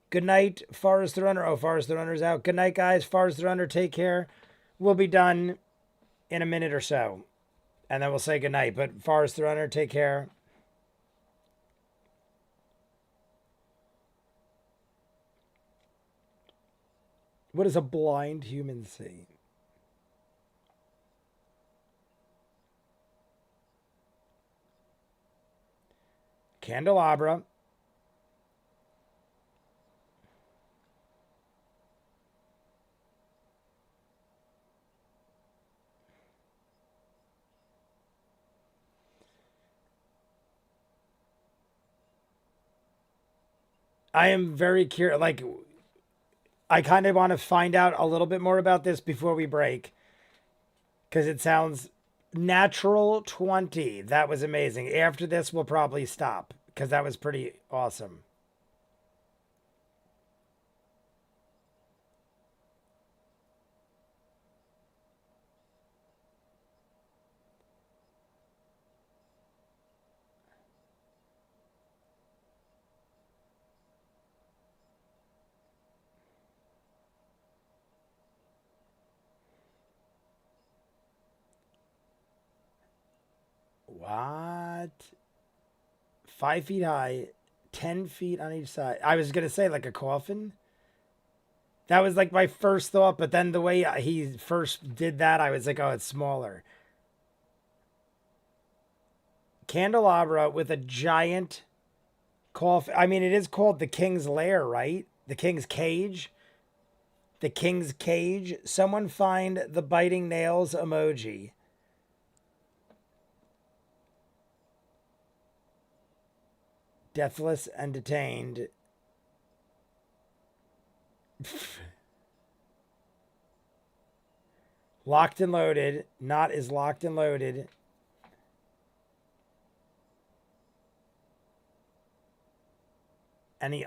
Good night, Forrest the Runner. Oh, Forrest the Runner's out. Good night, guys. Forrest the Runner, take care. We'll be done in a minute or so. And then we'll say good night. But Forrest the Runner, take care. What does a blind human see? Candelabra. I am very curious. Like, I kind of want to find out a little bit more about this before we break. Because it sounds natural 20. That was amazing. After this, we'll probably stop. Because that was pretty awesome. What? 5 feet high, 10 feet on each side. I was gonna say like a coffin. That was like my first thought, but then the way he first did that, I was like, oh, it's smaller. Candelabra with a giant coffin. I mean, it is called the King's Lair, right? The King's Cage. The King's Cage. Someone find the biting nails emoji. Deathless and detained. Locked and loaded. Not is locked and loaded. Any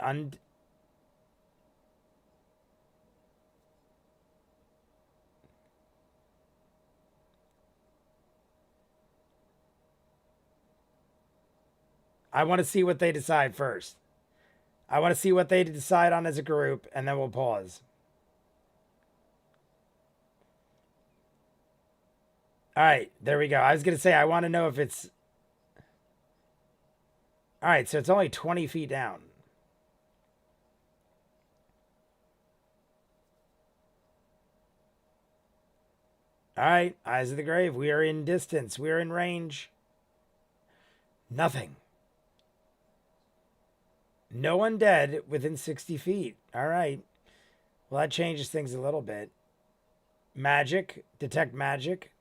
I want to see what they decide first. I want to see what they decide on as a group, and then we'll pause. All right, there we go. I was going to say, I want to know if it's... All right, so it's only 20 feet down. All right, Eyes of the Grave. We are in distance. We are in range. Nothing. No one dead within 60 feet. All right. Well, that changes things a little bit. Magic. Detect magic.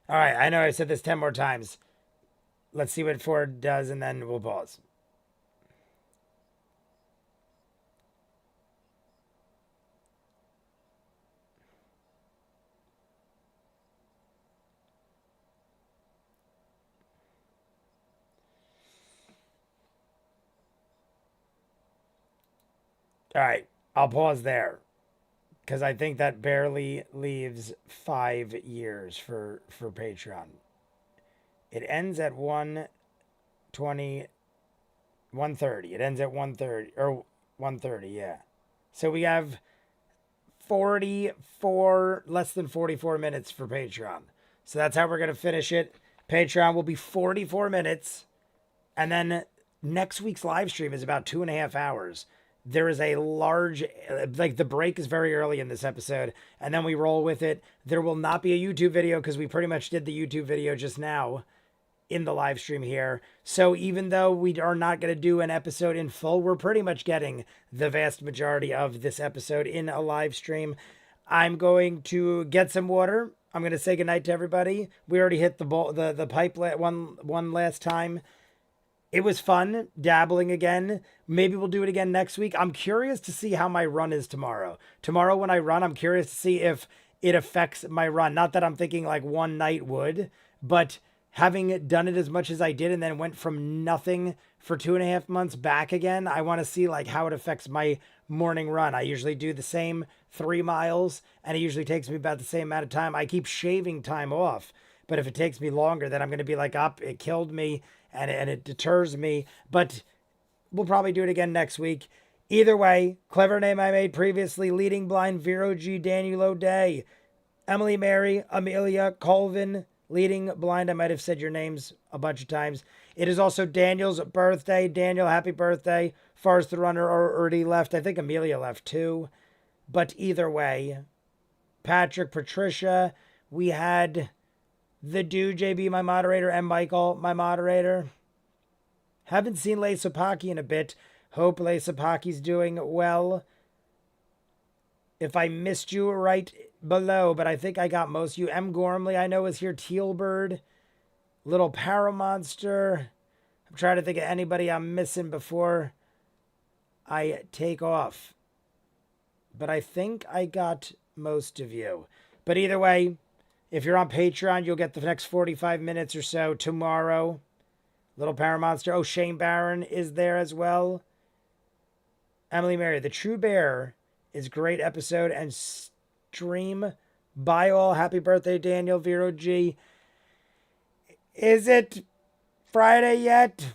All right. I know I said this 10 more times. Let's see what Ford does, and then we'll pause. All right. I'll pause there because I think that barely leaves 5 years for Patreon. It ends at 1:20, 1:30. It ends at 1:30 or 1:30, yeah. So we have 44, less than 44 minutes for Patreon. So that's how we're going to finish it. Patreon will be 44 minutes. And then next week's live stream is about 2.5 hours. There is a large, like the break is very early in this episode, and then we roll with it. There will not be a YouTube video because we pretty much did the YouTube video just now in the live stream here. So even though we are not going to do an episode in full, we're pretty much getting the vast majority of this episode in a live stream. I'm going to get some water. I'm going to say goodnight to everybody. We already hit the pipe one last time. It was fun dabbling again. Maybe we'll do it again next week. I'm curious to see how my run is tomorrow. Tomorrow when I run, I'm curious to see if it affects my run. Not that I'm thinking like one night would, but having done it as much as I did and then went from nothing for 2.5 months back again, I want to see like how it affects my morning run. I usually do the same 3 miles and it usually takes me about the same amount of time. I keep shaving time off, but if it takes me longer, then I'm going to be like, it killed me and it deters me. But we'll probably do it again next week. Either way, clever name I made previously, Leading Blind, Vero G, Daniel O'Day, Emily Mary, Amelia, Colvin, Leading Blind. I might have said your names a bunch of times. It is also Daniel's birthday. Daniel, happy birthday. Forrest the Runner already left. I think Amelia left too. But either way, Patrick, Patricia, we had the dude, JB, my moderator, and Michael, my moderator. Haven't seen Lay Sapaki in a bit. Hope Lay Sapaki's doing well. If I missed you, right below, but I think I got most of you. M. Gormley, I know, is here. Tealbird, Little Paramonster. I'm trying to think of anybody I'm missing before I take off. But I think I got most of you. But either way, if you're on Patreon, you'll get the next 45 minutes or so tomorrow. Little Paramonster. Oh, Shane Barron is there as well. Emily Mary, The True Bear is great episode and stream. Bye all. Happy birthday, Daniel, Vero G. Is it Friday yet?